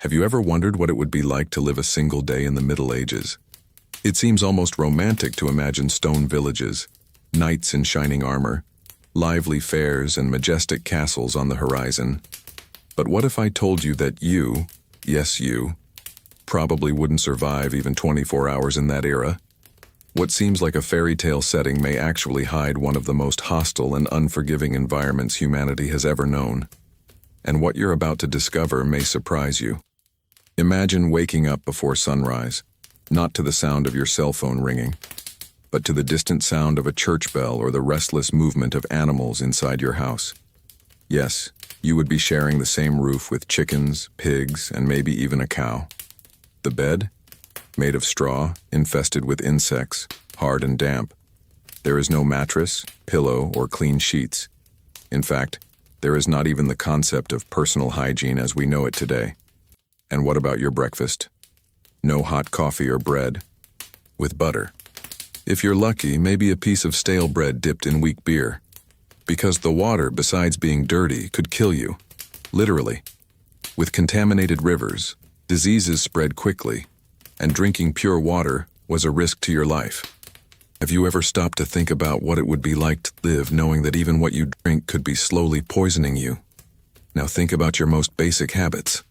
Have you ever wondered what it would be like to live a single day in the Middle Ages? It seems almost romantic to imagine stone villages, knights in shining armor, lively fairs and majestic castles on the horizon. But what if I told you that you, yes you, probably wouldn't survive even 24 hours in that era? What seems like a fairy tale setting may actually hide one of the most hostile and unforgiving environments humanity has ever known. And what you're about to discover may surprise you. Imagine waking up before sunrise, not to the sound of your cell phone ringing, but to the distant sound of a church bell or the restless movement of animals inside your house. Yes, you would be sharing the same roof with chickens, pigs, and maybe even a cow. The bed? Made of straw, infested with insects, hard and damp. There is no mattress, pillow, or clean sheets. In fact, there is not even the concept of personal hygiene as we know it today. And what about your breakfast? No hot coffee or bread. With butter. If you're lucky, maybe a piece of stale bread dipped in weak beer. Because the water, besides being dirty, could kill you. Literally. With contaminated rivers, diseases spread quickly, and drinking pure water was a risk to your life. Have you ever stopped to think about what it would be like to live knowing that even what you drink could be slowly poisoning you? Now think about your most basic habits.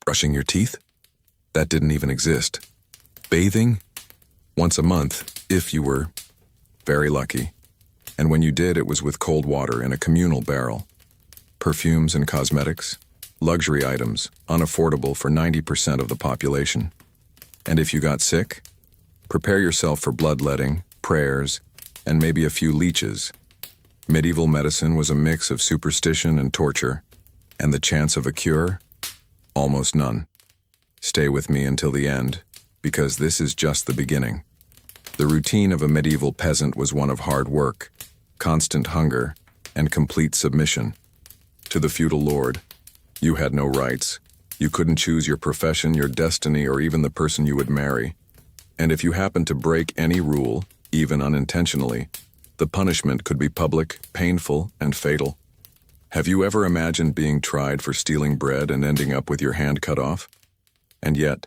Brushing your teeth? That didn't even exist. Bathing? Once a month, if you were very lucky. And when you did, it was with cold water in a communal barrel. Perfumes and cosmetics? Luxury items, unaffordable for 90% of the population. And if you got sick? Prepare yourself for bloodletting, prayers, and maybe a few leeches. Medieval medicine was a mix of superstition and torture, and the chance of a cure? Almost none. Stay with me until the end, because this is just the beginning. The routine of a medieval peasant was one of hard work, constant hunger, and complete submission. To the feudal lord, you had no rights. You couldn't choose your profession, your destiny, or even the person you would marry. And if you happened to break any rule, even unintentionally, the punishment could be public, painful, and fatal. Have you ever imagined being tried for stealing bread and ending up with your hand cut off? And yet,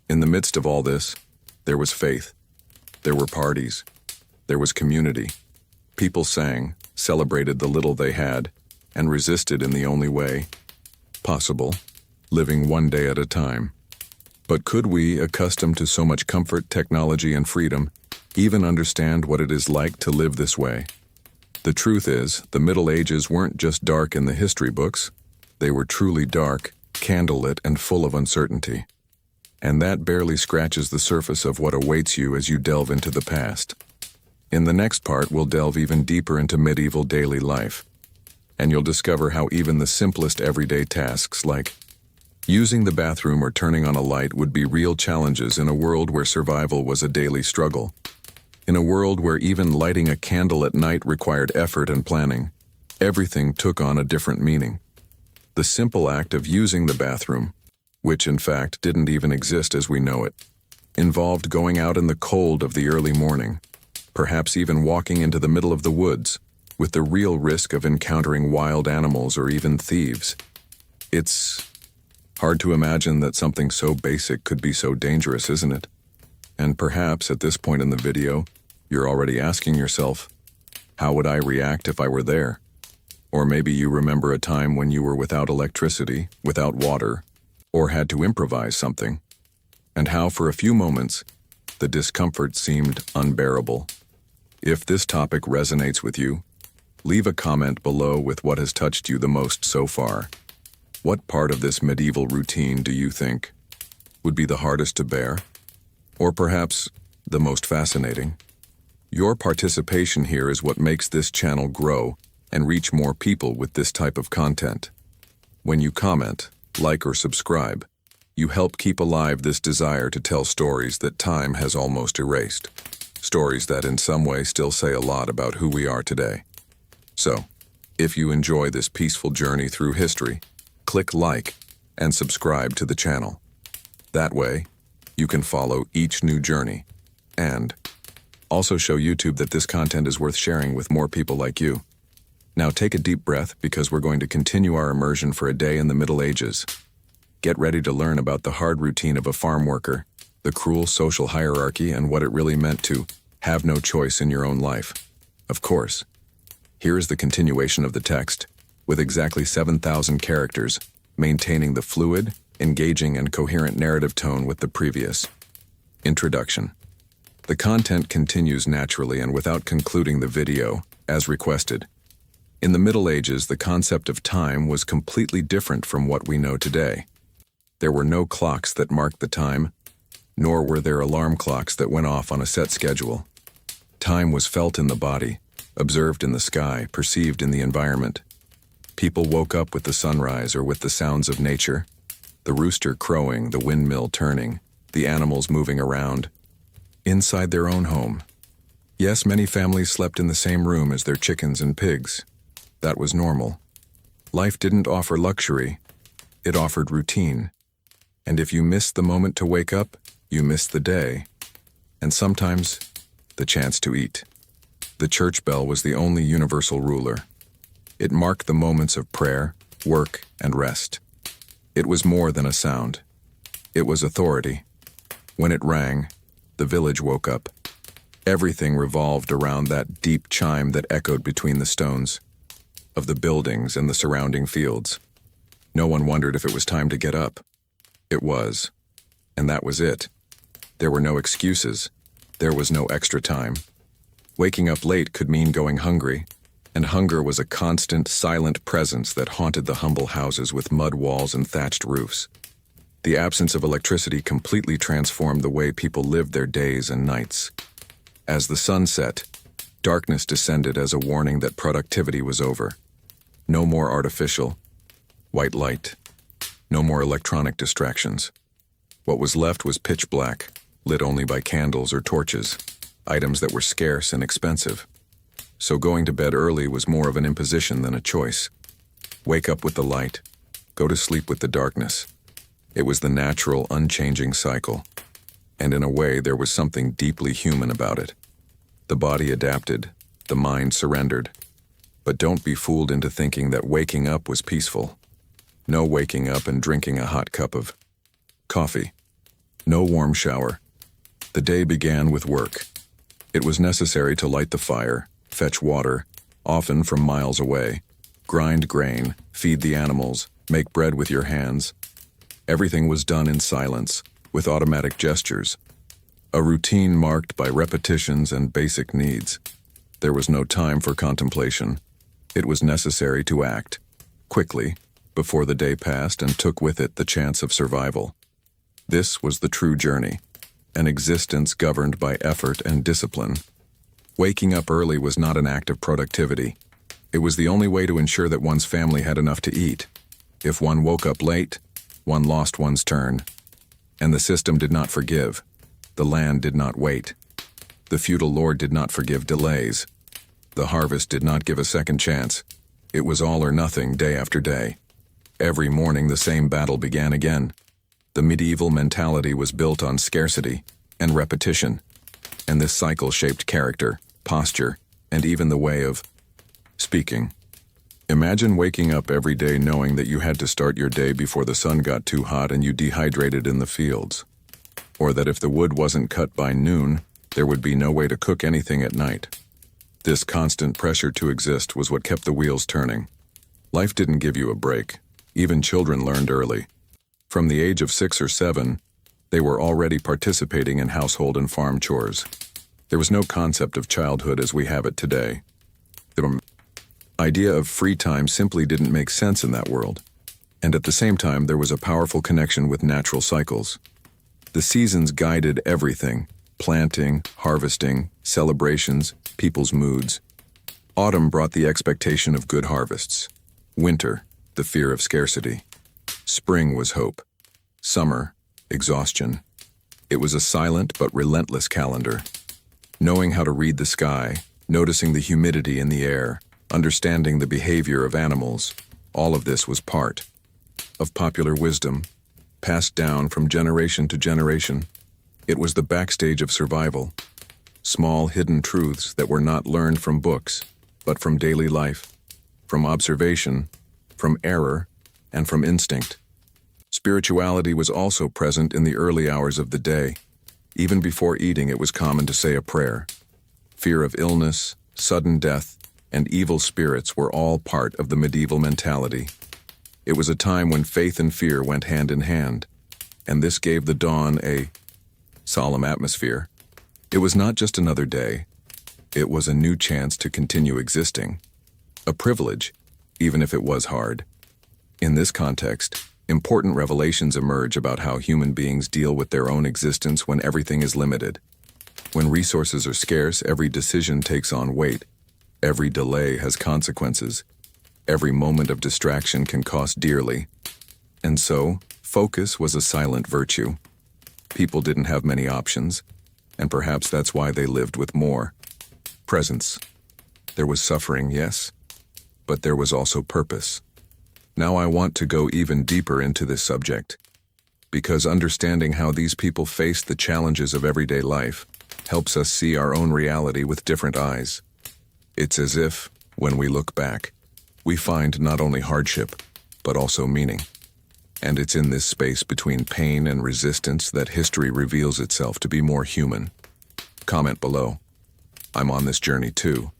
in the midst of all this, there was faith. There were parties. There was community. People sang, celebrated the little they had, and resisted in the only way possible, living one day at a time. But could we, accustomed to so much comfort, technology, and freedom, even understand what it is like to live this way? The truth is, the Middle Ages weren't just dark in the history books. They were truly dark, candlelit, and full of uncertainty. And that barely scratches the surface of what awaits you as you delve into the past. In the next part, we'll delve even deeper into medieval daily life. And you'll discover how even the simplest everyday tasks like using the bathroom or turning on a light would be real challenges in a world where survival was a daily struggle. In a world where even lighting a candle at night required effort and planning, everything took on a different meaning. The simple act of using the bathroom, which in fact didn't even exist as we know it, involved going out in the cold of the early morning, perhaps even walking into the middle of the woods, with the real risk of encountering wild animals or even thieves. It's hard to imagine that something so basic could be so dangerous, isn't it? And perhaps at this point in the video, you're already asking yourself, how would I react if I were there? Or maybe you remember a time when you were without electricity, without water, or had to improvise something, and how for a few moments, the discomfort seemed unbearable. If this topic resonates with you, leave a comment below with what has touched you the most so far. What part of this medieval routine do you think would be the hardest to bear? Or perhaps the most fascinating? Your participation here is what makes this channel grow and reach more people with this type of content. When you comment, like, or subscribe, you help keep alive this desire to tell stories that time has almost erased. Stories that in some way still say a lot about who we are today. So, if you enjoy this peaceful journey through history, click like and subscribe to the channel. That way, you can follow each new journey and also show YouTube that this content is worth sharing with more people like you. Now take a deep breath because we're going to continue our immersion for a day in the Middle Ages. Get ready to learn about the hard routine of a farm worker, the cruel social hierarchy, and what it really meant to have no choice in your own life. Of course. Here is the continuation of the text, with exactly 7,000 characters, maintaining the fluid, engaging, and coherent narrative tone with the previous. Introduction. The content continues naturally and without concluding the video, as requested. In the Middle Ages, the concept of time was completely different from what we know today. There were no clocks that marked the time, nor were there alarm clocks that went off on a set schedule. Time was felt in the body, observed in the sky, perceived in the environment. People woke up with the sunrise or with the sounds of nature, the rooster crowing, the windmill turning, the animals moving around, inside their own home. Yes, many families slept in the same room as their chickens and pigs. That was normal. Life didn't offer luxury, it offered routine. And if you missed the moment to wake up, you missed the day. And sometimes, the chance to eat. The church bell was the only universal ruler. It marked the moments of prayer, work, and rest. It was more than a sound. It was authority. When it rang, the village woke up. Everything revolved around that deep chime that echoed between the stones of the buildings and the surrounding fields. No one wondered if it was time to get up. It was. And that was it. There were no excuses. There was no extra time. Waking up late could mean going hungry, and hunger was a constant, silent presence that haunted the humble houses with mud walls and thatched roofs. The absence of electricity completely transformed the way people lived their days and nights. As the sun set, darkness descended as a warning that productivity was over. No more artificial, white light. No more electronic distractions. What was left was pitch black, lit only by candles or torches, items that were scarce and expensive. So going to bed early was more of an imposition than a choice. Wake up with the light, go to sleep with the darkness. It was the natural, unchanging cycle. And in a way, there was something deeply human about it. The body adapted, the mind surrendered. But don't be fooled into thinking that waking up was peaceful. No waking up and drinking a hot cup of coffee. No warm shower. The day began with work. It was necessary to light the fire, fetch water, often from miles away, grind grain, feed the animals, make bread with your hands. Everything was done in silence, with automatic gestures. A routine marked by repetitions and basic needs. There was no time for contemplation. It was necessary to act, quickly, before the day passed and took with it the chance of survival. This was the true journey, an existence governed by effort and discipline. Waking up early was not an act of productivity. It was the only way to ensure that one's family had enough to eat. If one woke up late, one lost one's turn. And the system did not forgive. The land did not wait. The feudal lord did not forgive delays. The harvest did not give a second chance. It was all or nothing day after day. Every morning the same battle began again. The medieval mentality was built on scarcity and repetition, and this cycle shaped character, posture, and even the way of speaking. Imagine waking up every day knowing that you had to start your day before the sun got too hot and you dehydrated in the fields. Or that if the wood wasn't cut by noon, there would be no way to cook anything at night. This constant pressure to exist was what kept the wheels turning. Life didn't give you a break. Even children learned early. From the age of 6 or 7, they were already participating in household and farm chores. There was no concept of childhood as we have it today. The idea of free time simply didn't make sense in that world. And at the same time, there was a powerful connection with natural cycles. The seasons guided everything: planting, harvesting, celebrations, people's moods. Autumn brought the expectation of good harvests. Winter, the fear of scarcity. Spring was hope. Summer, exhaustion. It was a silent but relentless calendar. Knowing how to read the sky, noticing the humidity in the air, understanding the behavior of animals, all of this was part of popular wisdom, passed down from generation to generation. It was the backstage of survival. Small hidden truths that were not learned from books, but from daily life, from observation, from error, and from instinct. Spirituality was also present in the early hours of the day. Even before eating, it was common to say a prayer. Fear of illness, sudden death, and evil spirits were all part of the medieval mentality. It was a time when faith and fear went hand in hand, and this gave the dawn a solemn atmosphere. It was not just another day. It was a new chance to continue existing. A privilege, even if it was hard. In this context, important revelations emerge about how human beings deal with their own existence when everything is limited. When resources are scarce, every decision takes on weight. Every delay has consequences. Every moment of distraction can cost dearly. And so, focus was a silent virtue. People didn't have many options, and perhaps that's why they lived with more. Presence. There was suffering, yes, but there was also purpose. Now I want to go even deeper into this subject, because understanding how these people faced the challenges of everyday life helps us see our own reality with different eyes. It's as if, when we look back, we find not only hardship, but also meaning. And it's in this space between pain and resistance that history reveals itself to be more human. Comment below. I'm on this journey too.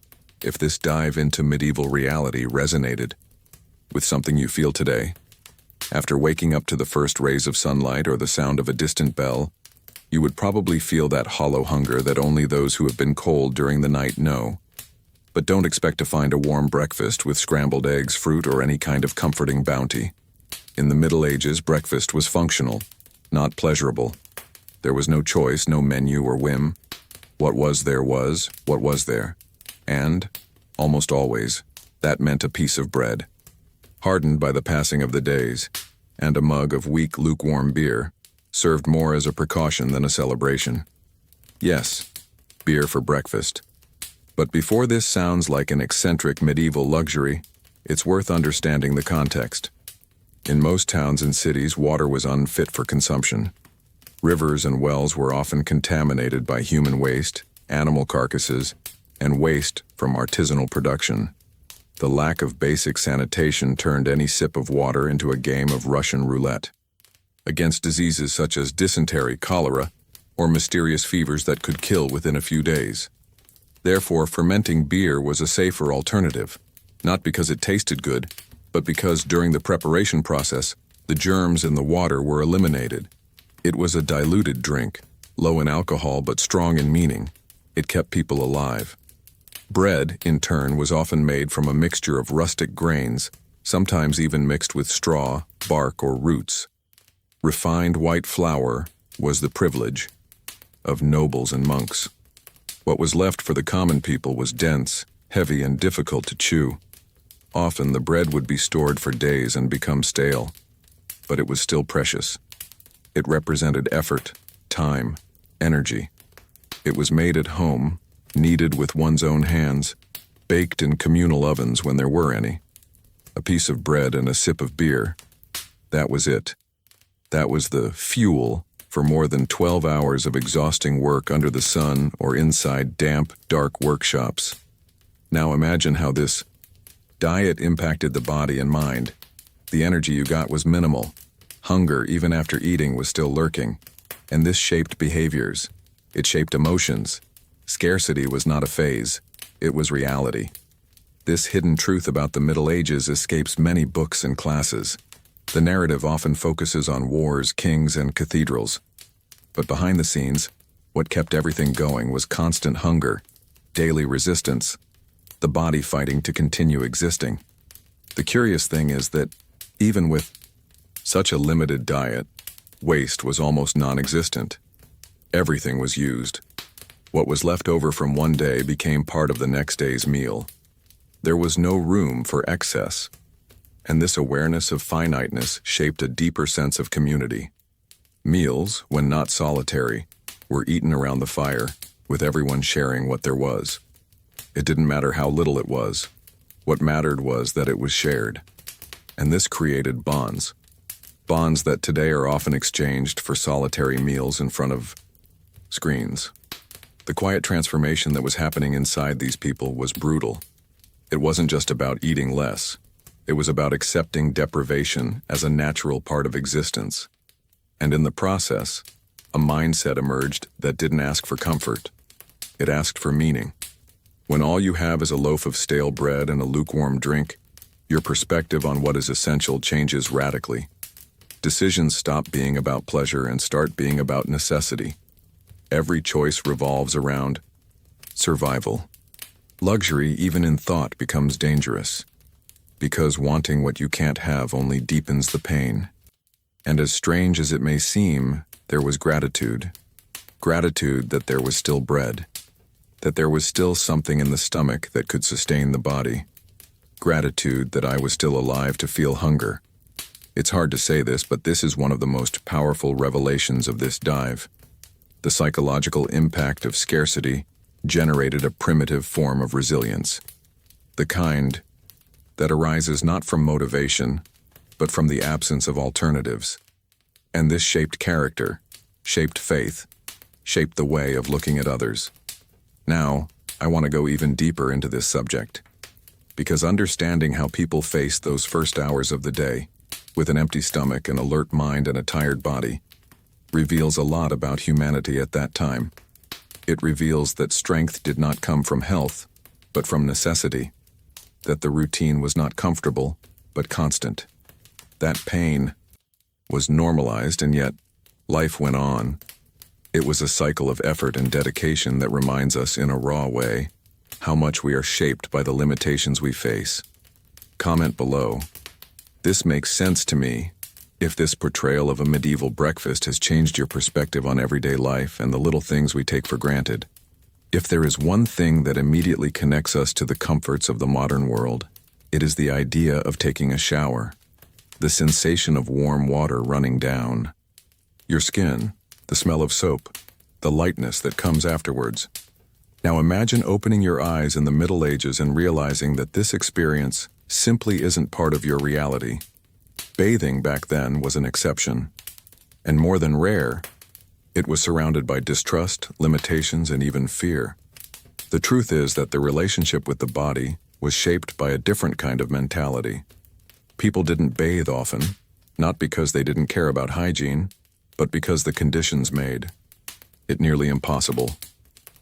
If this dive into medieval reality resonated with something you feel today, after waking up to the first rays of sunlight or the sound of a distant bell, you would probably feel that hollow hunger that only those who have been cold during the night know. But don't expect to find a warm breakfast with scrambled eggs, fruit, or any kind of comforting bounty. In the Middle Ages, breakfast was functional, not pleasurable. There was no choice, no menu or whim. What was what was there. And, almost always, that meant a piece of bread, hardened by the passing of the days, and a mug of weak, lukewarm beer, served more as a precaution than a celebration. Yes, beer for breakfast. But before this sounds like an eccentric medieval luxury, it's worth understanding the context. In most towns and cities, water was unfit for consumption. Rivers and wells were often contaminated by human waste, animal carcasses, and waste from artisanal production. The lack of basic sanitation turned any sip of water into a game of Russian roulette, against diseases such as dysentery, cholera, or mysterious fevers that could kill within a few days. Therefore, fermenting beer was a safer alternative, not because it tasted good, but because during the preparation process, the germs in the water were eliminated. It was a diluted drink, low in alcohol but strong in meaning. It kept people alive. Bread, in turn, was often made from a mixture of rustic grains, sometimes even mixed with straw, bark, or roots. Refined white flour was the privilege of nobles and monks. What was left for the common people was dense, heavy, and difficult to chew. Often the bread would be stored for days and become stale, but it was still precious. It represented effort, time, energy. It was made at home, kneaded with one's own hands, baked in communal ovens when there were any. A piece of bread and a sip of beer. That was it. That was the fuel for more than 12 hours of exhausting work under the sun or inside damp, dark workshops. Now imagine how this diet impacted the body and mind. The energy you got was minimal. Hunger, even after eating, was still lurking. And this shaped behaviors. It shaped emotions. Scarcity was not a phase. It was reality. This hidden truth about the Middle Ages escapes many books and classes. The narrative often focuses on wars, kings, and cathedrals. But behind the scenes, what kept everything going was constant hunger, daily resistance, the body fighting to continue existing. The curious thing is that, even with such a limited diet, waste was almost non-existent. Everything was used. What was left over from one day became part of the next day's meal. There was no room for excess. And this awareness of finiteness shaped a deeper sense of community. Meals, when not solitary, were eaten around the fire, with everyone sharing what there was. It didn't matter how little it was. What mattered was that it was shared. And this created bonds. Bonds that today are often exchanged for solitary meals in front of screens. The quiet transformation that was happening inside these people was brutal. It wasn't just about eating less. It was about accepting deprivation as a natural part of existence. And in the process, a mindset emerged that didn't ask for comfort. It asked for meaning. When all you have is a loaf of stale bread and a lukewarm drink, your perspective on what is essential changes radically. Decisions stop being about pleasure and start being about necessity. Every choice revolves around survival. Luxury, even in thought, becomes dangerous, because wanting what you can't have only deepens the pain. And as strange as it may seem, there was gratitude. Gratitude that there was still bread, that there was still something in the stomach that could sustain the body. Gratitude that I was still alive to feel hunger. It's hard to say this, but this is one of the most powerful revelations of this dive. The psychological impact of scarcity generated a primitive form of resilience. The kind that arises not from motivation, but from the absence of alternatives. And this shaped character, shaped faith, shaped the way of looking at others. Now, I want to go even deeper into this subject, because understanding how people faced those first hours of the day, with an empty stomach, an alert mind, and a tired body, reveals a lot about humanity at that time. It reveals that strength did not come from health, but from necessity, that the routine was not comfortable, but constant. That pain was normalized, and yet life went on. It was a cycle of effort and dedication that reminds us in a raw way how much we are shaped by the limitations we face. Comment below. This makes sense to me. If this portrayal of a medieval breakfast has changed your perspective on everyday life and the little things we take for granted. If there is one thing that immediately connects us to the comforts of the modern world, it is the idea of taking a shower. The sensation of warm water running down your skin, the smell of soap, the lightness that comes afterwards. Now imagine opening your eyes in the Middle Ages and realizing that this experience simply isn't part of your reality. Bathing back then was an exception, and more than rare, it was surrounded by distrust, limitations, and even fear. The truth is that the relationship with the body was shaped by a different kind of mentality. People didn't bathe often, not because they didn't care about hygiene, but because the conditions made it nearly impossible.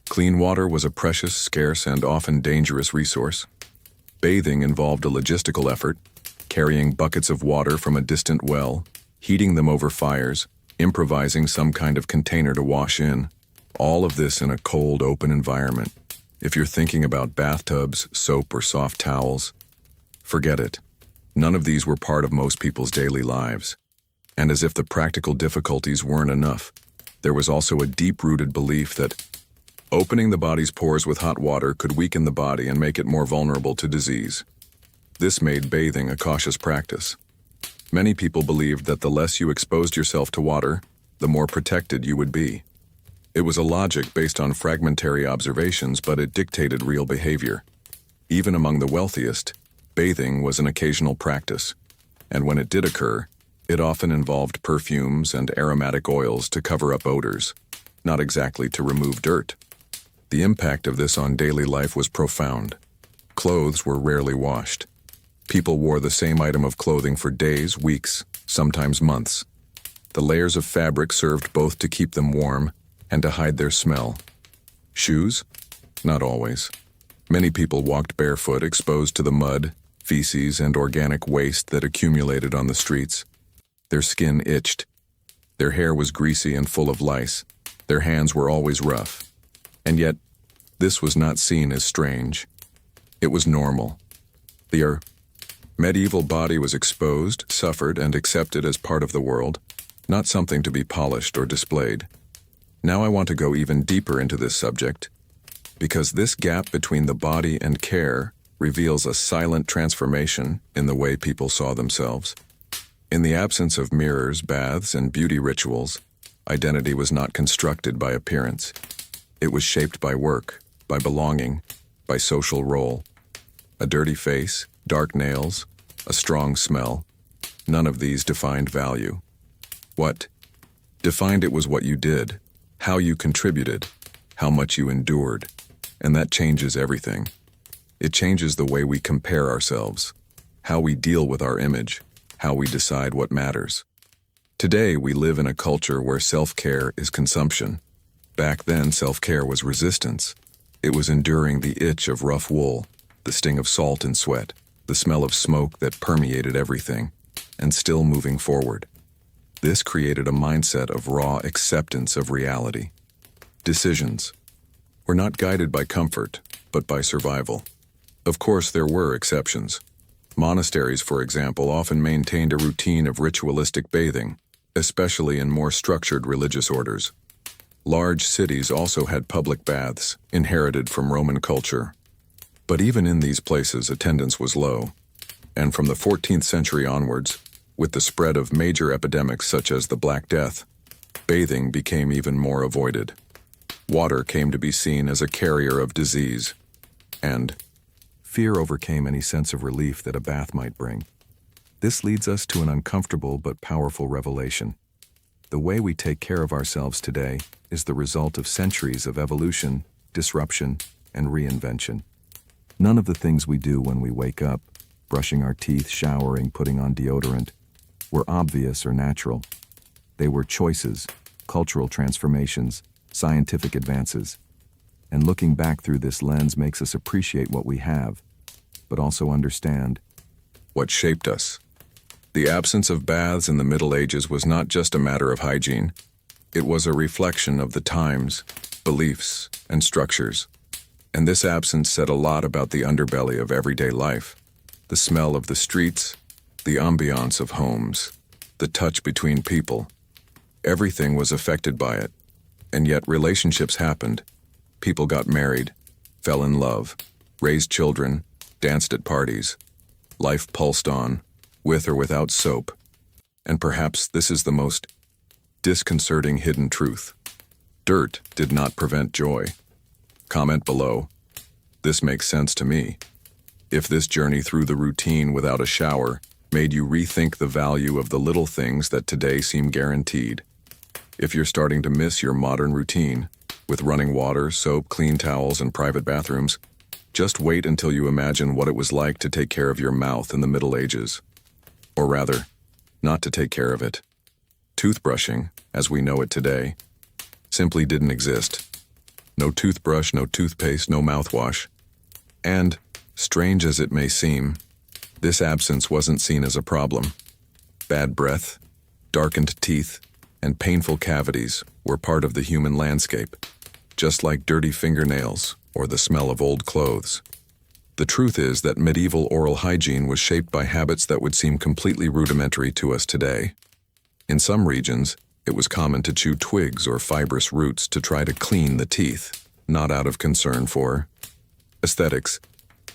Clean water was a precious, scarce, and often dangerous resource. Bathing involved a logistical effort, carrying buckets of water from a distant well, heating them over fires, improvising some kind of container to wash in. All of this in a cold, open environment. If you're thinking about bathtubs, soap, or soft towels, forget it. None of these were part of most people's daily lives. And as if the practical difficulties weren't enough, there was also a deep-rooted belief that opening the body's pores with hot water could weaken the body and make it more vulnerable to disease. This made bathing a cautious practice. Many people believed that the less you exposed yourself to water, the more protected you would be. It was a logic based on fragmentary observations, but it dictated real behavior. Even among the wealthiest, bathing was an occasional practice, and when it did occur, it often involved perfumes and aromatic oils to cover up odors, not exactly to remove dirt. The impact of this on daily life was profound. Clothes were rarely washed. People wore the same item of clothing for days, weeks, sometimes months. The layers of fabric served both to keep them warm and to hide their smell. Shoes? Not always. Many people walked barefoot, exposed to the mud, feces, and organic waste that accumulated on the streets. Their skin itched. Their hair was greasy and full of lice. Their hands were always rough. And yet, this was not seen as strange. It was normal. The medieval body was exposed, suffered, and accepted as part of the world, not something to be polished or displayed. Now I want to go even deeper into this subject, because this gap between the body and care reveals a silent transformation in the way people saw themselves. In the absence of mirrors, baths, and beauty rituals, identity was not constructed by appearance. It was shaped by work, by belonging, by social role. A dirty face, dark nails, a strong smell, none of these defined value. What defined it was what you did, how you contributed, how much you endured, and that changes everything. It changes the way we compare ourselves, how we deal with our image, how we decide what matters. Today, we live in a culture where self-care is consumption. Back then, self-care was resistance. It was enduring the itch of rough wool, the sting of salt and sweat, the smell of smoke that permeated everything, and still moving forward. This created a mindset of raw acceptance of reality. Decisions were not guided by comfort, but by survival. Of course, there were exceptions. Monasteries, for example, often maintained a routine of ritualistic bathing, especially in more structured religious orders. Large cities also had public baths, inherited from Roman culture. But even in these places, attendance was low. And from the 14th century onwards, with the spread of major epidemics such as the Black Death, bathing became even more avoided. Water came to be seen as a carrier of disease, and fear overcame any sense of relief that a bath might bring. This leads us to an uncomfortable but powerful revelation. The way we take care of ourselves today is the result of centuries of evolution, disruption, and reinvention. None of the things we do when we wake up, brushing our teeth, showering, putting on deodorant, were obvious or natural. They were choices, cultural transformations, scientific advances. And looking back through this lens makes us appreciate what we have, but also understand what shaped us. The absence of baths in the Middle Ages was not just a matter of hygiene. It was a reflection of the times, beliefs, and structures. And this absence said a lot about the underbelly of everyday life. The smell of the streets, the ambiance of homes, the touch between people. Everything was affected by it. And yet relationships happened. People got married, fell in love, raised children, danced at parties. Life pulsed on, with or without soap. And perhaps this is the most disconcerting hidden truth. Dirt did not prevent joy. Comment below. This makes sense to me. If this journey through the routine without a shower made you rethink the value of the little things that today seem guaranteed. If you're starting to miss your modern routine, with running water, soap, clean towels, and private bathrooms, just wait until you imagine what it was like to take care of your mouth in the Middle Ages. Or rather, not to take care of it. Toothbrushing, as we know it today, simply didn't exist. No toothbrush, no toothpaste, no mouthwash. And, strange as it may seem, this absence wasn't seen as a problem. Bad breath, darkened teeth, and painful cavities were part of the human landscape, just like dirty fingernails or the smell of old clothes. The truth is that medieval oral hygiene was shaped by habits that would seem completely rudimentary to us today. In some regions, it was common to chew twigs or fibrous roots to try to clean the teeth, not out of concern for aesthetics,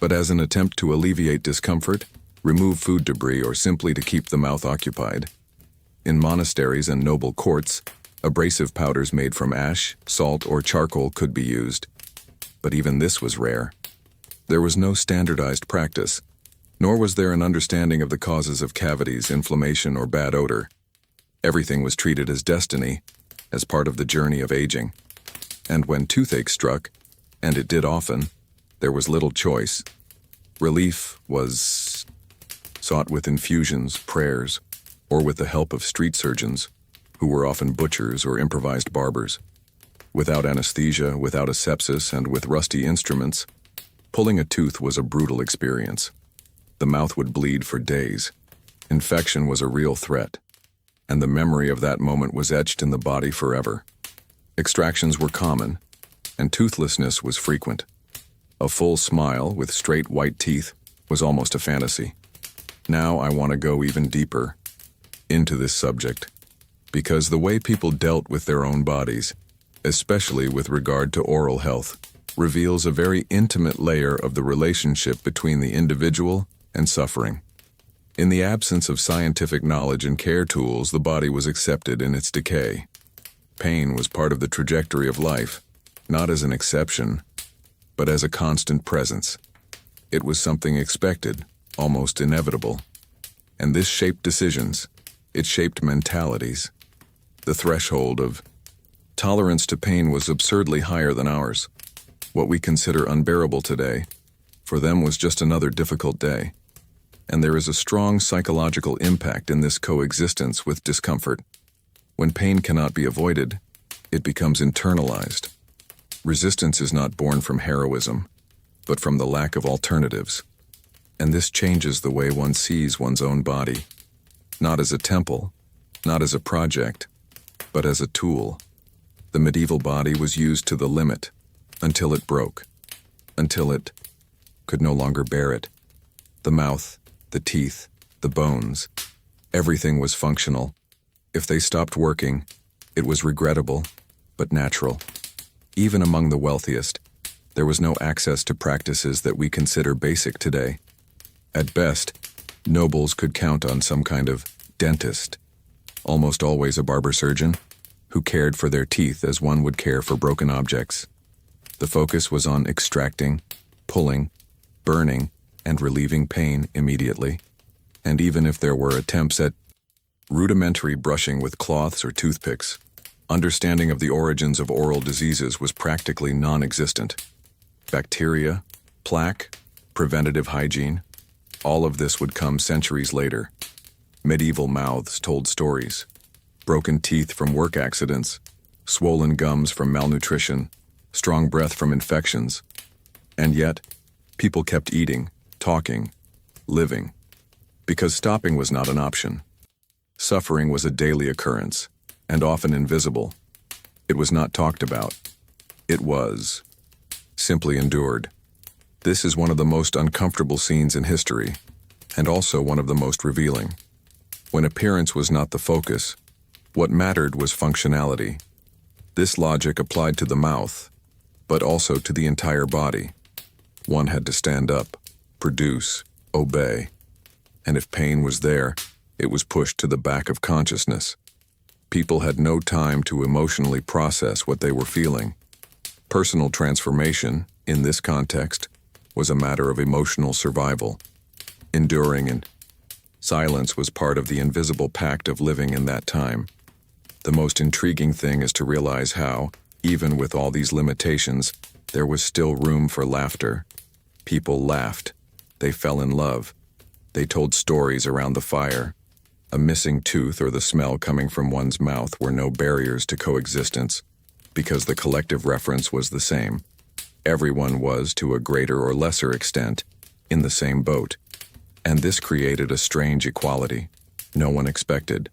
but as an attempt to alleviate discomfort, remove food debris, or simply to keep the mouth occupied. In monasteries and noble courts, abrasive powders made from ash, salt, or charcoal could be used. But even this was rare. There was no standardized practice, nor was there an understanding of the causes of cavities, inflammation, or bad odor. Everything was treated as destiny, as part of the journey of aging. And when toothache struck, and it did often, there was little choice. Relief was sought with infusions, prayers, or with the help of street surgeons, who were often butchers or improvised barbers. Without anesthesia, without asepsis, and with rusty instruments, pulling a tooth was a brutal experience. The mouth would bleed for days. Infection was a real threat, and the memory of that moment was etched in the body forever. Extractions were common, and toothlessness was frequent. A full smile with straight white teeth was almost a fantasy. Now I want to go even deeper into this subject, because the way people dealt with their own bodies, especially with regard to oral health, reveals a very intimate layer of the relationship between the individual and suffering. In the absence of scientific knowledge and care tools, the body was accepted in its decay. Pain was part of the trajectory of life, not as an exception, but as a constant presence. It was something expected, almost inevitable. And this shaped decisions. It shaped mentalities. The threshold of tolerance to pain was absurdly higher than ours. What we consider unbearable today, for them was just another difficult day. And there is a strong psychological impact in this coexistence with discomfort. When pain cannot be avoided, it becomes internalized. Resistance is not born from heroism, but from the lack of alternatives. And this changes the way one sees one's own body, not as a temple, not as a project, but as a tool. The medieval body was used to the limit, until it broke, until it could no longer bear it. The mouth, the teeth, the bones, everything was functional. If they stopped working, it was regrettable, but natural. Even among the wealthiest, there was no access to practices that we consider basic today. At best, nobles could count on some kind of dentist, almost always a barber surgeon, who cared for their teeth as one would care for broken objects. The focus was on extracting, pulling, burning, and relieving pain immediately. And even if there were attempts at rudimentary brushing with cloths or toothpicks, understanding of the origins of oral diseases was practically non-existent. Bacteria, plaque, preventative hygiene, all of this would come centuries later. Medieval mouths told stories. Broken teeth from work accidents, swollen gums from malnutrition, strong breath from infections. And yet, people kept eating, talking, living, because stopping was not an option. Suffering was a daily occurrence, and often invisible. It was not talked about. It was simply endured. This is one of the most uncomfortable scenes in history, and also one of the most revealing. When appearance was not the focus, what mattered was functionality. This logic applied to the mouth, but also to the entire body. One had to stand up, produce, obey. And if pain was there, it was pushed to the back of consciousness. People had no time to emotionally process what they were feeling. Personal transformation, in this context, was a matter of emotional survival. Enduring and silence was part of the invisible pact of living in that time. The most intriguing thing is to realize how, even with all these limitations, there was still room for laughter. People laughed. They fell in love. They told stories around the fire. A missing tooth or the smell coming from one's mouth were no barriers to coexistence, because the collective reference was the same. Everyone was, to a greater or lesser extent, in the same boat. And this created a strange equality no one expected.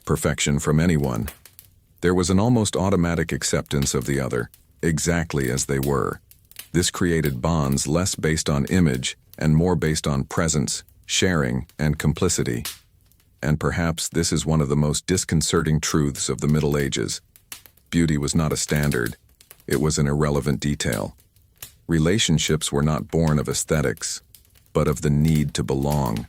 Perfection from anyone. There was an almost automatic acceptance of the other, exactly as they were. This created bonds less based on image and more based on presence, sharing, and complicity. And perhaps this is one of the most disconcerting truths of the Middle Ages. Beauty was not a standard. It was an irrelevant detail. Relationships were not born of aesthetics, but of the need to belong.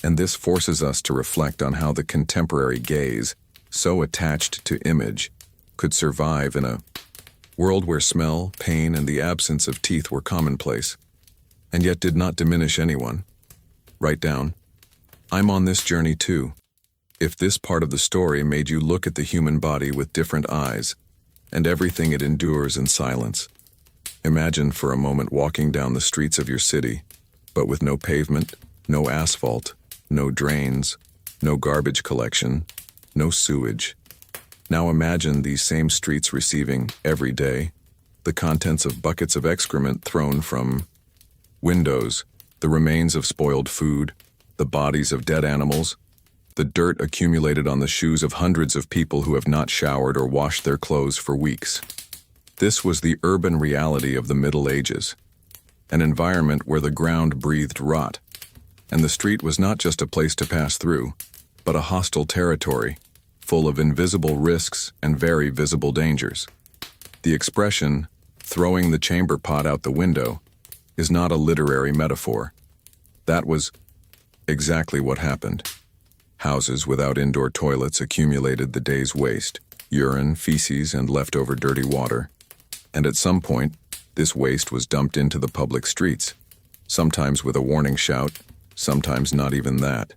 And this forces us to reflect on how the contemporary gaze, so attached to image, could survive in a world where smell, pain, and the absence of teeth were commonplace, and yet did not diminish anyone. Write down, I'm on this journey too. If this part of the story made you look at the human body with different eyes, and everything it endures in silence. Imagine for a moment walking down the streets of your city, but with no pavement, no asphalt, no drains, no garbage collection, no sewage. Now imagine these same streets receiving, every day, the contents of buckets of excrement thrown from windows, the remains of spoiled food, the bodies of dead animals, the dirt accumulated on the shoes of hundreds of people who have not showered or washed their clothes for weeks. This was the urban reality of the Middle Ages, an environment where the ground breathed rot, and the street was not just a place to pass through, but a hostile territory, full of invisible risks and very visible dangers. The expression, throwing the chamber pot out the window, is not a literary metaphor. That was exactly what happened. Houses without indoor toilets accumulated the day's waste, urine, feces, and leftover dirty water. And at some point, this waste was dumped into the public streets, sometimes with a warning shout, sometimes not even that.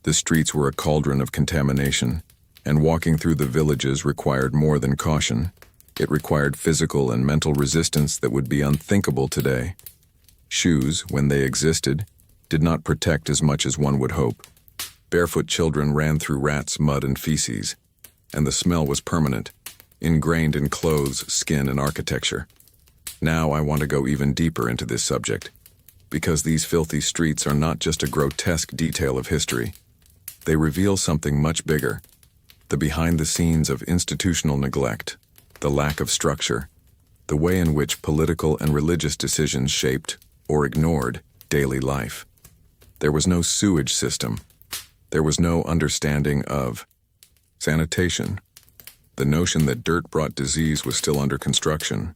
The streets were a cauldron of contamination, and walking through the villages required more than caution. It required physical and mental resistance that would be unthinkable today. Shoes, when they existed, did not protect as much as one would hope. Barefoot children ran through rats, mud, and feces, and the smell was permanent, ingrained in clothes, skin, and architecture. Now I want to go even deeper into this subject, because these filthy streets are not just a grotesque detail of history. They reveal something much bigger: the behind-the-scenes of institutional neglect, the lack of structure, the way in which political and religious decisions shaped, or ignored, daily life. There was no sewage system. There was no understanding of sanitation. The notion that dirt brought disease was still under construction.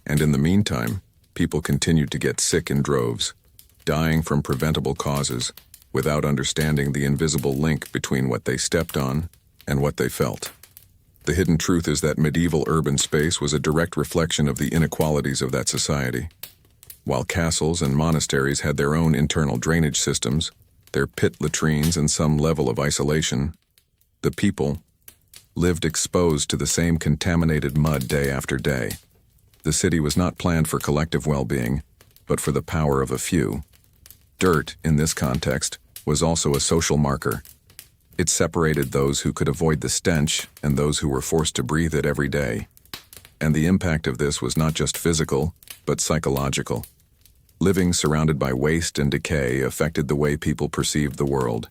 And in the meantime, people continued to get sick in droves, dying from preventable causes, without understanding the invisible link between what they stepped on and what they felt. The hidden truth is that medieval urban space was a direct reflection of the inequalities of that society. While castles and monasteries had their own internal drainage systems, their pit latrines, and some level of isolation, the people lived exposed to the same contaminated mud day after day. The city was not planned for collective well-being, but for the power of a few. Dirt, in this context, was also a social marker. It separated those who could avoid the stench and those who were forced to breathe it every day. And the impact of this was not just physical, but psychological. Living surrounded by waste and decay affected the way people perceived the world.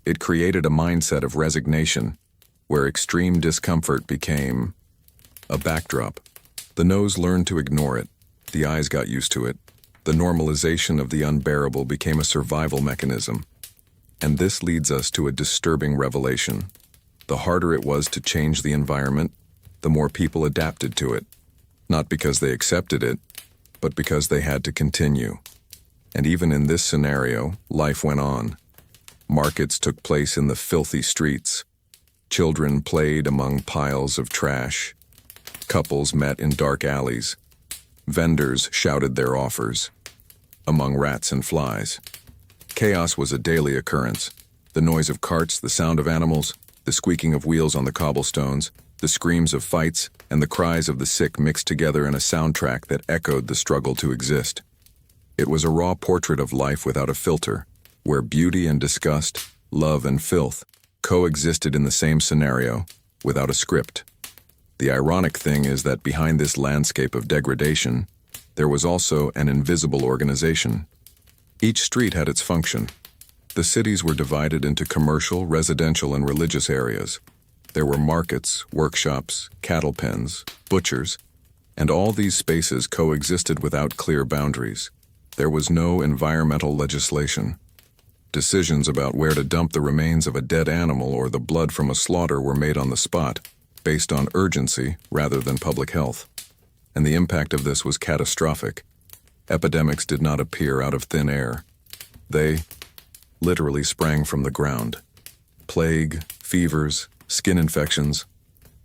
It created a mindset of resignation, where extreme discomfort became a backdrop. The nose learned to ignore it, the eyes got used to it. The normalization of the unbearable became a survival mechanism. And this leads us to a disturbing revelation. The harder it was to change the environment, the more people adapted to it. Not because they accepted it, but because they had to continue. And even in this scenario, life went on. Markets took place in the filthy streets. Children played among piles of trash. Couples met in dark alleys. Vendors shouted their offers among rats and flies. Chaos was a daily occurrence. The noise of carts, the sound of animals, the squeaking of wheels on the cobblestones, the screams of fights, and the cries of the sick mixed together in a soundtrack that echoed the struggle to exist. It was a raw portrait of life without a filter, where beauty and disgust, love and filth, coexisted in the same scenario, without a script. The ironic thing is that behind this landscape of degradation, there was also an invisible organization. Each street had its function. The cities were divided into commercial, residential, and religious areas. There were markets, workshops, cattle pens, butchers, and all these spaces coexisted without clear boundaries. There was no environmental legislation. Decisions about where to dump the remains of a dead animal or the blood from a slaughter were made on the spot, based on urgency rather than public health. And the impact of this was catastrophic. Epidemics did not appear out of thin air. They literally sprang from the ground. Plague, fevers, skin infections,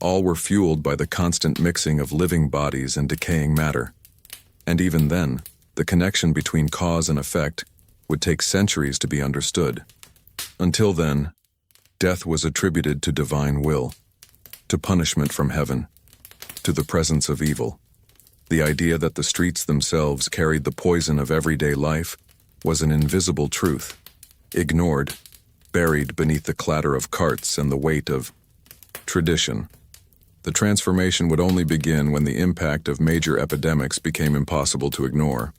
all were fueled by the constant mixing of living bodies and decaying matter. And even then, the connection between cause and effect would take centuries to be understood. Until then, death was attributed to divine will, to punishment from heaven, to the presence of evil. The idea that the streets themselves carried the poison of everyday life was an invisible truth, ignored, buried beneath the clatter of carts and the weight of tradition. The transformation would only begin when the impact of major epidemics became impossible to ignore,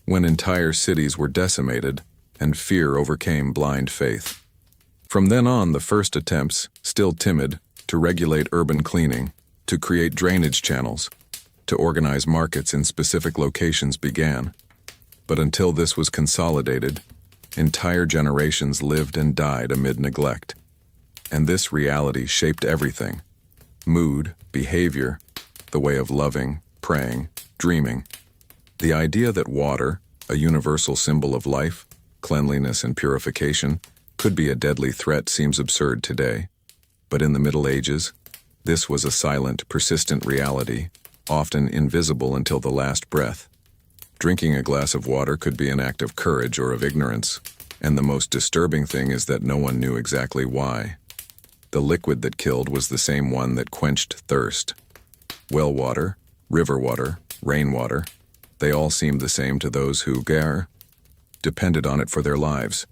when entire cities were decimated and fear overcame blind faith. From then on, the first attempts, still timid, to regulate urban cleaning, to create drainage channels, to organize markets in specific locations began. But until this was consolidated, entire generations lived and died amid neglect. And this reality shaped everything: mood, behavior, the way of loving, praying, dreaming. The idea that water, a universal symbol of life, cleanliness and purification, could be a deadly threat seems absurd today. But in the Middle Ages, this was a silent, persistent reality, often invisible until the last breath. Drinking a glass of water could be an act of courage or of ignorance, and the most disturbing thing is that no one knew exactly why. The liquid that killed was the same one that quenched thirst. Well water, river water, rainwater, they all seemed the same to those who depended on it for their lives,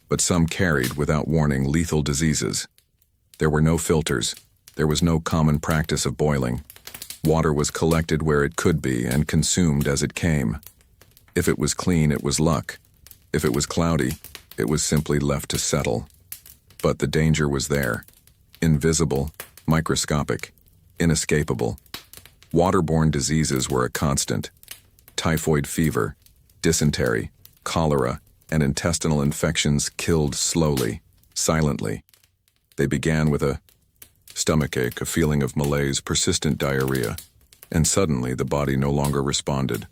but some carried, without warning, lethal diseases. There were no filters. There was no common practice of boiling. Water was collected where it could be and consumed as it came. If it was clean, it was luck. If it was cloudy, it was simply left to settle. But the danger was there. Invisible, microscopic, inescapable. Waterborne diseases were a constant. Typhoid fever, dysentery, cholera, and intestinal infections killed slowly, silently. They began with a stomachache, a feeling of malaise, persistent diarrhea, and suddenly the body no longer responded.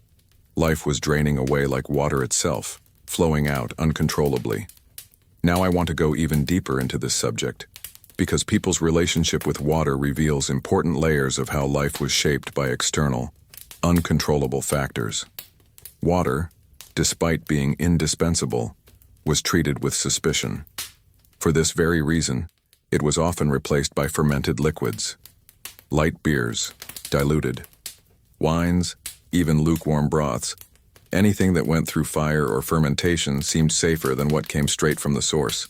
Life was draining away like water itself, flowing out uncontrollably. Now I want to go even deeper into this subject, because people's relationship with water reveals important layers of how life was shaped by external, uncontrollable factors. Water, despite being indispensable, was treated with suspicion. For this very reason, it was often replaced by fermented liquids, light beers, diluted, wines, even lukewarm broths. Anything that went through fire or fermentation seemed safer than what came straight from the source.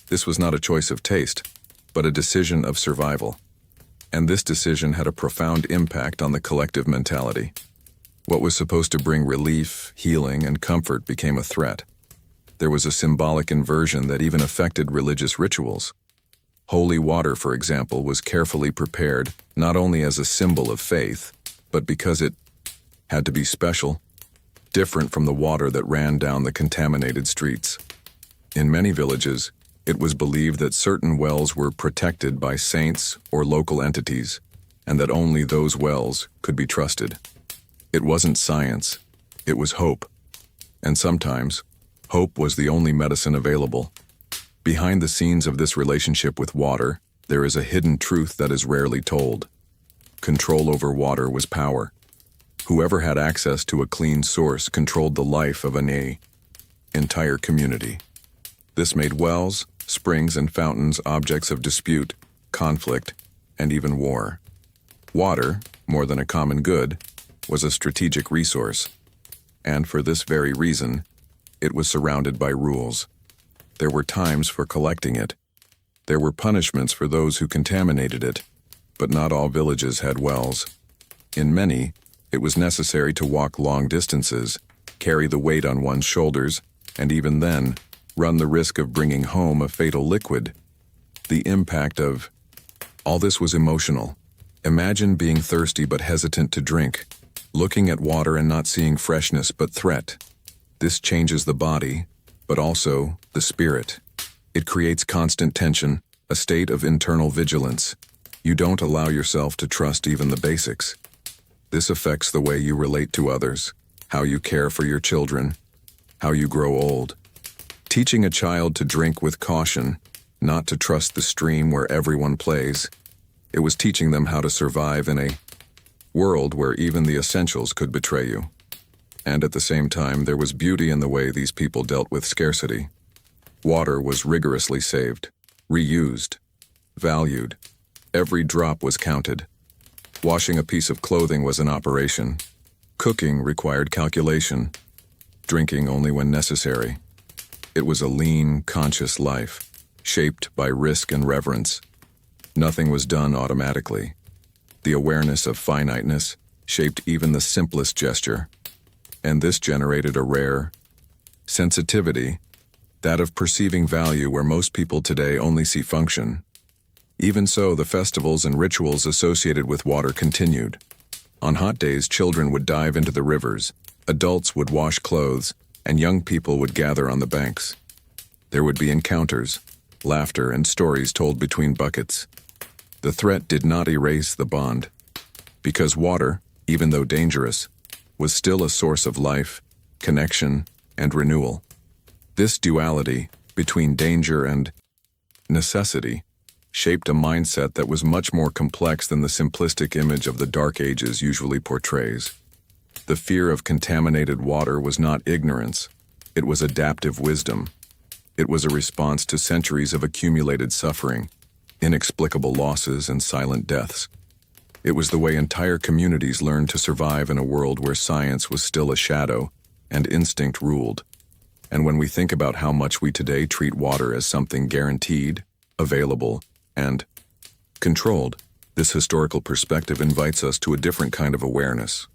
This was not a choice of taste, but a decision of survival. And this decision had a profound impact on the collective mentality. What was supposed to bring relief, healing, and comfort became a threat. There was a symbolic inversion that even affected religious rituals. Holy water, for example, was carefully prepared not only as a symbol of faith, but because it had to be special, different from the water that ran down the contaminated streets. In many villages, it was believed that certain wells were protected by saints or local entities, and that only those wells could be trusted. It wasn't science, it was hope. And sometimes, hope was the only medicine available. Behind the scenes of this relationship with water, there is a hidden truth that is rarely told. Control over water was power. Whoever had access to a clean source controlled the life of an entire community. This made wells, springs, and fountains objects of dispute, conflict, and even war. Water, more than a common good, was a strategic resource. And for this very reason, it was surrounded by rules. There were times for collecting it. There were punishments for those who contaminated it, but not all villages had wells. In many, it was necessary to walk long distances, carry the weight on one's shoulders, and even then, run the risk of bringing home a fatal liquid. The impact of all this was emotional. Imagine being thirsty but hesitant to drink, looking at water and not seeing freshness but threat. This changes the body, but also the spirit. It creates constant tension, a state of internal vigilance. You don't allow yourself to trust even the basics. This affects the way you relate to others, how you care for your children, how you grow old. Teaching a child to drink with caution, not to trust the stream where everyone plays, it was teaching them how to survive in a world where even the essentials could betray you. And at the same time, there was beauty in the way these people dealt with scarcity. Water was rigorously saved, reused, valued. Every drop was counted. Washing a piece of clothing was an operation. Cooking required calculation. Drinking only when necessary. It was a lean, conscious life, shaped by risk and reverence. Nothing was done automatically. The awareness of finiteness shaped even the simplest gesture. And this generated a rare sensitivity, that of perceiving value where most people today only see function. Even so, the festivals and rituals associated with water continued. On hot days, children would dive into the rivers, adults would wash clothes, and young people would gather on the banks. There would be encounters, laughter, and stories told between buckets. The threat did not erase the bond, because water, even though dangerous, was still a source of life, connection, and renewal. This duality between danger and necessity shaped a mindset that was much more complex than the simplistic image of the Dark Ages usually portrays. The fear of contaminated water was not ignorance, it was adaptive wisdom. It was a response to centuries of accumulated suffering, inexplicable losses, and silent deaths. It was the way entire communities learned to survive in a world where science was still a shadow and instinct ruled. And when we think about how much we today treat water as something guaranteed, available, and controlled, this historical perspective invites us to a different kind of awareness,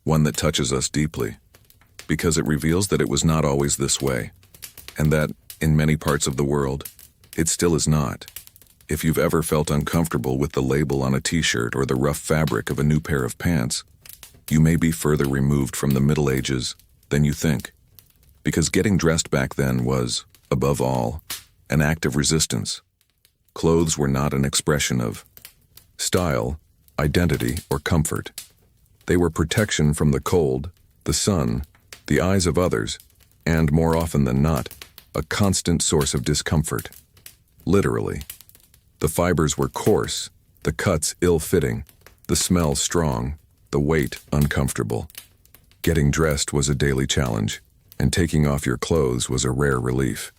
one that touches us deeply, because it reveals that it was not always this way, and that, in many parts of the world, it still is not. If you've ever felt uncomfortable with the label on a t-shirt or the rough fabric of a new pair of pants, you may be further removed from the Middle Ages than you think, because getting dressed back then was, above all, an act of resistance. Clothes were not an expression of style, identity, or comfort. They were protection from the cold, the sun, the eyes of others, and, more often than not, a constant source of discomfort. Literally. The fibers were coarse, the cuts ill-fitting, the smell strong, the weight uncomfortable. Getting dressed was a daily challenge, and taking off your clothes was a rare relief.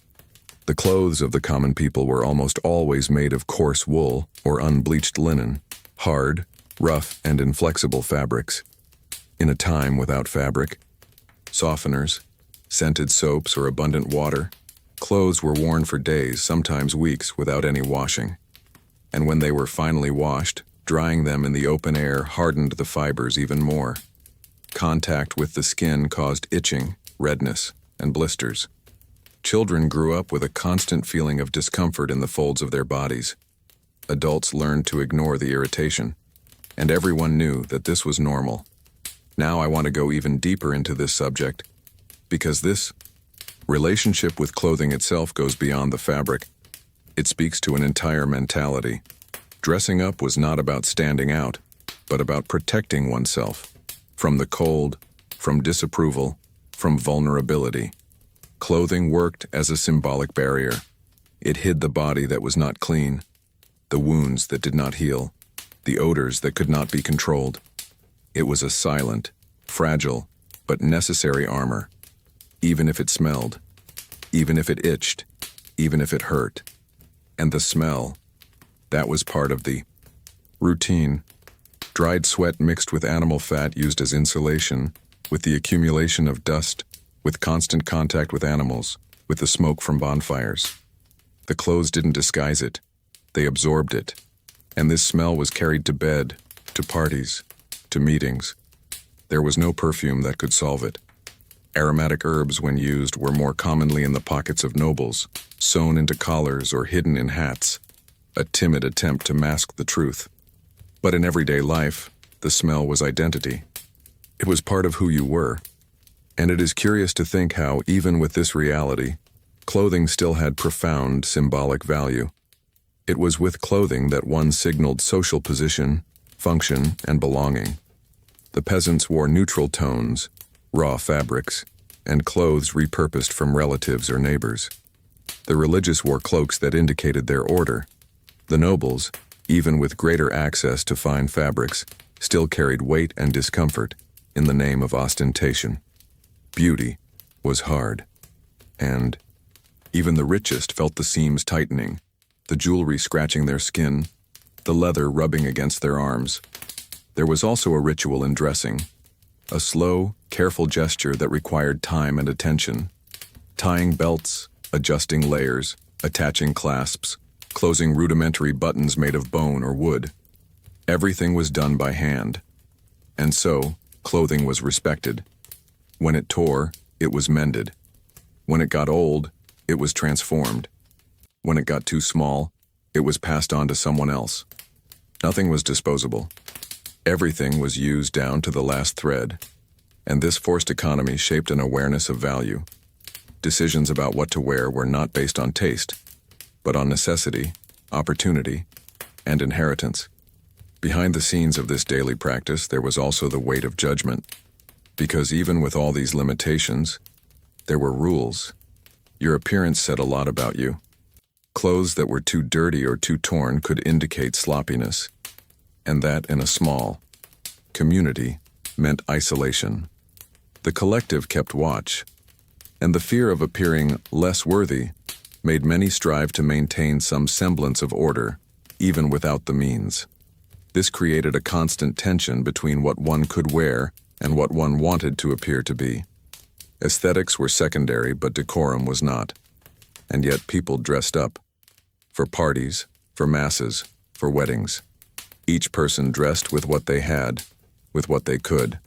The clothes of the common people were almost always made of coarse wool or unbleached linen, hard, rough, and inflexible fabrics. In a time without fabric, softeners, scented soaps, or abundant water, clothes were worn for days, sometimes weeks, without any washing. And when they were finally washed, drying them in the open air hardened the fibers even more. Contact with the skin caused itching, redness, and blisters. Children grew up with a constant feeling of discomfort in the folds of their bodies. Adults learned to ignore the irritation, and everyone knew that this was normal. Now I want to go even deeper into this subject, because this relationship with clothing itself goes beyond the fabric. It speaks to an entire mentality. Dressing up was not about standing out, but about protecting oneself from the cold, from disapproval, from vulnerability. Clothing worked as a symbolic barrier. It hid the body that was not clean, the wounds that did not heal, the odors that could not be controlled. It was a silent, fragile, but necessary armor, even if it smelled, even if it itched, even if it hurt. And the smell, that was part of the routine. Dried sweat mixed with animal fat used as insulation, with the accumulation of dust, with constant contact with animals, with the smoke from bonfires. The clothes didn't disguise it, they absorbed it. And this smell was carried to bed, to parties, to meetings. There was no perfume that could solve it. Aromatic herbs, when used, were more commonly in the pockets of nobles, sewn into collars or hidden in hats, a timid attempt to mask the truth. But in everyday life, the smell was identity. It was part of who you were. And it is curious to think how, even with this reality, clothing still had profound symbolic value. It was with clothing that one signaled social position, function, and belonging. The peasants wore neutral tones, raw fabrics, and clothes repurposed from relatives or neighbors. The religious wore cloaks that indicated their order. The nobles, even with greater access to fine fabrics, still carried weight and discomfort in the name of ostentation. Beauty was hard, and even the richest felt the seams tightening, the jewelry scratching their skin, the leather rubbing against their arms. There was also a ritual in dressing, a slow, careful gesture that required time and attention. Tying belts, adjusting layers, attaching clasps, closing rudimentary buttons made of bone or wood. Everything was done by hand, and so clothing was respected. When it tore, it was mended. When it got old, it was transformed. When it got too small, it was passed on to someone else. Nothing was disposable. Everything was used down to the last thread, and this forced economy shaped an awareness of value. Decisions about what to wear were not based on taste, but on necessity, opportunity, and inheritance. Behind the scenes of this daily practice, there was also the weight of judgment. Because even with all these limitations, there were rules. Your appearance said a lot about you. Clothes that were too dirty or too torn could indicate sloppiness, and that in a small community meant isolation. The collective kept watch, and the fear of appearing less worthy made many strive to maintain some semblance of order, even without the means. This created a constant tension between what one could wear and what one wanted to appear to be. Aesthetics were secondary, but decorum was not. And yet people dressed up. For parties, for masses, for weddings. Each person dressed with what they had, with what they could.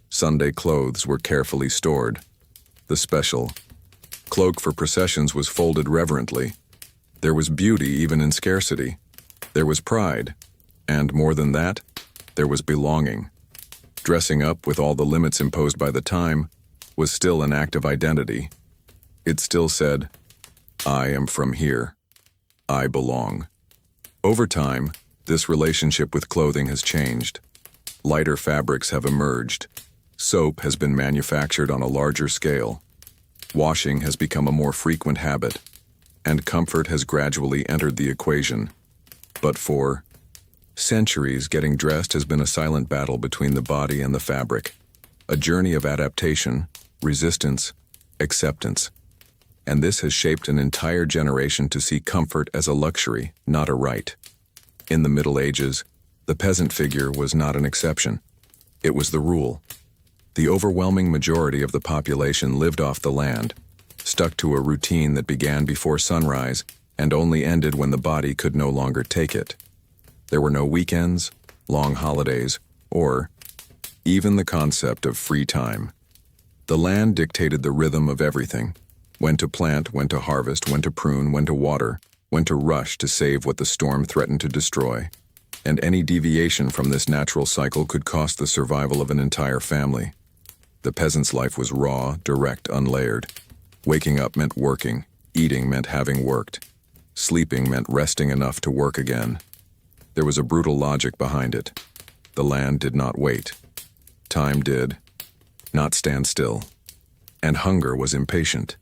Sunday clothes were carefully stored. The special cloak for processions was folded reverently. There was beauty even in scarcity. There was pride. And more than that, there was belonging. Dressing up with all the limits imposed by the time was still an act of identity. It still said, I am from here. I belong. Over time, this relationship with clothing has changed. Lighter fabrics have emerged. Soap has been manufactured on a larger scale. Washing has become a more frequent habit, and comfort has gradually entered the equation. But for centuries, getting dressed has been a silent battle between the body and the fabric, a journey of adaptation, resistance, acceptance. And this has shaped an entire generation to see comfort as a luxury, not a right. In the Middle Ages, the peasant figure was not an exception. It was the rule. The overwhelming majority of the population lived off the land, stuck to a routine that began before sunrise and only ended when the body could no longer take it. There were no weekends, long holidays, or even the concept of free time. The land dictated the rhythm of everything: when to plant, when to harvest, when to prune, when to water, when to rush to save what the storm threatened to destroy. And any deviation from this natural cycle could cost the survival of an entire family. The peasant's life was raw, direct, unlayered. Waking up meant working, eating meant having worked. Sleeping meant resting enough to work again. There was a brutal logic behind it. The land did not wait. Time did not stand still. And hunger was impatient.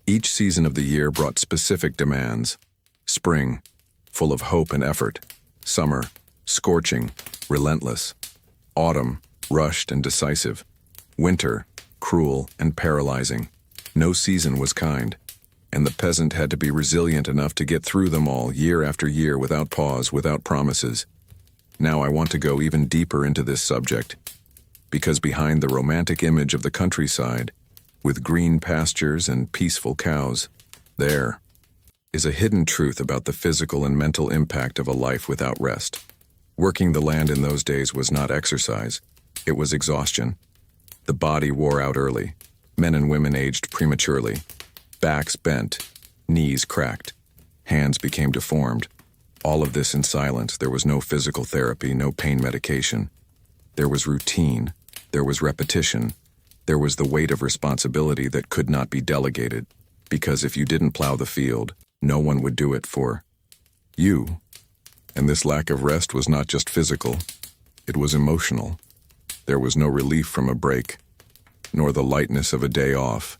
Each season of the year brought specific demands. Spring, full of hope and effort. Summer, scorching, relentless. Autumn, rushed and decisive. Winter, cruel and paralyzing. No season was kind, and the peasant had to be resilient enough to get through them all year after year without pause, without promises. Now I want to go even deeper into this subject, because behind the romantic image of the countryside, with green pastures and peaceful cows, there is a hidden truth about the physical and mental impact of a life without rest. Working the land in those days was not exercise, it was exhaustion. The body wore out early. Men and women aged prematurely. Backs bent, knees cracked, hands became deformed. All of this in silence. There was no physical therapy, no pain medication. There was routine, there was repetition, there was the weight of responsibility that could not be delegated, because if you didn't plow the field, no one would do it for you. And this lack of rest was not just physical, it was emotional. There was no relief from a break, nor the lightness of a day off.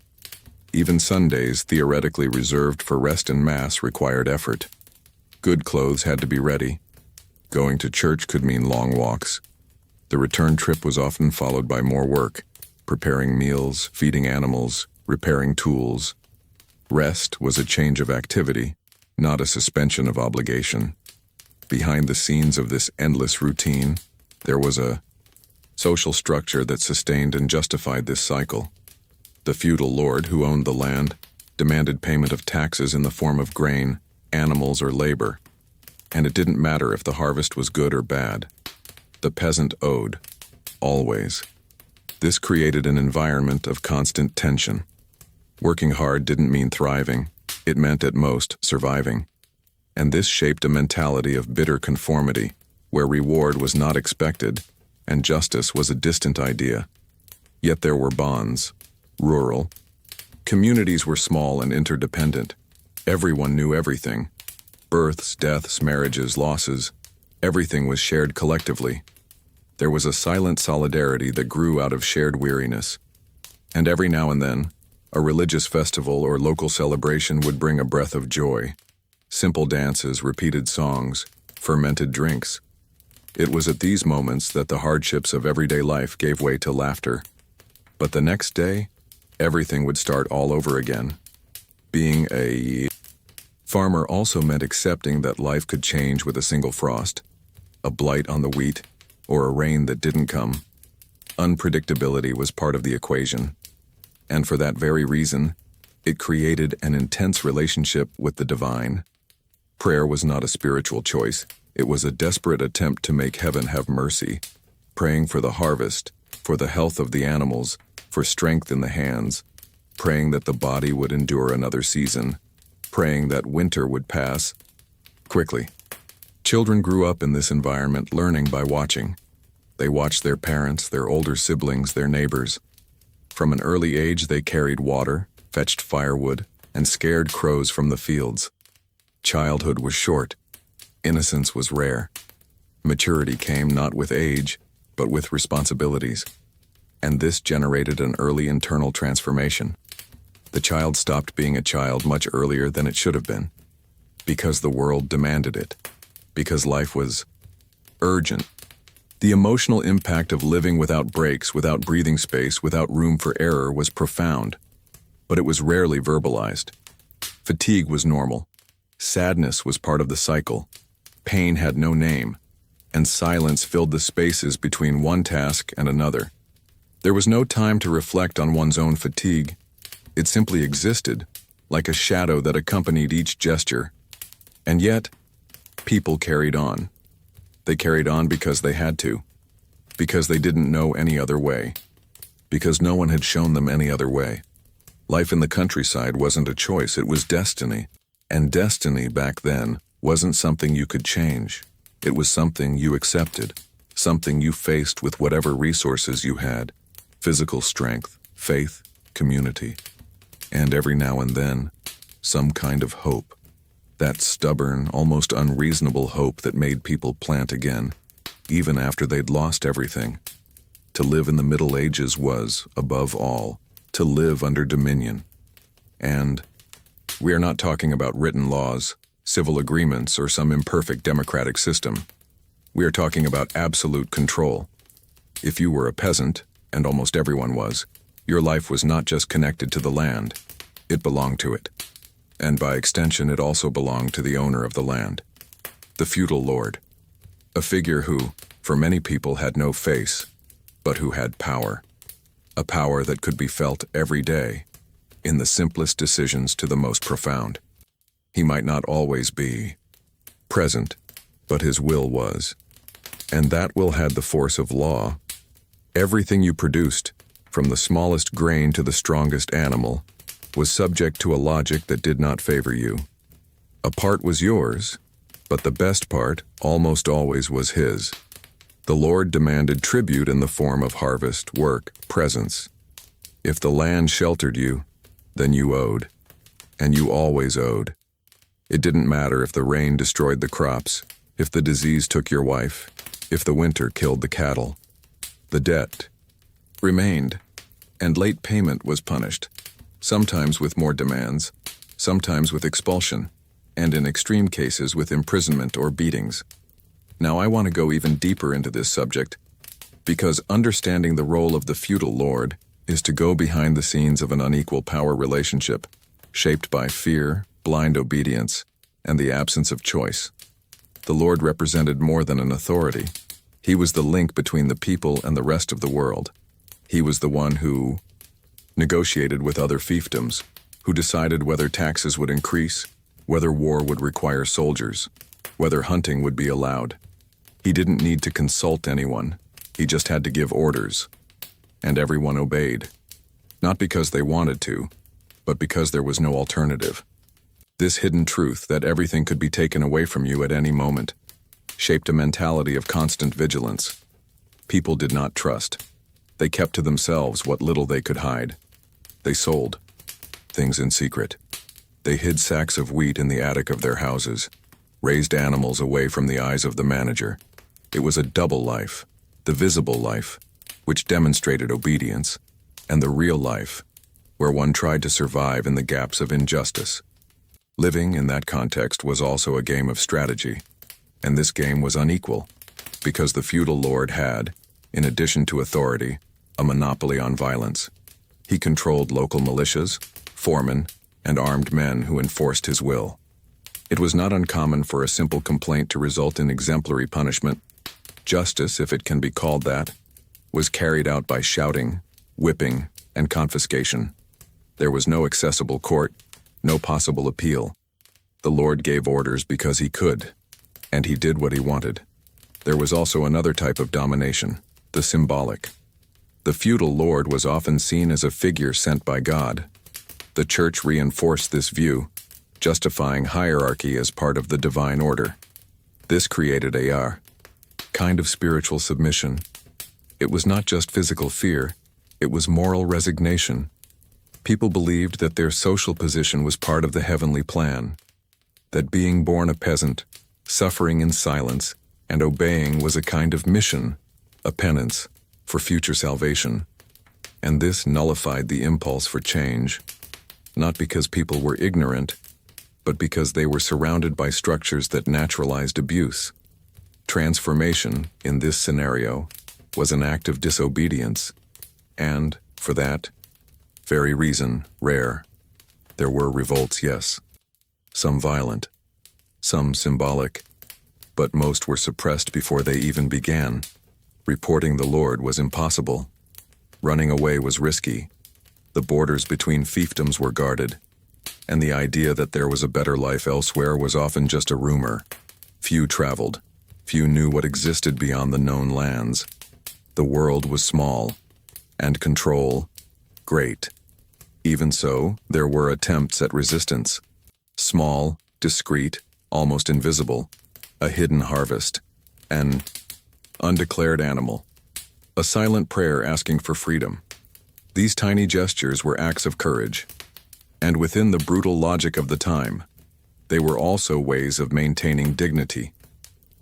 Even Sundays, theoretically reserved for rest and mass, required effort. Good clothes had to be ready. Going to church could mean long walks. The return trip was often followed by more work, preparing meals, feeding animals, repairing tools. Rest was a change of activity, not a suspension of obligation. Behind the scenes of this endless routine, there was a social structure that sustained and justified this cycle. The feudal lord who owned the land demanded payment of taxes in the form of grain, animals, or labor, and it didn't matter if the harvest was good or bad. The peasant owed, always. This created an environment of constant tension. Working hard didn't mean thriving, it meant at most surviving. And this shaped a mentality of bitter conformity, where reward was not expected and justice was a distant idea. Yet there were bonds, rural. Communities were small and interdependent. Everyone knew everything. Births, deaths, marriages, losses. Everything was shared collectively. There was a silent solidarity that grew out of shared weariness. And every now and then, a religious festival or local celebration would bring a breath of joy. Simple dances, repeated songs, fermented drinks. It was at these moments that the hardships of everyday life gave way to laughter. But the next day, everything would start all over again. Being a farmer also meant accepting that life could change with a single frost, a blight on the wheat, or a rain that didn't come. Unpredictability was part of the equation. And for that very reason, it created an intense relationship with the divine. Prayer was not a spiritual choice. It was a desperate attempt to make heaven have mercy, praying for the harvest, for the health of the animals, for strength in the hands, praying that the body would endure another season, praying that winter would pass quickly. Children grew up in this environment, learning by watching. They watched their parents, their older siblings, their neighbors. From an early age, they carried water, fetched firewood, and scared crows from the fields. Childhood was short. Innocence was rare. Maturity came not with age, but with responsibilities. And this generated an early internal transformation. The child stopped being a child much earlier than it should have been, because the world demanded it, because life was urgent. The emotional impact of living without breaks, without breathing space, without room for error was profound, but it was rarely verbalized. Fatigue was normal. Sadness was part of the cycle. Pain had no name, and silence filled the spaces between one task and another. There was no time to reflect on one's own fatigue. It simply existed, like a shadow that accompanied each gesture. And yet, people carried on. They carried on because they had to, because they didn't know any other way, because no one had shown them any other way. Life in the countryside wasn't a choice, it was destiny. And destiny back then wasn't something you could change. It was something you accepted, something you faced with whatever resources you had: physical strength, faith, community, and every now and then, some kind of hope. That stubborn, almost unreasonable hope that made people plant again, even after they'd lost everything. To live in the Middle Ages was, above all, to live under dominion. And we are not talking about written laws, civil agreements, or some imperfect democratic system. We are talking about absolute control. If you were a peasant, and almost everyone was, your life was not just connected to the land, it belonged to it. And by extension, it also belonged to the owner of the land, the feudal lord, a figure who, for many people, had no face, but who had power, a power that could be felt every day, in the simplest decisions to the most profound. He might not always be present, but his will was, and that will had the force of law. Everything you produced, from the smallest grain to the strongest animal, was subject to a logic that did not favor you. A part was yours, but the best part almost always was his. The Lord demanded tribute in the form of harvest, work, presence. If the land sheltered you, then you owed, and you always owed. It didn't matter if the rain destroyed the crops, if the disease took your wife, if the winter killed the cattle. The debt remained, and late payment was punished. Sometimes with more demands, sometimes with expulsion, and in extreme cases with imprisonment or beatings. Now I want to go even deeper into this subject, because understanding the role of the feudal lord is to go behind the scenes of an unequal power relationship, shaped by fear, blind obedience, and the absence of choice. The lord represented more than an authority. He was the link between the people and the rest of the world. He was the one who negotiated with other fiefdoms, who decided whether taxes would increase, whether war would require soldiers, whether hunting would be allowed. He didn't need to consult anyone. He just had to give orders. And everyone obeyed. Not because they wanted to, but because there was no alternative. This hidden truth that everything could be taken away from you at any moment shaped a mentality of constant vigilance. People did not trust. They kept to themselves what little they could hide. They sold things in secret. They hid sacks of wheat in the attic of their houses, raised animals away from the eyes of the manager. It was a double life, the visible life, which demonstrated obedience, and the real life, where one tried to survive in the gaps of injustice. Living in that context was also a game of strategy, and this game was unequal, because the feudal lord had, in addition to authority, a monopoly on violence. He controlled local militias, foremen, and armed men who enforced his will. It was not uncommon for a simple complaint to result in exemplary punishment. Justice, if it can be called that, was carried out by shouting, whipping, and confiscation. There was no accessible court, no possible appeal. The Lord gave orders because he could, and he did what he wanted. There was also another type of domination, the symbolic. The feudal lord was often seen as a figure sent by God. The church reinforced this view, justifying hierarchy as part of the divine order. This created a kind of spiritual submission. It was not just physical fear, it was moral resignation. People believed that their social position was part of the heavenly plan, that being born a peasant, suffering in silence, and obeying was a kind of mission, a penance, for future salvation. And this nullified the impulse for change, not because people were ignorant, but because they were surrounded by structures that naturalized abuse. Transformation, in this scenario, was an act of disobedience, and, for that very reason, rare. There were revolts, yes. Some violent, some symbolic, but most were suppressed before they even began. Reporting the Lord was impossible. Running away was risky. The borders between fiefdoms were guarded, and the idea that there was a better life elsewhere was often just a rumor. Few traveled. Few knew what existed beyond the known lands. The world was small, and control great. Even so, there were attempts at resistance. Small, discreet, almost invisible. A hidden harvest. An undeclared animal. A silent prayer asking for freedom. These tiny gestures were acts of courage. And within the brutal logic of the time, they were also ways of maintaining dignity.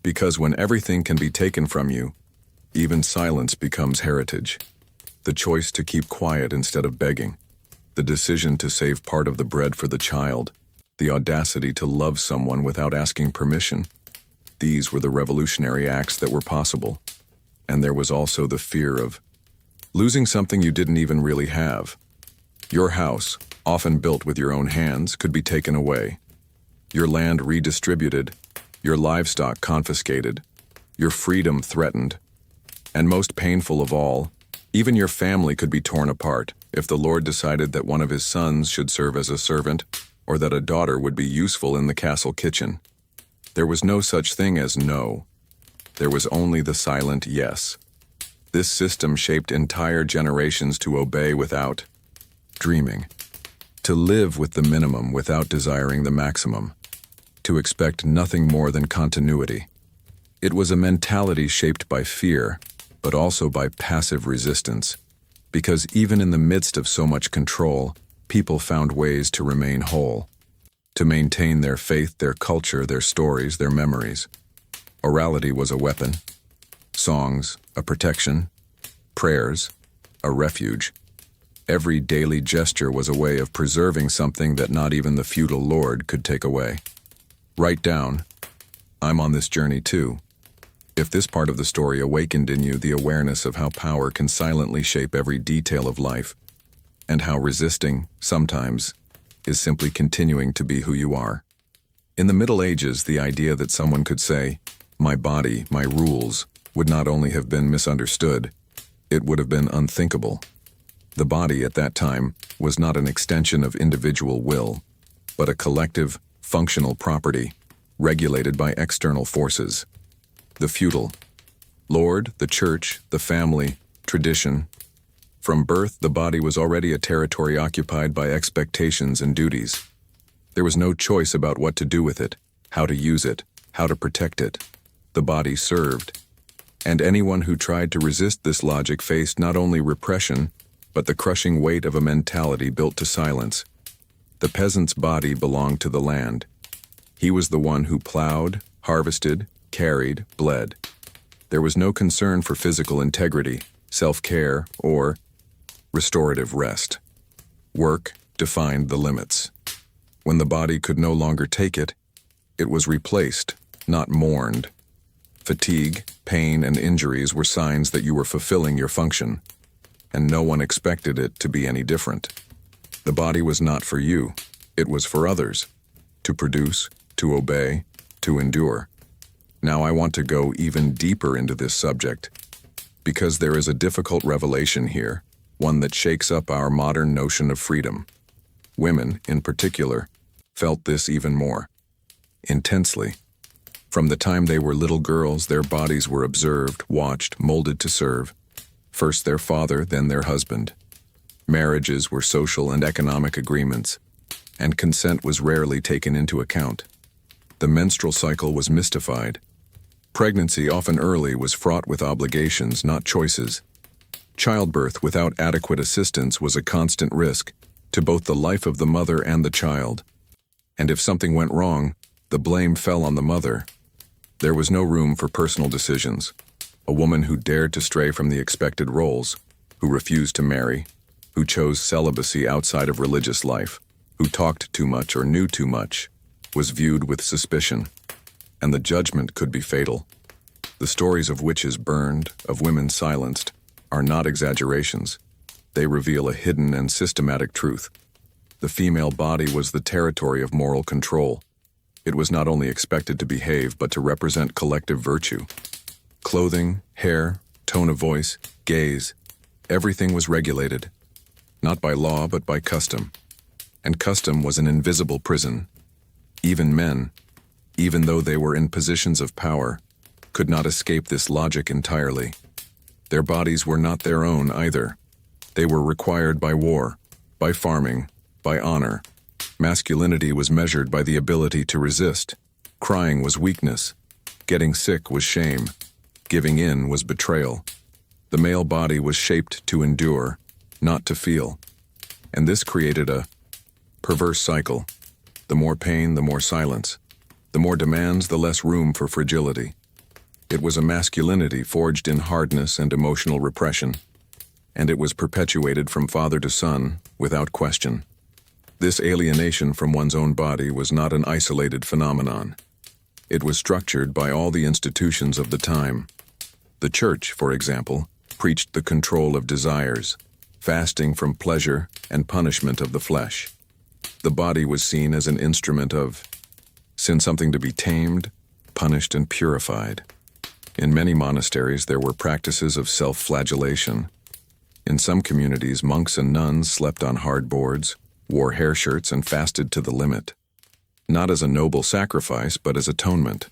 Because when everything can be taken from you, even silence becomes heritage. The choice to keep quiet instead of begging. The decision to save part of the bread for the child. The audacity to love someone without asking permission. These were the revolutionary acts that were possible. And there was also the fear of losing something you didn't even really have. Your house, often built with your own hands, could be taken away. Your land redistributed, your livestock confiscated, your freedom threatened. And most painful of all, even your family could be torn apart if the Lord decided that one of his sons should serve as a servant, or that a daughter would be useful in the castle kitchen. There was no such thing as no. There was only the silent yes. This system shaped entire generations to obey without dreaming, to live with the minimum without desiring the maximum, to expect nothing more than continuity. It was a mentality shaped by fear, but also by passive resistance, because even in the midst of so much control, people found ways to remain whole, to maintain their faith, their culture, their stories, their memories. Orality was a weapon, songs, a protection, prayers, a refuge. Every daily gesture was a way of preserving something that not even the feudal lord could take away. Write down, I'm on this journey too. If this part of the story awakened in you the awareness of how power can silently shape every detail of life, and how resisting, sometimes, is simply continuing to be who you are. In the Middle Ages, the idea that someone could say, my body, my rules, would not only have been misunderstood, it would have been unthinkable. The body at that time was not an extension of individual will, but a collective, functional property, regulated by external forces. The feudal lord, the church, the family, tradition. From birth, the body was already a territory occupied by expectations and duties. There was no choice about what to do with it, how to use it, how to protect it. The body served. And anyone who tried to resist this logic faced not only repression, but the crushing weight of a mentality built to silence. The peasant's body belonged to the land. He was the one who plowed, harvested, carried, bled. There was no concern for physical integrity, self-care, or restorative rest. Work defined the limits. When the body could no longer take it, it was replaced, not mourned. Fatigue, pain, and injuries were signs that you were fulfilling your function, and no one expected it to be any different. The body was not for you, it was for others, to produce, to obey, to endure. Now I want to go even deeper into this subject, because there is a difficult revelation here, one that shakes up our modern notion of freedom. Women, in particular, felt this even more intensely. From the time they were little girls, their bodies were observed, watched, molded to serve. First their father, then their husband. Marriages were social and economic agreements, and consent was rarely taken into account. The menstrual cycle was mystified. Pregnancy, often early, was fraught with obligations, not choices. Childbirth without adequate assistance was a constant risk to both the life of the mother and the child. And if something went wrong, the blame fell on the mother. There was no room for personal decisions. A woman who dared to stray from the expected roles, who refused to marry, who chose celibacy outside of religious life, who talked too much or knew too much, was viewed with suspicion, and the judgment could be fatal. The stories of witches burned, of women silenced, are not exaggerations. They reveal a hidden and systematic truth. The female body was the territory of moral control. It was not only expected to behave, but to represent collective virtue. Clothing, hair, tone of voice, gaze, everything was regulated, not by law but by custom. And custom was an invisible prison. Even men, even though they were in positions of power, could not escape this logic entirely. Their bodies were not their own either. They were required by war, by farming, by honor. Masculinity was measured by the ability to resist. Crying was weakness. Getting sick was shame. Giving in was betrayal. The male body was shaped to endure, not to feel. And this created a perverse cycle. The more pain, the more silence. The more demands, the less room for fragility. It was a masculinity forged in hardness and emotional repression, and it was perpetuated from father to son without question. This alienation from one's own body was not an isolated phenomenon. It was structured by all the institutions of the time. The church, for example, preached the control of desires, fasting from pleasure and punishment of the flesh. The body was seen as an instrument of sin, something to be tamed, punished, and purified. In many monasteries, there were practices of self-flagellation. In some communities, monks and nuns slept on hard boards, wore hair shirts, and fasted to the limit. Not as a noble sacrifice, but as atonement,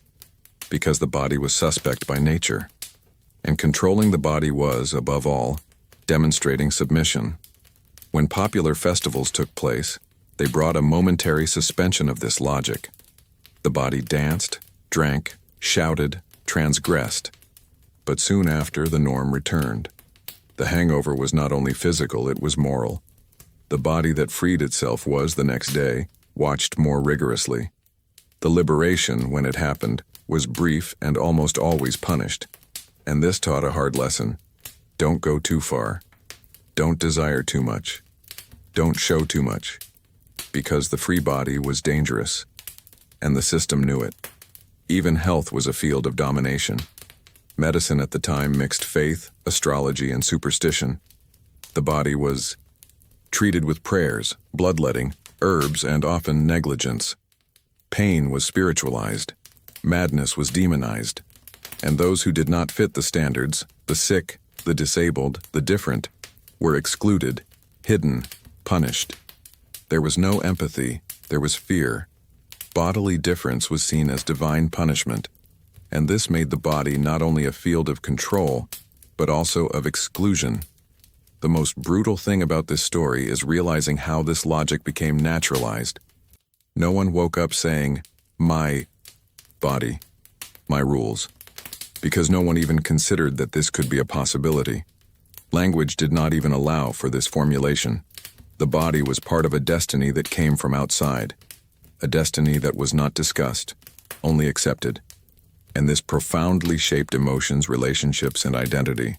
because the body was suspect by nature. And controlling the body was, above all, demonstrating submission. When popular festivals took place, they brought a momentary suspension of this logic. The body danced, drank, shouted, transgressed. But soon after, the norm returned. The hangover was not only physical, it was moral. The body that freed itself was, the next day, watched more rigorously. The liberation, when it happened, was brief and almost always punished. And this taught a hard lesson. Don't go too far. Don't desire too much. Don't show too much. Because the free body was dangerous, and the system knew it. Even health was a field of domination. Medicine at the time mixed faith, astrology, and superstition. The body was treated with prayers, bloodletting, herbs, and often negligence. Pain was spiritualized. Madness was demonized. And those who did not fit the standards, the sick, the disabled, the different, were excluded, hidden, punished. There was no empathy, there was fear. Bodily difference was seen as divine punishment, and this made the body not only a field of control, but also of exclusion. The most brutal thing about this story is realizing how this logic became naturalized. No one woke up saying, "My body, my rules," because no one even considered that this could be a possibility. Language did not even allow for this formulation. The body was part of a destiny that came from outside, a destiny that was not discussed, only accepted. And this profoundly shaped emotions, relationships, and identity.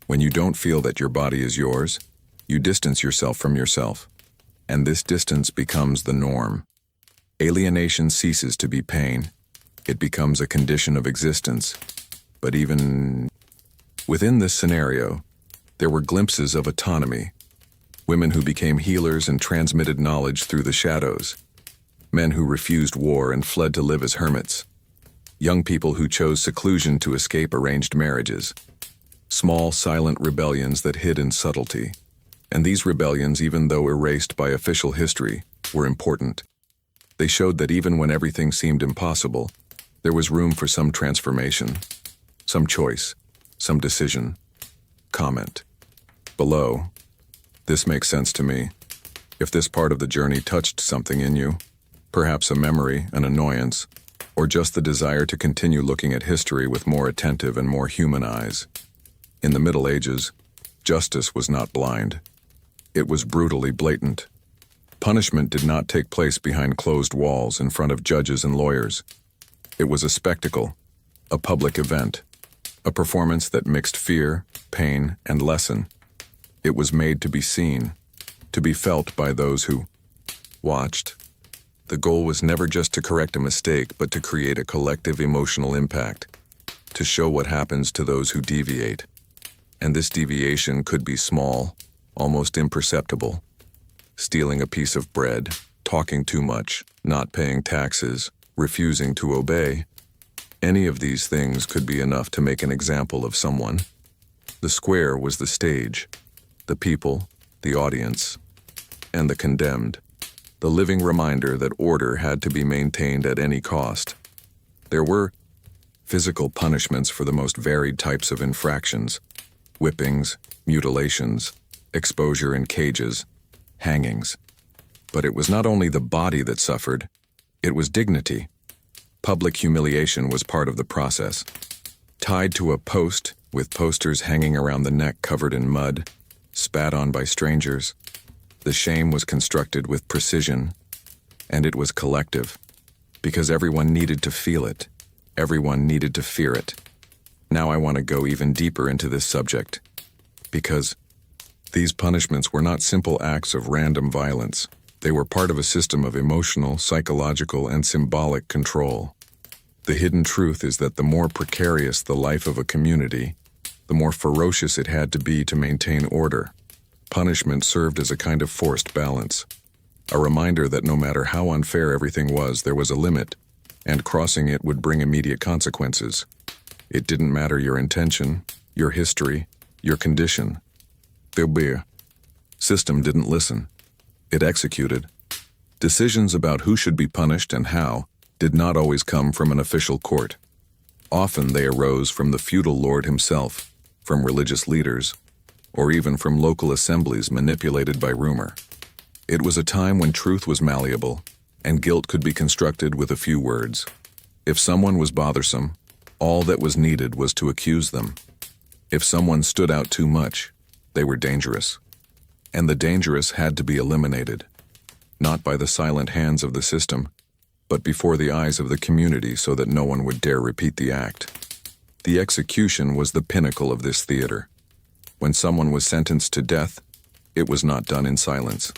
When you don't feel that your body is yours, you distance yourself from yourself. And this distance becomes the norm. Alienation ceases to be pain. It becomes a condition of existence. But even within this scenario, there were glimpses of autonomy. Women who became healers and transmitted knowledge through the shadows. Men who refused war and fled to live as hermits. Young people who chose seclusion to escape arranged marriages. Small, silent rebellions that hid in subtlety. And these rebellions, even though erased by official history, were important. They showed that even when everything seemed impossible, there was room for some transformation, some choice, some decision. Comment. Below. This makes sense to me. If this part of the journey touched something in you, perhaps a memory, an annoyance, or just the desire to continue looking at history with more attentive and more human eyes. In the Middle Ages, justice was not blind. It was brutally blatant. Punishment did not take place behind closed walls in front of judges and lawyers. It was a spectacle, a public event, a performance that mixed fear, pain, and lesson. It was made to be seen, to be felt by those who watched. The goal was never just to correct a mistake, but to create a collective emotional impact, to show what happens to those who deviate. And this deviation could be small, almost imperceptible. Stealing a piece of bread, talking too much, not paying taxes, refusing to obey. Any of these things could be enough to make an example of someone. The square was the stage, the people, the audience, and the condemned. The living reminder that order had to be maintained at any cost. There were physical punishments for the most varied types of infractions: whippings, mutilations, exposure in cages, hangings. But it was not only the body that suffered, it was dignity. Public humiliation was part of the process. Tied to a post, with posters hanging around the neck covered in mud, spat on by strangers, the shame was constructed with precision, and it was collective, because everyone needed to feel it. Everyone needed to fear it. Now I want to go even deeper into this subject, because these punishments were not simple acts of random violence. They were part of a system of emotional, psychological, and symbolic control. The hidden truth is that the more precarious the life of a community, the more ferocious it had to be to maintain order. Punishment served as a kind of forced balance, a reminder that no matter how unfair everything was, there was a limit, and crossing it would bring immediate consequences. It didn't matter your intention, your history, your condition. The system didn't listen. It executed. Decisions about who should be punished and how did not always come from an official court. Often they arose from the feudal lord himself, from religious leaders, or even from local assemblies manipulated by rumor. It was a time when truth was malleable, and guilt could be constructed with a few words. If someone was bothersome, all that was needed was to accuse them. If someone stood out too much, they were dangerous. And the dangerous had to be eliminated, not by the silent hands of the system, but before the eyes of the community so that no one would dare repeat the act. The execution was the pinnacle of this theater. When someone was sentenced to death, it was not done in silence.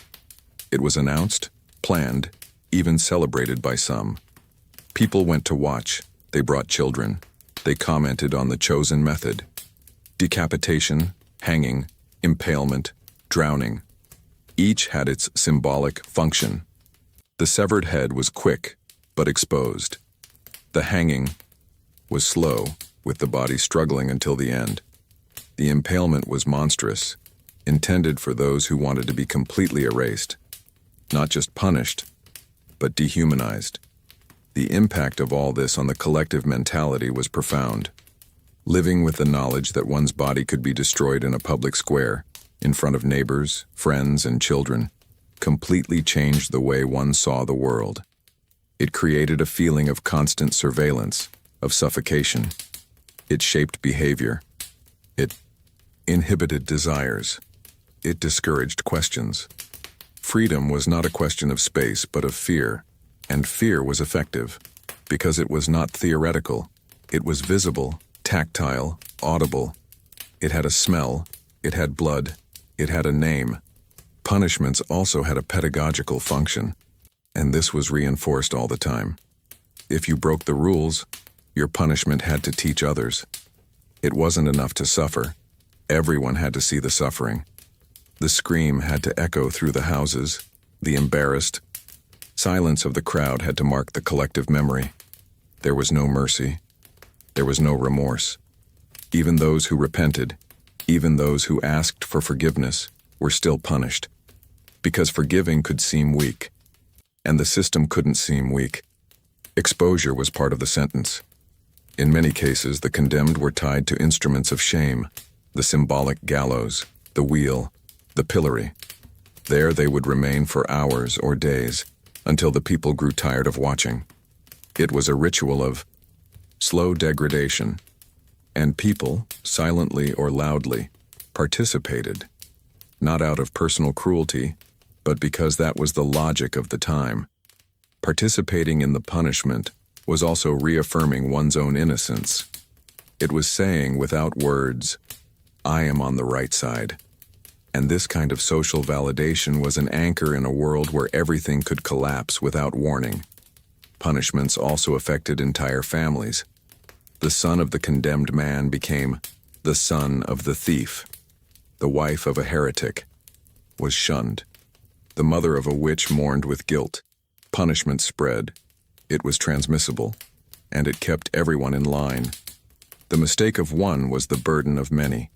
It was announced, planned, even celebrated by some. People went to watch. They brought children. They commented on the chosen method. Decapitation, hanging, impalement, drowning. Each had its symbolic function. The severed head was quick, but exposed. The hanging was slow, with the body struggling until the end. The impalement was monstrous, intended for those who wanted to be completely erased, not just punished, but dehumanized. The impact of all this on the collective mentality was profound. Living with the knowledge that one's body could be destroyed in a public square, in front of neighbors, friends, and children, completely changed the way one saw the world. It created a feeling of constant surveillance, of suffocation. It shaped behavior. It inhibited desires. It discouraged questions. Freedom was not a question of space, but of fear, and fear was effective, because it was not theoretical. It was visible, tactile, audible. It had a smell, it had blood, it had a name. Punishments also had a pedagogical function, and this was reinforced all the time. If you broke the rules, your punishment had to teach others. It wasn't enough to suffer. Everyone had to see the suffering. The scream had to echo through the houses. The embarrassed silence of the crowd had to mark the collective memory. There was no mercy. There was no remorse. Even those who repented, even those who asked for forgiveness, were still punished, because forgiving could seem weak, and the system couldn't seem weak. Exposure was part of the sentence. In many cases, the condemned were tied to instruments of shame, the symbolic gallows, the wheel, the pillory. There they would remain for hours or days, until the people grew tired of watching. It was a ritual of slow degradation, and people, silently or loudly, participated, not out of personal cruelty, but because that was the logic of the time. Participating in the punishment was also reaffirming one's own innocence. It was saying without words, I am on the right side. And this kind of social validation was an anchor in a world where everything could collapse without warning. Punishments also affected entire families. The son of the condemned man became the son of the thief. The wife of a heretic was shunned. The mother of a witch mourned with guilt. Punishment spread. It was transmissible, and it kept everyone in line. The mistake of one was the burden of many.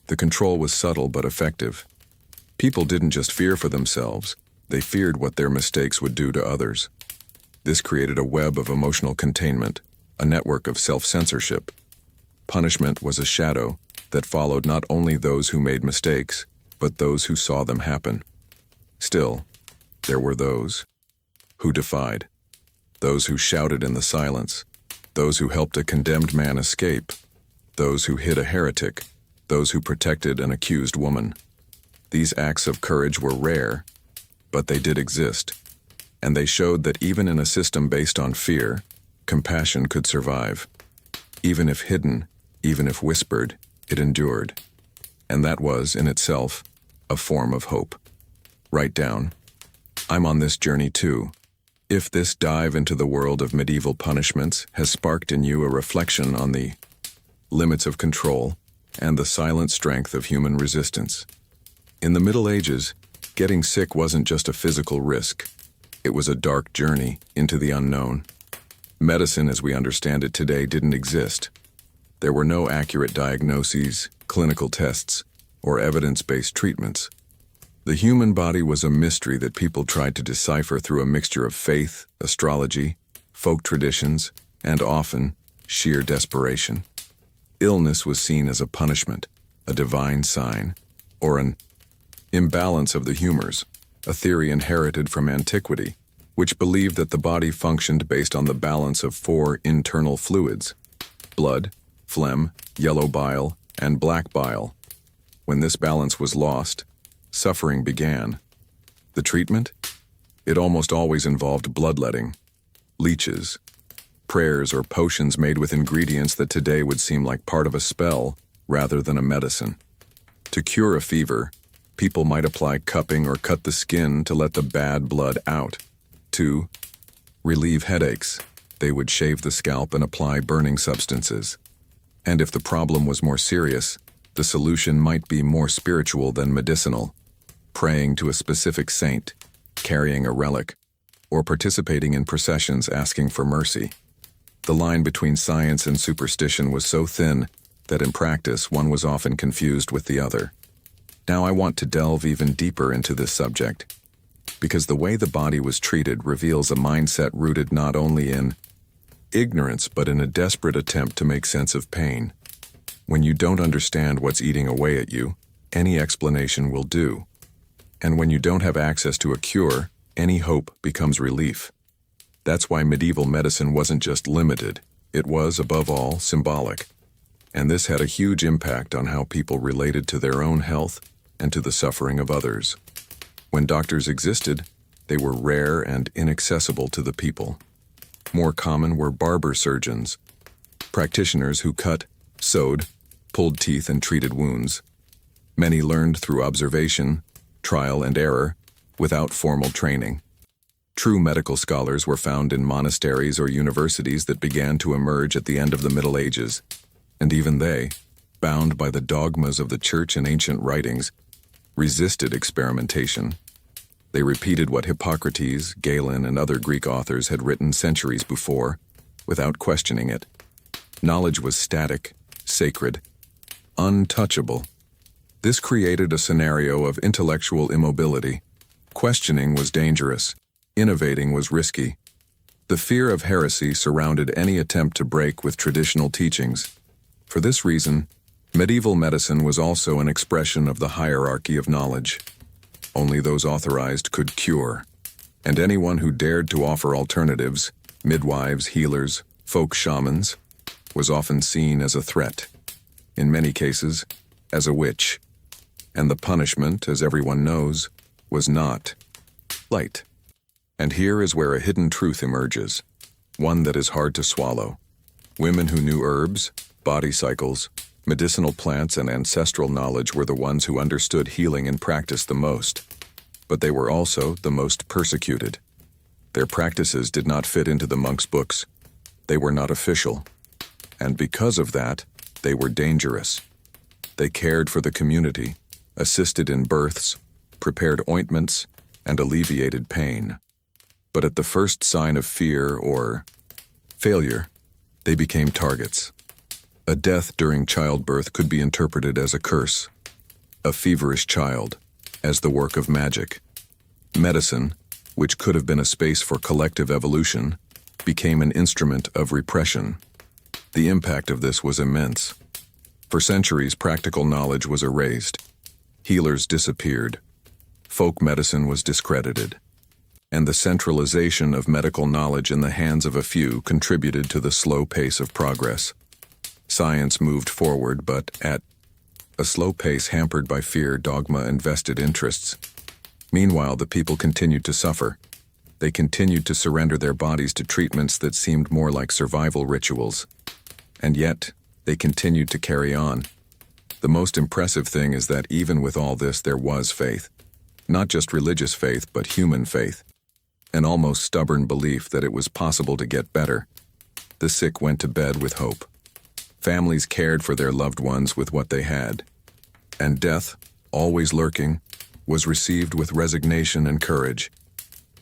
The control was subtle but effective. People didn't just fear for themselves, they feared what their mistakes would do to others. This created a web of emotional containment, a network of self-censorship. Punishment was a shadow that followed not only those who made mistakes, but those who saw them happen. Still, there were those who defied, those who shouted in the silence, those who helped a condemned man escape, those who hid a heretic, those who protected an accused woman. These acts of courage were rare, but they did exist, and they showed that even in a system based on fear, compassion could survive. Even if hidden, even if whispered, it endured. And that was, in itself, a form of hope. Write down, I'm on this journey too. If this dive into the world of medieval punishments has sparked in you a reflection on the limits of control and the silent strength of human resistance. In the Middle Ages, getting sick wasn't just a physical risk. It was a dark journey into the unknown. Medicine as we understand it today didn't exist. There were no accurate diagnoses, clinical tests, or evidence-based treatments. The human body was a mystery that people tried to decipher through a mixture of faith, astrology, folk traditions, and often, sheer desperation. Illness was seen as a punishment, a divine sign, or an imbalance of the humors, a theory inherited from antiquity, which believed that the body functioned based on the balance of 4 internal fluids: blood, phlegm, yellow bile, and black bile. When this balance was lost, suffering began. The treatment? It almost always involved bloodletting, leeches, prayers, or potions made with ingredients that today would seem like part of a spell rather than a medicine. To cure a fever, people might apply cupping or cut the skin to let the bad blood out. To relieve headaches, they would shave the scalp and apply burning substances. And if the problem was more serious, the solution might be more spiritual than medicinal: praying to a specific saint, carrying a relic, or participating in processions asking for mercy. The line between science and superstition was so thin that in practice one was often confused with the other. Now I want to delve even deeper into this subject, because the way the body was treated reveals a mindset rooted not only in ignorance but in a desperate attempt to make sense of pain. When you don't understand what's eating away at you, any explanation will do. And when you don't have access to a cure, any hope becomes relief. That's why medieval medicine wasn't just limited, it was, above all, symbolic. And this had a huge impact on how people related to their own health and to the suffering of others. When doctors existed, they were rare and inaccessible to the people. More common were barber surgeons, practitioners who cut, sewed, pulled teeth, and treated wounds. Many learned through observation, trial and error, without formal training. True medical scholars were found in monasteries or universities that began to emerge at the end of the Middle Ages, and even they, bound by the dogmas of the Church and ancient writings, resisted experimentation. They repeated what Hippocrates, Galen, and other Greek authors had written centuries before, without questioning it. Knowledge was static, sacred, untouchable. This created a scenario of intellectual immobility. Questioning was dangerous. Innovating was risky. The fear of heresy surrounded any attempt to break with traditional teachings. For this reason, medieval medicine was also an expression of the hierarchy of knowledge. Only those authorized could cure, and anyone who dared to offer alternatives, midwives, healers, folk shamans, was often seen as a threat. In many cases, as a witch. And the punishment, as everyone knows, was not light. And here is where a hidden truth emerges, one that is hard to swallow. Women who knew herbs, body cycles, medicinal plants, and ancestral knowledge were the ones who understood healing and practice the most. But they were also the most persecuted. Their practices did not fit into the monks' books. They were not official. And because of that, they were dangerous. They cared for the community, assisted in births, prepared ointments, and alleviated pain. But at the first sign of fear or failure, they became targets. A death during childbirth could be interpreted as a curse. A feverish child, as the work of magic. Medicine, which could have been a space for collective evolution, became an instrument of repression. The impact of this was immense. For centuries, practical knowledge was erased. Healers disappeared. Folk medicine was discredited. And the centralization of medical knowledge in the hands of a few contributed to the slow pace of progress. Science moved forward, but at a slow pace hampered by fear, dogma, and vested interests. Meanwhile, the people continued to suffer. They continued to surrender their bodies to treatments that seemed more like survival rituals. And yet, they continued to carry on. The most impressive thing is that even with all this, there was faith. Not just religious faith, but human faith. An almost stubborn belief that it was possible to get better. The sick went to bed with hope. Families cared for their loved ones with what they had. And death, always lurking, was received with resignation and courage.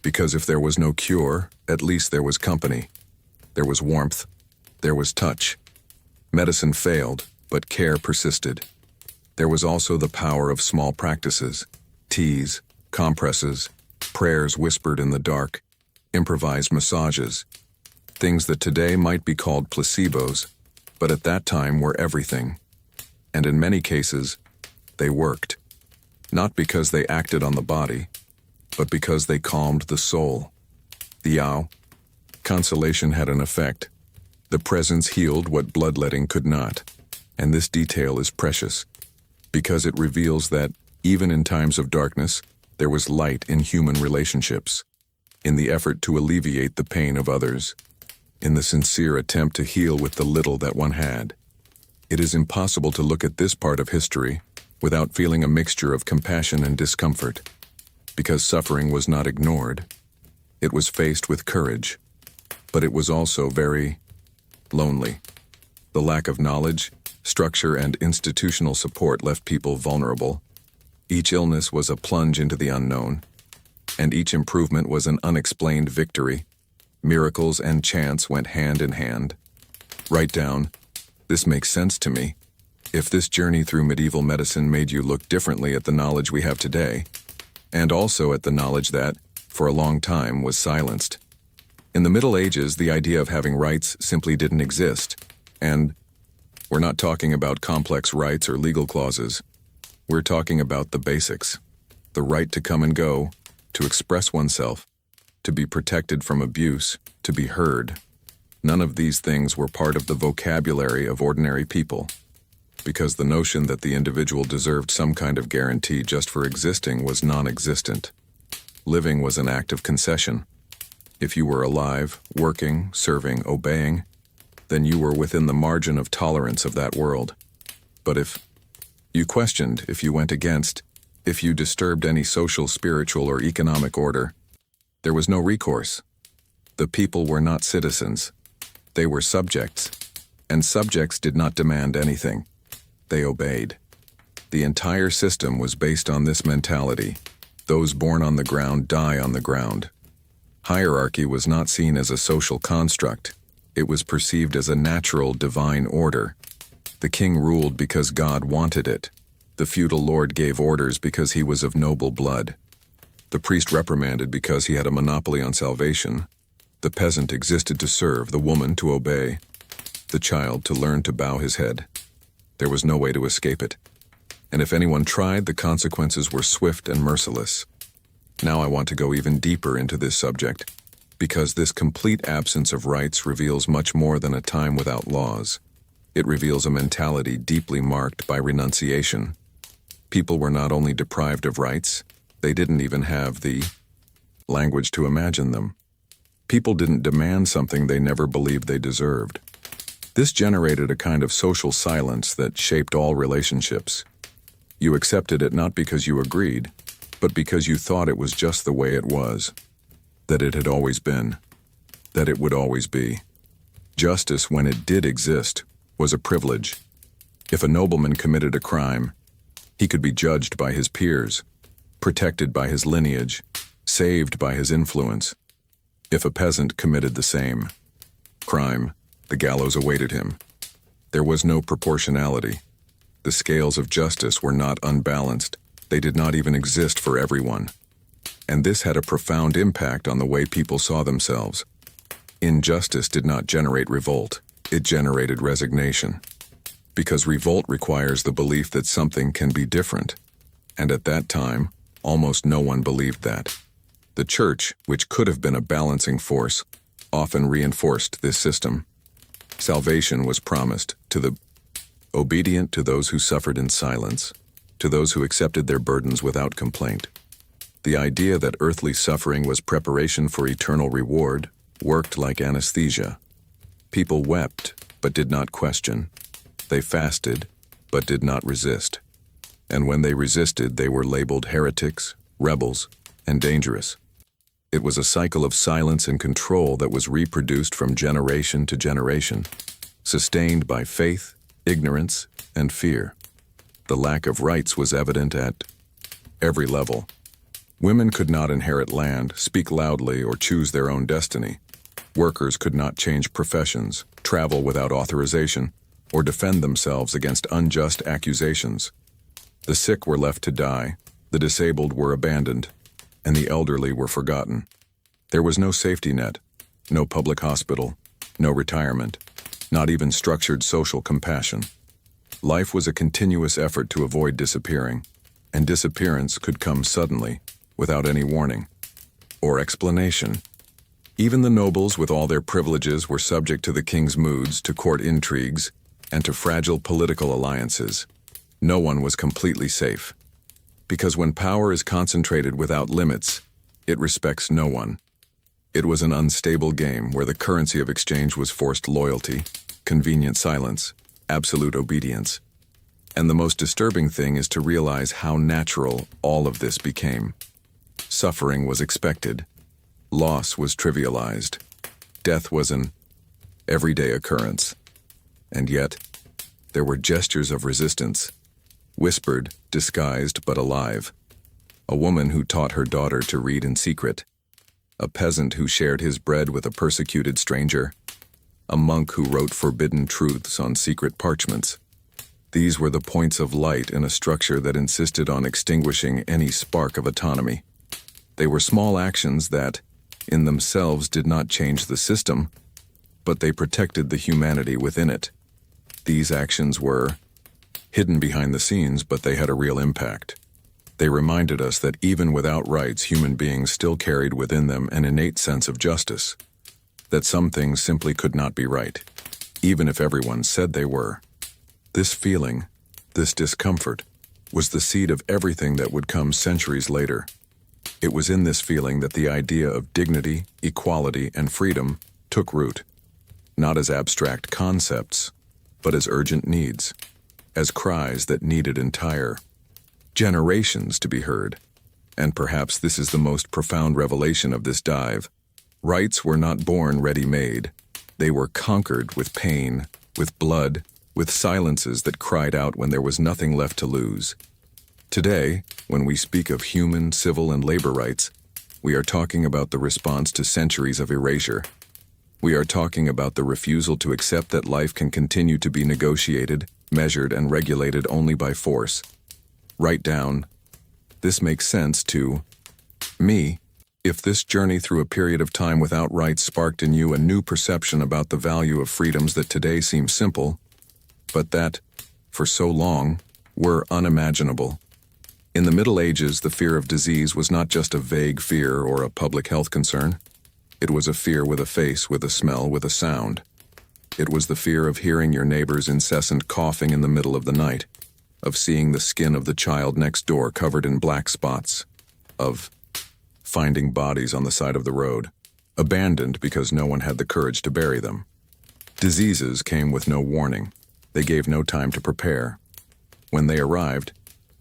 Because if there was no cure, at least there was company. There was warmth. There was touch. Medicine failed, but care persisted. There was also the power of small practices, teas, compresses, prayers whispered in the dark, improvised massages, things that today might be called placebos, but at that time were everything. And in many cases, they worked. Not because they acted on the body, but because they calmed the soul. The Yao, consolation had an effect. The presence healed what bloodletting could not. And this detail is precious, because it reveals that, even in times of darkness, there was light in human relationships, in the effort to alleviate the pain of others, in the sincere attempt to heal with the little that one had. It is impossible to look at this part of history without feeling a mixture of compassion and discomfort, because suffering was not ignored. It was faced with courage, but it was also very lonely. The lack of knowledge, structure, and institutional support left people vulnerable. Each illness was a plunge into the unknown, and each improvement was an unexplained victory. Miracles and chance went hand in hand. Write down, "This makes sense to me." If this journey through medieval medicine made you look differently at the knowledge we have today, and also at the knowledge that, for a long time, was silenced. In the Middle Ages, the idea of having rights simply didn't exist, and we're not talking about complex rights or legal clauses. We're talking about the basics. The right to come and go, to express oneself, to be protected from abuse, to be heard. None of these things were part of the vocabulary of ordinary people, because the notion that the individual deserved some kind of guarantee just for existing was non-existent. Living was an act of concession. If you were alive, working, serving, obeying, then you were within the margin of tolerance of that world. But if you questioned, if you went against, if you disturbed any social, spiritual, or economic order, there was no recourse. The people were not citizens. They were subjects, and subjects did not demand anything. They obeyed. The entire system was based on this mentality. Those born on the ground die on the ground. Hierarchy was not seen as a social construct. It was perceived as a natural divine order. The king ruled because God wanted it. The feudal lord gave orders because he was of noble blood. The priest reprimanded because he had a monopoly on salvation. The peasant existed to serve, the woman to obey, the child to learn to bow his head. There was no way to escape it. And if anyone tried, the consequences were swift and merciless. Now I want to go even deeper into this subject, because this complete absence of rights reveals much more than a time without laws. It reveals a mentality deeply marked by renunciation. People were not only deprived of rights, they didn't even have the language to imagine them. People didn't demand something they never believed they deserved. This generated a kind of social silence that shaped all relationships. You accepted it not because you agreed, but because you thought it was just the way it was, that it had always been, that it would always be. Justice, when it did exist, was a privilege. If a nobleman committed a crime, he could be judged by his peers, protected by his lineage, saved by his influence. If a peasant committed the same crime, the gallows awaited him. There was no proportionality. The scales of justice were not unbalanced. They did not even exist for everyone. And this had a profound impact on the way people saw themselves. Injustice did not generate revolt. It generated resignation. Because revolt requires the belief that something can be different. And at that time, almost no one believed that. The church, which could have been a balancing force, often reinforced this system. Salvation was promised to the obedient, to those who suffered in silence, to those who accepted their burdens without complaint. The idea that earthly suffering was preparation for eternal reward worked like anesthesia. People wept, but did not question. They fasted, but did not resist. And when they resisted, they were labeled heretics, rebels, and dangerous. It was a cycle of silence and control that was reproduced from generation to generation, sustained by faith, ignorance, and fear. The lack of rights was evident at every level. Women could not inherit land, speak loudly, or choose their own destiny. Workers could not change professions, travel without authorization, or defend themselves against unjust accusations. The sick were left to die, the disabled were abandoned, and the elderly were forgotten. There was no safety net, no public hospital, no retirement, not even structured social compassion. Life was a continuous effort to avoid disappearing, and disappearance could come suddenly, without any warning or explanation. Even the nobles, with all their privileges, were subject to the king's moods, to court intrigues, and to fragile political alliances. No one was completely safe. Because when power is concentrated without limits, it respects no one. It was an unstable game where the currency of exchange was forced loyalty, convenient silence, absolute obedience. And the most disturbing thing is to realize how natural all of this became. Suffering was expected. Loss was trivialized. Death was an everyday occurrence. And yet, there were gestures of resistance, whispered, disguised, but alive. A woman who taught her daughter to read in secret. A peasant who shared his bread with a persecuted stranger. A monk who wrote forbidden truths on secret parchments. These were the points of light in a structure that insisted on extinguishing any spark of autonomy. They were small actions that, in themselves, did not change the system, but they protected the humanity within it. These actions were hidden behind the scenes, but they had a real impact. They reminded us that even without rights, human beings still carried within them an innate sense of justice, that some things simply could not be right, even if everyone said they were. This feeling, this discomfort, was the seed of everything that would come centuries later. It was in this feeling that the idea of dignity, equality, and freedom took root, not as abstract concepts, but as urgent needs, as cries that needed entire generations to be heard. And perhaps this is the most profound revelation of this dive. Rights were not born ready-made. They were conquered with pain, with blood, with silences that cried out when there was nothing left to lose. Today, when we speak of human, civil, and labor rights, we are talking about the response to centuries of erasure. We are talking about the refusal to accept that life can continue to be negotiated, measured, and regulated only by force. Write down, this makes sense to me. If this journey through a period of time without rights sparked in you a new perception about the value of freedoms that today seem simple, but that, for so long, were unimaginable. In the Middle Ages, the fear of disease was not just a vague fear or a public health concern. It was a fear with a face, with a smell, with a sound. It was the fear of hearing your neighbor's incessant coughing in the middle of the night, of seeing the skin of the child next door covered in black spots, of finding bodies on the side of the road, abandoned because no one had the courage to bury them. Diseases came with no warning. They gave no time to prepare. When they arrived,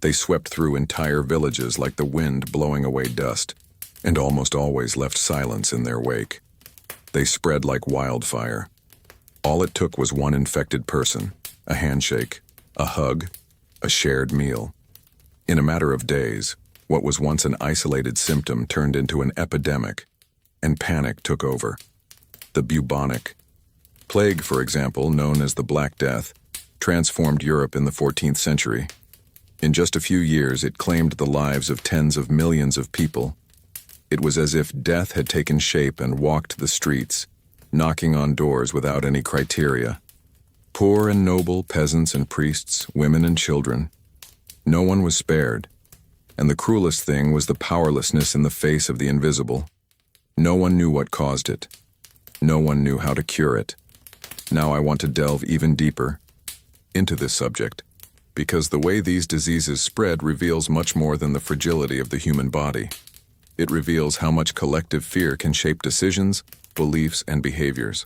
they swept through entire villages like the wind blowing away dust, and almost always left silence in their wake. They spread like wildfire. All it took was one infected person, a handshake, a hug, a shared meal. In a matter of days, what was once an isolated symptom turned into an epidemic, and panic took over. The bubonic plague, for example, known as the Black Death, transformed Europe in the 14th century. In just a few years, it claimed the lives of tens of millions of people. It was as if death had taken shape and walked the streets, knocking on doors without any criteria. Poor and noble, peasants and priests, women and children. No one was spared. And the cruelest thing was the powerlessness in the face of the invisible. No one knew what caused it. No one knew how to cure it. Now I want to delve even deeper into this subject, because the way these diseases spread reveals much more than the fragility of the human body. It reveals how much collective fear can shape decisions, beliefs, and behaviors.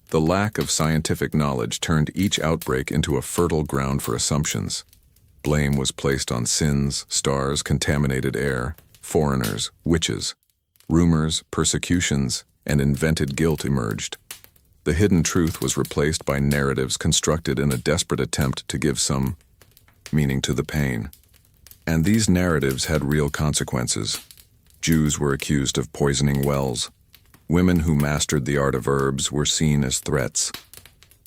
The lack of scientific knowledge turned each outbreak into a fertile ground for assumptions. Blame was placed on sins, stars, contaminated air, foreigners, witches. Rumors, persecutions, and invented guilt emerged. The hidden truth was replaced by narratives constructed in a desperate attempt to give some meaning to the pain. And these narratives had real consequences. Jews were accused of poisoning wells. Women who mastered the art of herbs were seen as threats.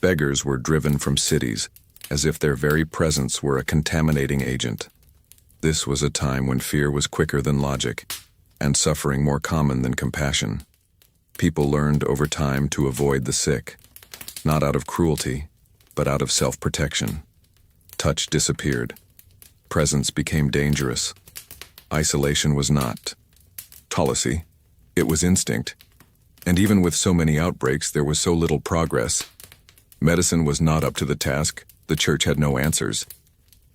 Beggars were driven from cities, as if their very presence were a contaminating agent. This was a time when fear was quicker than logic, and suffering more common than compassion. People learned over time to avoid the sick, not out of cruelty, but out of self-protection. Touch disappeared. Presence became dangerous. Isolation was not policy, it was instinct. And even with so many outbreaks, there was so little progress. Medicine was not up to the task. The church had no answers.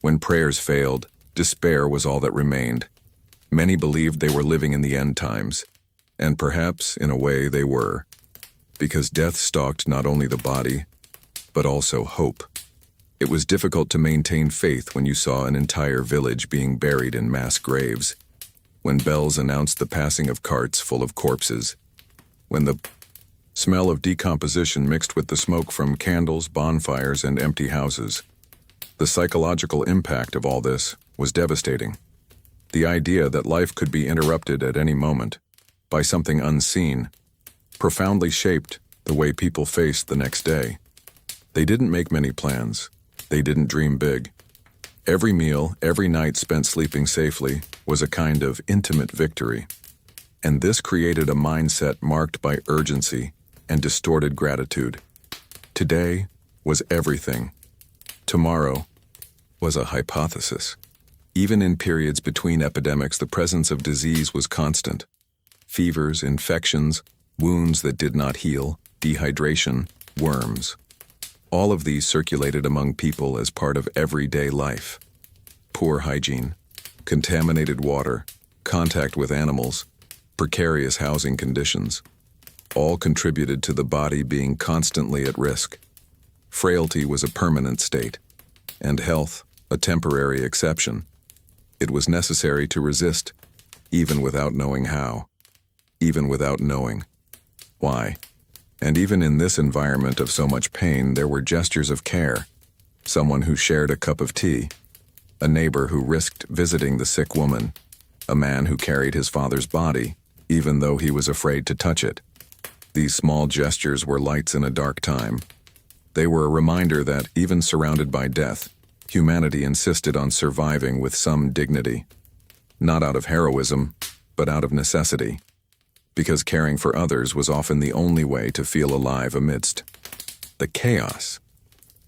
When prayers failed, despair was all that remained. Many believed they were living in the end times, and perhaps, in a way, they were, because death stalked not only the body, but also hope. It was difficult to maintain faith when you saw an entire village being buried in mass graves, when bells announced the passing of carts full of corpses, when the smell of decomposition mixed with the smoke from candles, bonfires, and empty houses. The psychological impact of all this was devastating. The idea that life could be interrupted at any moment by something unseen profoundly shaped the way people faced the next day. They didn't make many plans. They didn't dream big. Every meal, every night spent sleeping safely was a kind of intimate victory. And this created a mindset marked by urgency and distorted gratitude. Today was everything. Tomorrow was a hypothesis. Even in periods between epidemics, the presence of disease was constant. Fevers, infections, wounds that did not heal, dehydration, worms. All of these circulated among people as part of everyday life. Poor hygiene, contaminated water, contact with animals, precarious housing conditions, all contributed to the body being constantly at risk. Frailty was a permanent state, and health a temporary exception. It was necessary to resist, even without knowing how, even without knowing why. And even in this environment of so much pain, there were gestures of care. Someone who shared a cup of tea, a neighbor who risked visiting the sick woman, a man who carried his father's body, even though he was afraid to touch it. These small gestures were lights in a dark time. They were a reminder that, even surrounded by death, Humanity insisted on surviving with some dignity, not out of heroism, but out of necessity, because caring for others was often the only way to feel alive amidst the chaos.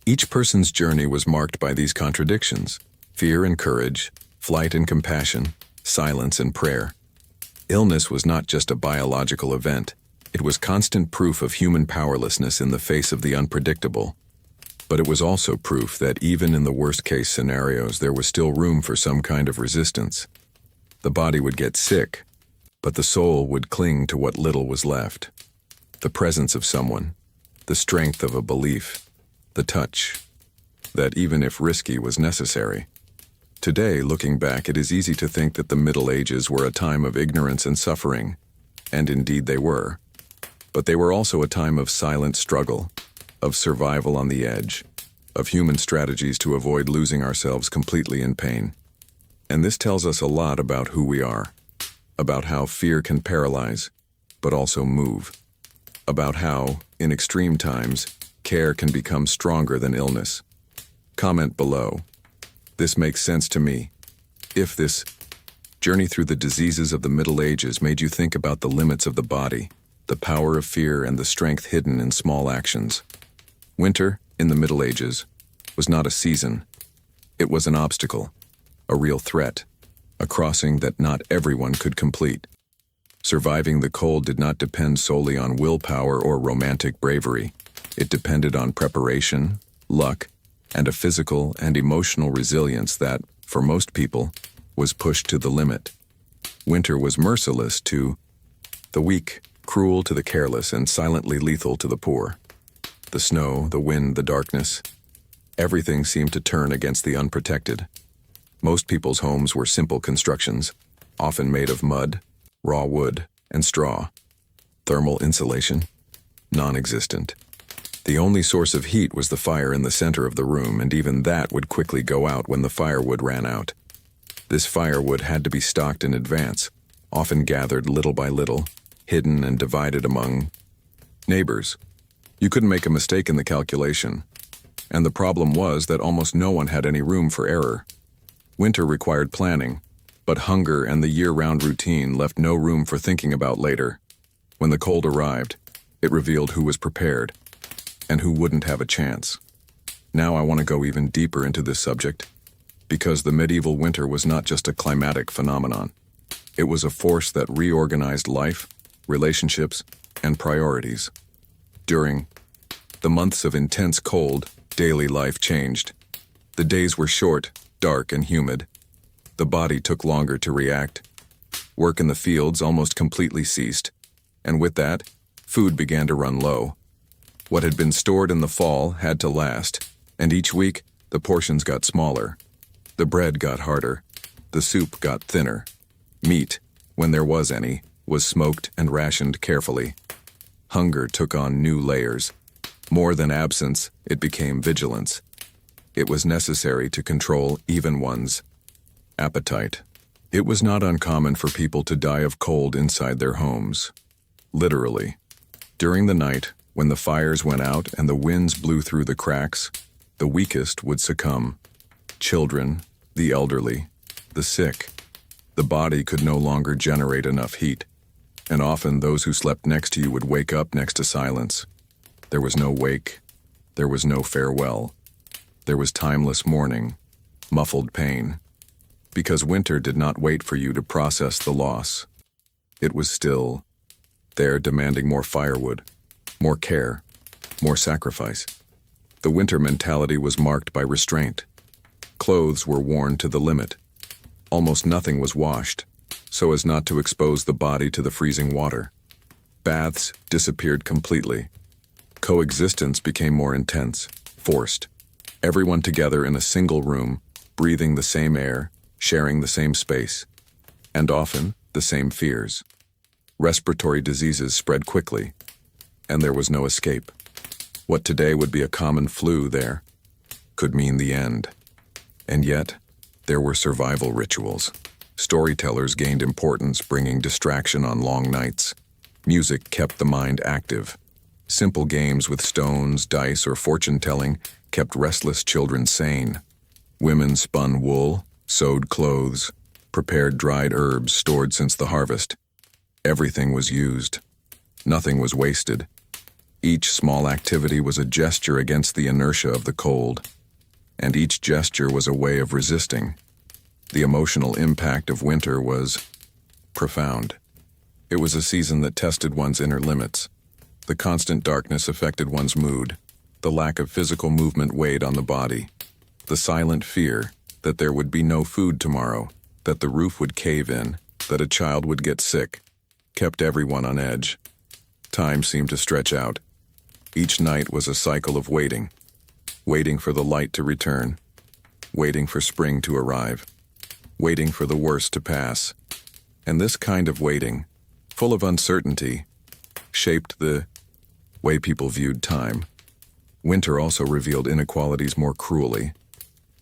Each person's journey was marked by these contradictions: fear and courage, flight and compassion, silence and prayer. Illness was not just a biological event, it was constant proof of human powerlessness in the face of the unpredictable. But it was also proof that even in the worst-case scenarios there was still room for some kind of resistance. The body would get sick, but the soul would cling to what little was left. The presence of someone, the strength of a belief, the touch, that even if risky was necessary. Today, looking back, it is easy to think that the Middle Ages were a time of ignorance and suffering, and indeed they were. But they were also a time of silent struggle, of survival on the edge, of human strategies to avoid losing ourselves completely in pain. And this tells us a lot about who we are, about how fear can paralyze, but also move, about how, in extreme times, care can become stronger than illness. Comment below. This makes sense to me. If this journey through the diseases of the Middle Ages made you think about the limits of the body, the power of fear, and the strength hidden in small actions. Winter, in the Middle Ages, was not a season. It was an obstacle, a real threat, a crossing that not everyone could complete. Surviving the cold did not depend solely on willpower or romantic bravery. It depended on preparation, luck, and a physical and emotional resilience that, for most people, was pushed to the limit. Winter was merciless to the weak, cruel to the careless, and silently lethal to the poor. The snow, the wind, the darkness, everything seemed to turn against the unprotected. Most people's homes were simple constructions, often made of mud, raw wood, and straw. Thermal insulation? Non-existent. The only source of heat was the fire in the center of the room, and even that would quickly go out when the firewood ran out. This firewood had to be stocked in advance, often gathered little by little, hidden and divided among neighbors. You couldn't make a mistake in the calculation, and the problem was that almost no one had any room for error. Winter required planning, but hunger and the year-round routine left no room for thinking about later. When the cold arrived, it revealed who was prepared and who wouldn't have a chance. Now I want to go even deeper into this subject, because the medieval winter was not just a climatic phenomenon. It was a force that reorganized life, relationships, and priorities. During the months of intense cold, daily life changed. The days were short, dark, and humid. The body took longer to react. Work in the fields almost completely ceased, and with that, food began to run low. What had been stored in the fall had to last, and each week, the portions got smaller. The bread got harder. The soup got thinner. Meat, when there was any, was smoked and rationed carefully. Hunger took on new layers. More than absence, it became vigilance. It was necessary to control even one's appetite. It was not uncommon for people to die of cold inside their homes. Literally. During the night, when the fires went out and the winds blew through the cracks, the weakest would succumb. Children, the elderly, the sick. The body could no longer generate enough heat, and often those who slept next to you would wake up next to silence. There was no wake. There was no farewell. There was timeless mourning, muffled pain, because winter did not wait for you to process the loss. It was still there, demanding more firewood, more care, more sacrifice. The winter mentality was marked by restraint. Clothes were worn to the limit. Almost nothing was washed, so as not to expose the body to the freezing water. Baths disappeared completely. Coexistence became more intense, forced. Everyone together in a single room, breathing the same air, sharing the same space, and often the same fears. Respiratory diseases spread quickly, and there was no escape. What today would be a common flu there could mean the end. And yet, there were survival rituals. Storytellers gained importance, bringing distraction on long nights. Music kept the mind active. Simple games with stones, dice, or fortune-telling kept restless children sane. Women spun wool, sewed clothes, prepared dried herbs stored since the harvest. Everything was used. Nothing was wasted. Each small activity was a gesture against the inertia of the cold, and each gesture was a way of resisting. The emotional impact of winter was profound. It was a season that tested one's inner limits. The constant darkness affected one's mood. The lack of physical movement weighed on the body. The silent fear that there would be no food tomorrow, that the roof would cave in, that a child would get sick, kept everyone on edge. Time seemed to stretch out. Each night was a cycle of waiting. Waiting for the light to return. Waiting for spring to arrive. Waiting for the worst to pass. And this kind of waiting, full of uncertainty, shaped the way people viewed time. Winter also revealed inequalities more cruelly.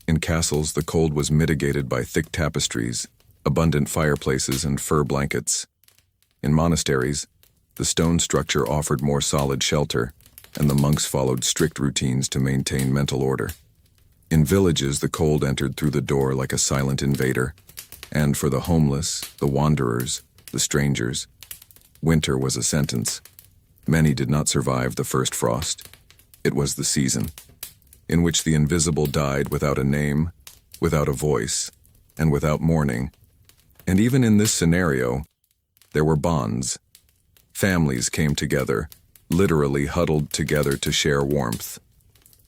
In castles, the cold was mitigated by thick tapestries, abundant fireplaces, and fur blankets. In monasteries, the stone structure offered more solid shelter, and the monks followed strict routines to maintain mental order. In villages, the cold entered through the door like a silent invader, and for the homeless, the wanderers, the strangers, winter was a sentence. Many did not survive the first frost. It was the season in which the invisible died without a name, without a voice, and without mourning. And even in this scenario, there were bonds. Families came together, literally huddled together to share warmth.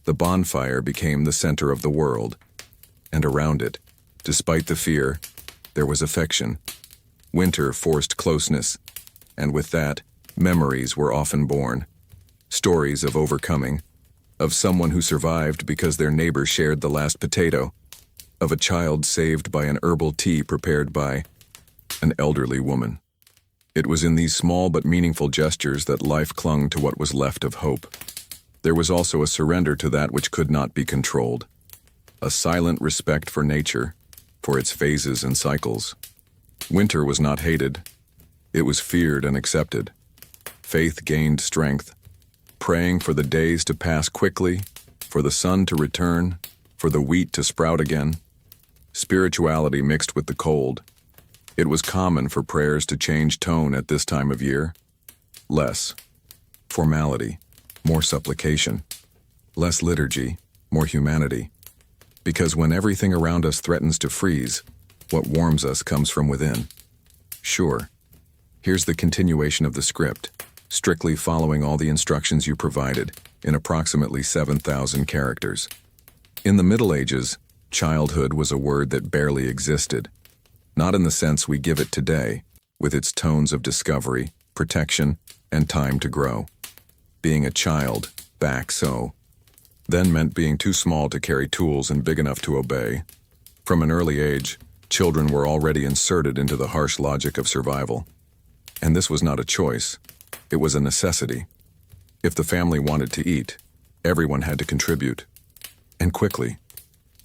The bonfire became the center of the world, and around it, despite the fear, there was affection. Winter forced closeness, and with that, memories were often born. Stories of overcoming, of someone who survived because their neighbor shared the last potato, of a child saved by an herbal tea prepared by an elderly woman. It was in these small but meaningful gestures that life clung to what was left of hope. There was also a surrender to that which could not be controlled, a silent respect for nature, for its phases and cycles. Winter was not hated. It was feared and accepted. Faith gained strength, praying for the days to pass quickly, for the sun to return, for the wheat to sprout again. Spirituality mixed with the cold. It was common for prayers to change tone at this time of year. Less formality, more supplication. Less liturgy, more humanity. Because when everything around us threatens to freeze, what warms us comes from within. Sure, here's the continuation of the script, strictly following all the instructions you provided, in approximately 7,000 characters. In the Middle Ages, childhood was a word that barely existed, not in the sense we give it today, with its tones of discovery, protection, and time to grow. Being a child, back so, then meant being too small to carry tools and big enough to obey. From an early age, children were already inserted into the harsh logic of survival. And this was not a choice. It was a necessity. If the family wanted to eat, everyone had to contribute. And quickly.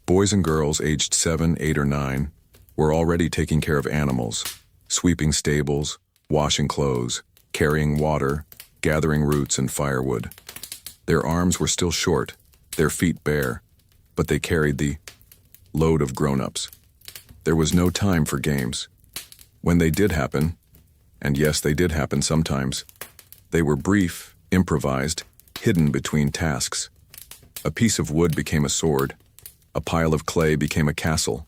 Boys and girls aged 7, 8, or 9 were already taking care of animals, sweeping stables, washing clothes, carrying water, gathering roots and firewood. Their arms were still short, their feet bare, but they carried the load of grown-ups. There was no time for games. When they did happen, and yes, they did happen sometimes, they were brief, improvised, hidden between tasks. A piece of wood became a sword. A pile of clay became a castle.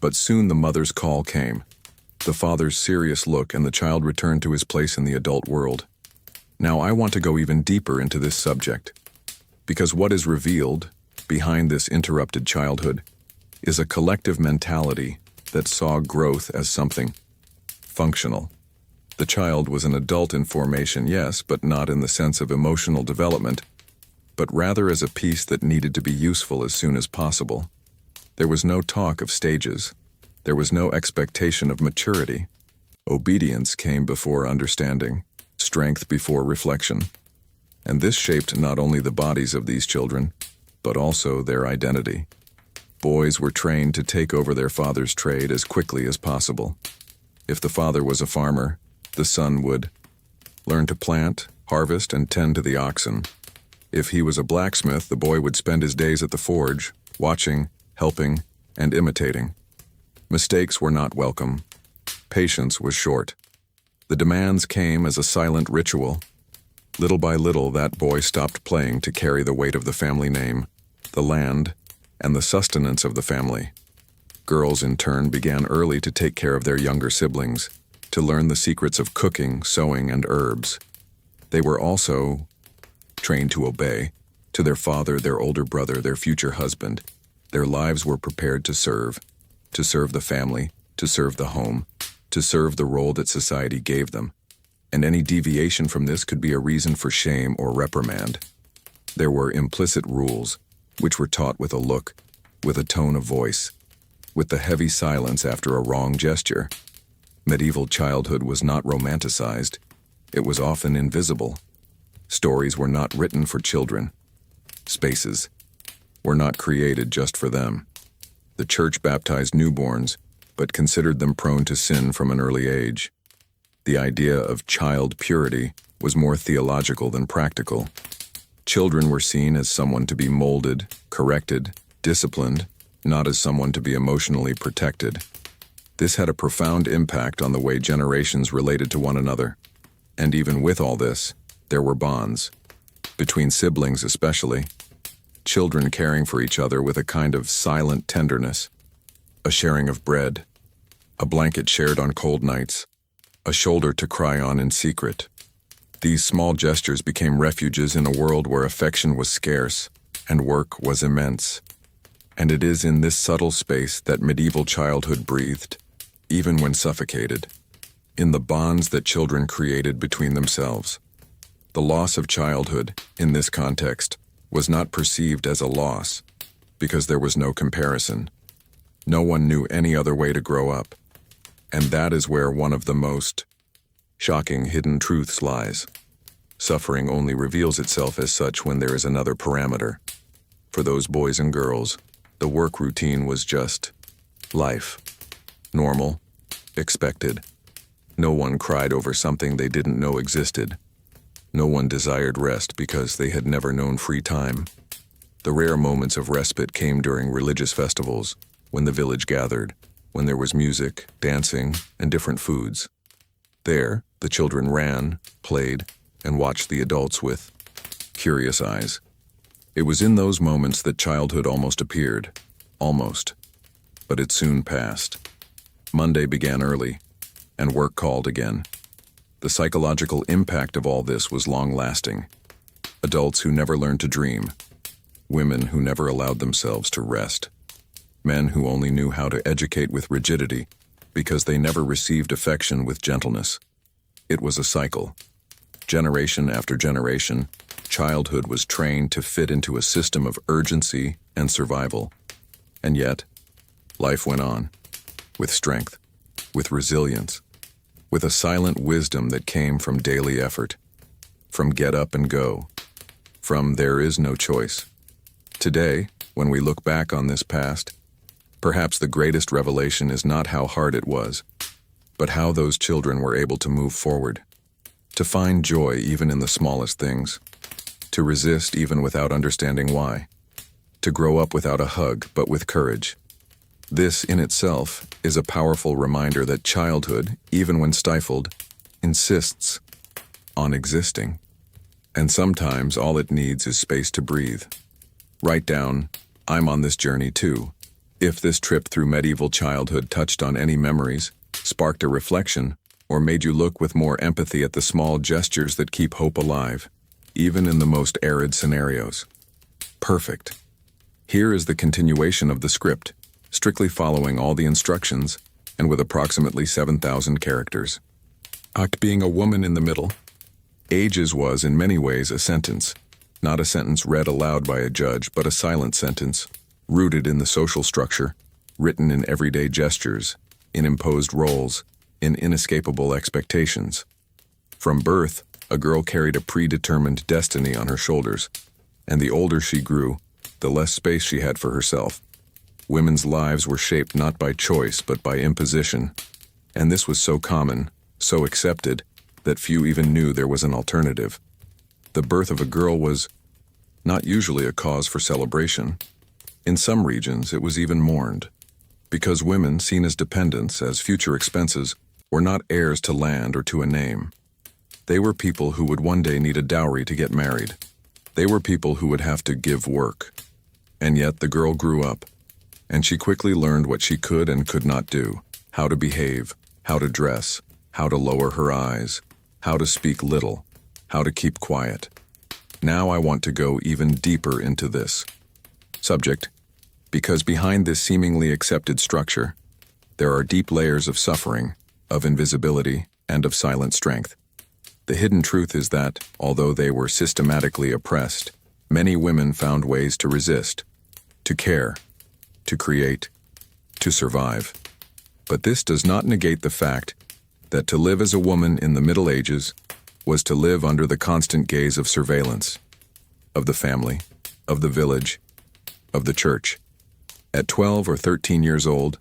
But soon the mother's call came, the father's serious look, and the child returned to his place in the adult world. Now I want to go even deeper into this subject, because what is revealed behind this interrupted childhood is a collective mentality that saw growth as something functional. The child was an adult in formation, yes, but not in the sense of emotional development, but rather as a piece that needed to be useful as soon as possible. There was no talk of stages. There was no expectation of maturity. Obedience came before understanding, strength before reflection. And this shaped not only the bodies of these children, but also their identity. Boys were trained to take over their father's trade as quickly as possible. If the father was a farmer, the son would learn to plant, harvest, and tend to the oxen. If he was a blacksmith, the boy would spend his days at the forge, watching helping, and imitating. Mistakes were not welcome. Patience was short. The demands came as a silent ritual. Little by little, that boy stopped playing to carry the weight of the family name, the land, and the sustenance of the family. Girls, in turn, began early to take care of their younger siblings, to learn the secrets of cooking, sewing, and herbs. They were also trained to obey, to their father, their older brother, their future husband. Their lives were prepared to serve the family, to serve the home, to serve the role that society gave them. And any deviation from this could be a reason for shame or reprimand. There were implicit rules, which were taught with a look, with a tone of voice, with the heavy silence after a wrong gesture. Medieval childhood was not romanticized. It was often invisible. Stories were not written for children. Spaces were not created just for them. The church baptized newborns, but considered them prone to sin from an early age. The idea of child purity was more theological than practical. Children were seen as someone to be molded, corrected, disciplined, not as someone to be emotionally protected. This had a profound impact on the way generations related to one another. And even with all this, there were bonds. Between siblings especially, children caring for each other with a kind of silent tenderness, a sharing of bread, a blanket shared on cold nights, a shoulder to cry on in secret. These small gestures became refuges in a world where affection was scarce and work was immense. And it is in this subtle space that medieval childhood breathed, even when suffocated, in the bonds that children created between themselves. The loss of childhood, in this context, was not perceived as a loss, because there was no comparison. No one knew any other way to grow up. And that is where one of the most shocking hidden truths lies. Suffering only reveals itself as such when there is another parameter. For those boys and girls, the work routine was just life. Normal, expected. No one cried over something they didn't know existed. No one desired rest because they had never known free time. The rare moments of respite came during religious festivals, when the village gathered, when there was music, dancing, and different foods. There, the children ran, played, and watched the adults with curious eyes. It was in those moments that childhood almost appeared. Almost. But it soon passed. Monday began early, and work called again. The psychological impact of all this was long-lasting. Adults who never learned to dream. Women who never allowed themselves to rest. Men who only knew how to educate with rigidity because they never received affection with gentleness. It was a cycle. Generation after generation, childhood was trained to fit into a system of urgency and survival. And yet, life went on, with strength, with resilience, with a silent wisdom that came from daily effort, from get up and go, from there is no choice. Today, when we look back on this past, perhaps the greatest revelation is not how hard it was, but how those children were able to move forward, to find joy even in the smallest things, to resist even without understanding why, to grow up without a hug but with courage. This in itself is a powerful reminder that childhood, even when stifled, insists on existing. And sometimes all it needs is space to breathe. Write down, I'm on this journey too. If this trip through medieval childhood touched on any memories, sparked a reflection, or made you look with more empathy at the small gestures that keep hope alive, even in the most arid scenarios. Perfect. Here is the continuation of the script, strictly following all the instructions, and with approximately 7,000 characters. Act being a woman in the middle. Ages was in many ways a sentence, not a sentence read aloud by a judge, but a silent sentence, rooted in the social structure, written in everyday gestures, in imposed roles, in inescapable expectations. From birth, a girl carried a predetermined destiny on her shoulders, and the older she grew, the less space she had for herself. Women's lives were shaped not by choice but by imposition, and this was so common, so accepted, that few even knew there was an alternative. The birth of a girl was not usually a cause for celebration. In some regions, it was even mourned, because women, seen as dependents, as future expenses, were not heirs to land or to a name. They were people who would one day need a dowry to get married. They were people who would have to give work. And yet the girl grew up, and she quickly learned what she could and could not do, how to behave, how to dress, how to lower her eyes, how to speak little, how to keep quiet. Now I want to go even deeper into this subject, because behind this seemingly accepted structure, there are deep layers of suffering, of invisibility, and of silent strength. The hidden truth is that, although they were systematically oppressed, many women found ways to resist, to care, to create, to survive. But this does not negate the fact that to live as a woman in the Middle Ages was to live under the constant gaze of surveillance, of the family, of the village, of the church. At 12 or 13 years old,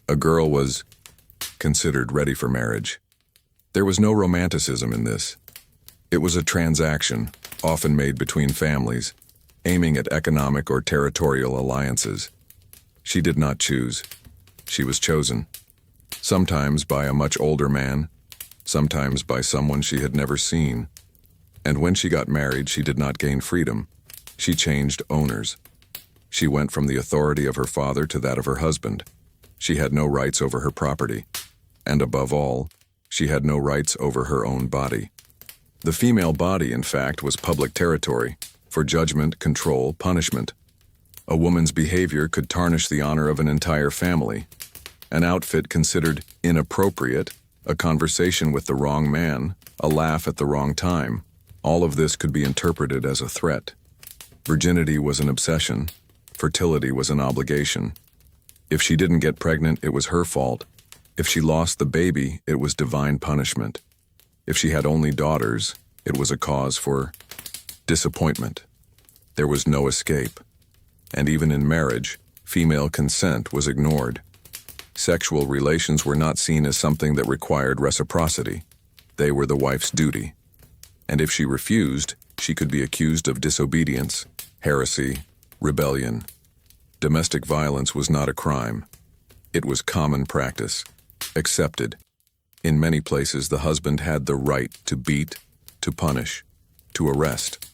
a girl was considered ready for marriage. There was no romanticism in this. It was a transaction, often made between families, aiming at economic or territorial alliances. She did not choose. She was chosen. Sometimes by a much older man, sometimes by someone she had never seen. And when she got married, she did not gain freedom. She changed owners. She went from the authority of her father to that of her husband. She had no rights over her property. And above all, she had no rights over her own body. The female body, in fact, was public territory for judgment, control, punishment. A woman's behavior could tarnish the honor of an entire family. An outfit considered inappropriate, a conversation with the wrong man, a laugh at the wrong time. All of this could be interpreted as a threat. Virginity was an obsession. Fertility was an obligation. If she didn't get pregnant, it was her fault. If she lost the baby, it was divine punishment. If she had only daughters, it was a cause for disappointment. There was no escape. And even in marriage, female consent was ignored. Sexual relations were not seen as something that required reciprocity. They were the wife's duty. And if she refused, she could be accused of disobedience, heresy, rebellion. Domestic violence was not a crime. It was common practice, accepted. In many places, the husband had the right to beat, to punish, to arrest.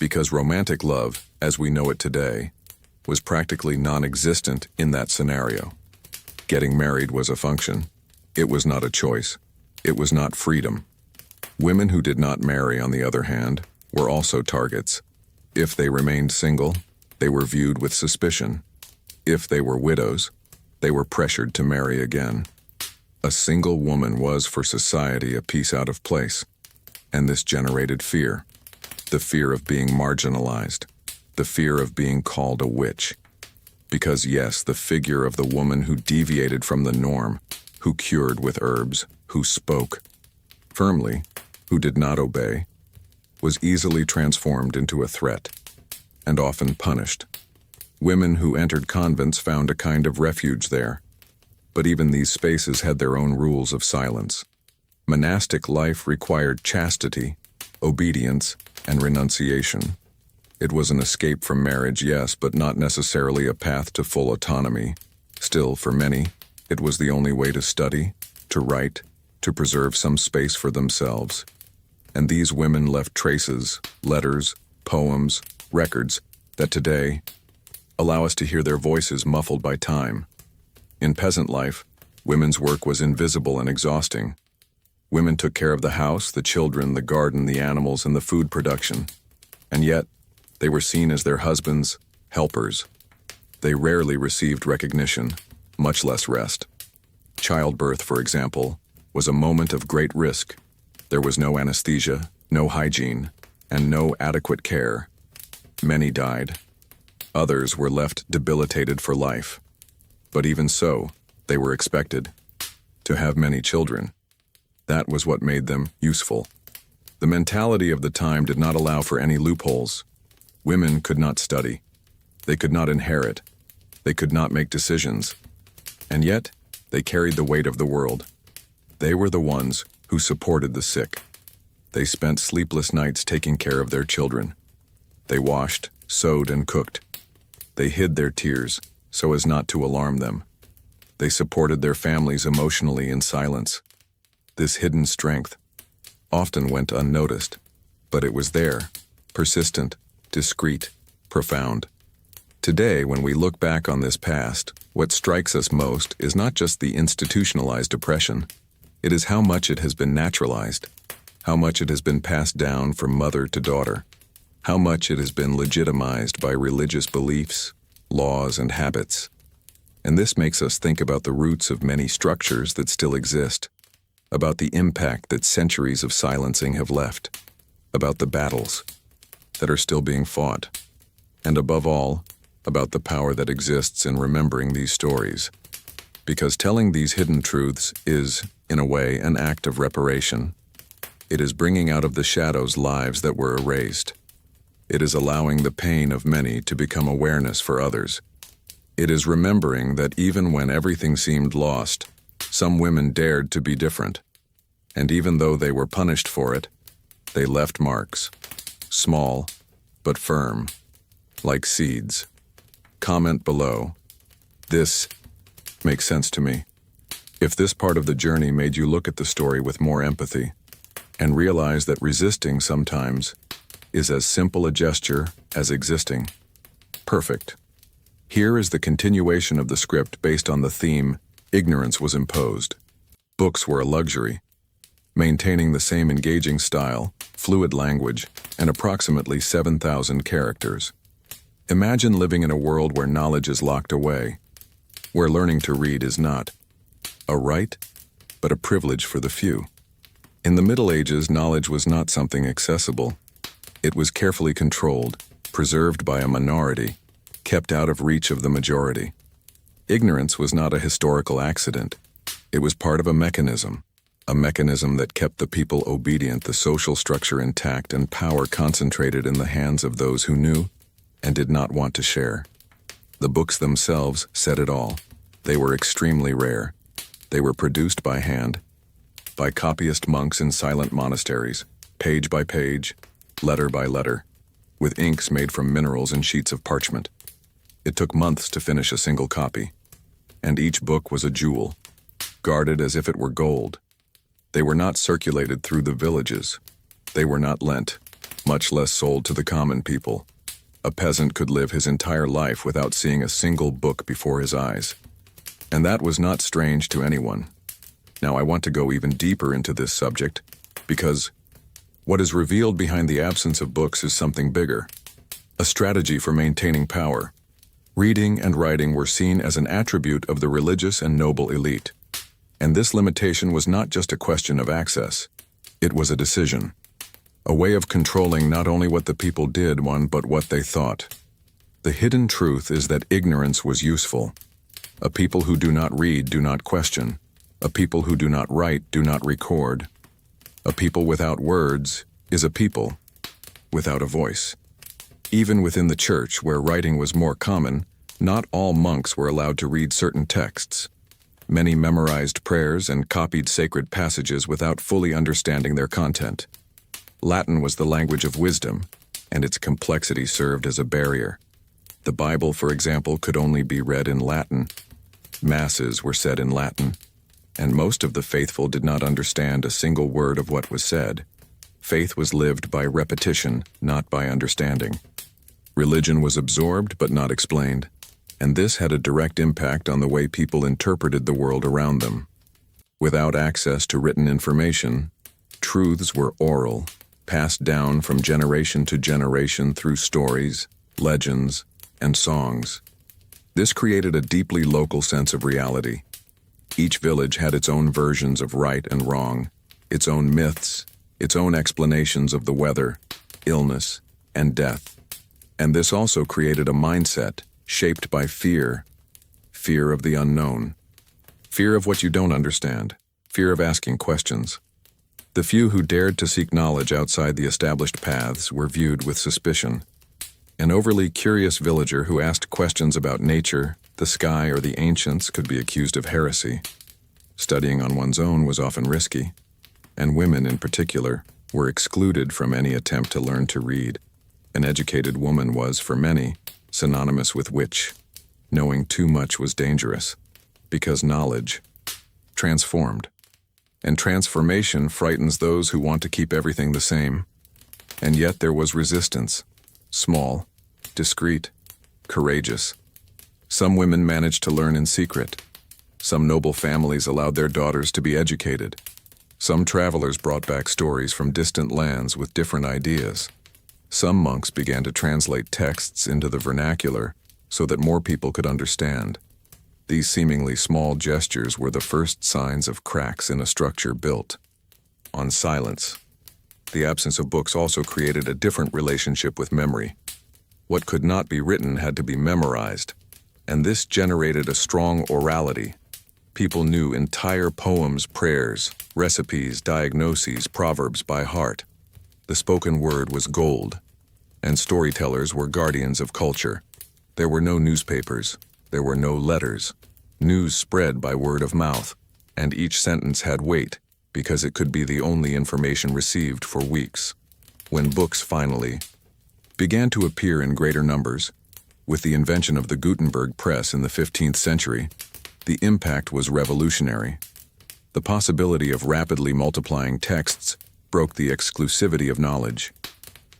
Because romantic love, as we know it today, was practically non-existent in that scenario. Getting married was a function. It was not a choice. It was not freedom. Women who did not marry, on the other hand, were also targets. If they remained single, they were viewed with suspicion. If they were widows, they were pressured to marry again. A single woman was, for society, a piece out of place. And this generated fear. The fear of being marginalized. The fear of being called a witch. Because yes, the figure of the woman who deviated from the norm, who cured with herbs, who spoke firmly, who did not obey, was easily transformed into a threat, and often punished. Women who entered convents found a kind of refuge there. But even these spaces had their own rules of silence. Monastic life required chastity, obedience, and renunciation. It was an escape from marriage, yes, but not necessarily a path to full autonomy. Still, for many, it was the only way to study, to write, to preserve some space for themselves. And these women left traces, letters, poems, records, that today allow us to hear their voices muffled by time. In peasant life, women's work was invisible and exhausting. Women took care of the house, the children, the garden, the animals, and the food production. And yet, they were seen as their husbands' helpers. They rarely received recognition, much less rest. Childbirth, for example, was a moment of great risk. There was no anesthesia, no hygiene, and no adequate care. Many died. Others were left debilitated for life. But even so, they were expected to have many children. That was what made them useful. The mentality of the time did not allow for any loopholes. Women could not study. They could not inherit. They could not make decisions. And yet, they carried the weight of the world. They were the ones who supported the sick. They spent sleepless nights taking care of their children. They washed, sewed, and cooked. They hid their tears so as not to alarm them. They supported their families emotionally in silence. This hidden strength often went unnoticed, but it was there, persistent, discreet, profound. Today, when we look back on this past, what strikes us most is not just the institutionalized oppression. It is how much it has been naturalized, how much it has been passed down from mother to daughter, how much it has been legitimized by religious beliefs, laws, and habits. And this makes us think about the roots of many structures that still exist, about the impact that centuries of silencing have left, about the battles that are still being fought, and above all, about the power that exists in remembering these stories. Because telling these hidden truths is, in a way, an act of reparation. It is bringing out of the shadows lives that were erased. It is allowing the pain of many to become awareness for others. It is remembering that even when everything seemed lost, some women dared to be different. And even though they were punished for it, they left marks, small but firm, like seeds. Comment below. This makes sense to me. If this part of the journey made you look at the story with more empathy and realize that resisting sometimes is as simple a gesture as existing. Perfect. Here is the continuation of the script based on the theme, ignorance was imposed. Books were a luxury. Maintaining the same engaging style, fluid language, and approximately 7,000 characters. Imagine living in a world where knowledge is locked away, where learning to read is not a right, but a privilege for the few. In the Middle Ages, knowledge was not something accessible. It was carefully controlled, preserved by a minority, kept out of reach of the majority. Ignorance was not a historical accident. It was part of a mechanism that kept the people obedient, the social structure intact, and power concentrated in the hands of those who knew and did not want to share. The books themselves said it all. They were extremely rare. They were produced by hand, by copyist monks in silent monasteries, page by page, letter by letter, with inks made from minerals and sheets of parchment. It took months to finish a single copy, and each book was a jewel, guarded as if it were gold. They were not circulated through the villages. They were not lent, much less sold to the common people. A peasant could live his entire life without seeing a single book before his eyes. And that was not strange to anyone. Now I want to go even deeper into this subject, because what is revealed behind the absence of books is something bigger. A strategy for maintaining power. Reading and writing were seen as an attribute of the religious and noble elite. And this limitation was not just a question of access. It was a decision. A way of controlling not only what the people did, but what they thought. The hidden truth is that ignorance was useful. A people who do not read do not question. A people who do not write do not record. A people without words is a people without a voice. Even within the church, where writing was more common, not all monks were allowed to read certain texts. Many memorized prayers and copied sacred passages without fully understanding their content. Latin was the language of wisdom, and its complexity served as a barrier. The Bible, for example, could only be read in Latin. Masses were said in Latin, and most of the faithful did not understand a single word of what was said. Faith was lived by repetition, not by understanding. Religion was absorbed but not explained, and this had a direct impact on the way people interpreted the world around them. Without access to written information, truths were oral, passed down from generation to generation through stories, legends, and songs. This created a deeply local sense of reality. Each village had its own versions of right and wrong, its own myths, its own explanations of the weather, illness, and death. And this also created a mindset shaped by fear of the unknown, fear of what you don't understand, fear of asking questions. The few who dared to seek knowledge outside the established paths were viewed with suspicion. An overly curious villager who asked questions about nature, the sky, or the ancients could be accused of heresy. Studying on one's own was often risky, and women in particular were excluded from any attempt to learn to read. An educated woman was, for many, synonymous with witch. Knowing too much was dangerous, because knowledge transformed. And transformation frightens those who want to keep everything the same. And yet there was resistance, small, discreet, courageous. Some women managed to learn in secret. Some noble families allowed their daughters to be educated. Some travelers brought back stories from distant lands with different ideas. Some monks began to translate texts into the vernacular so that more people could understand. These seemingly small gestures were the first signs of cracks in a structure built on silence. The absence of books also created a different relationship with memory. What could not be written had to be memorized, and this generated a strong orality. People knew entire poems, prayers, recipes, diagnoses, proverbs by heart. The spoken word was gold, and storytellers were guardians of culture. There were no newspapers. There were no letters. News spread by word of mouth, and each sentence had weight because it could be the only information received for weeks. When books finally began to appear in greater numbers, with the invention of the Gutenberg press in the 15th century, the impact was revolutionary. The possibility of rapidly multiplying texts broke the exclusivity of knowledge.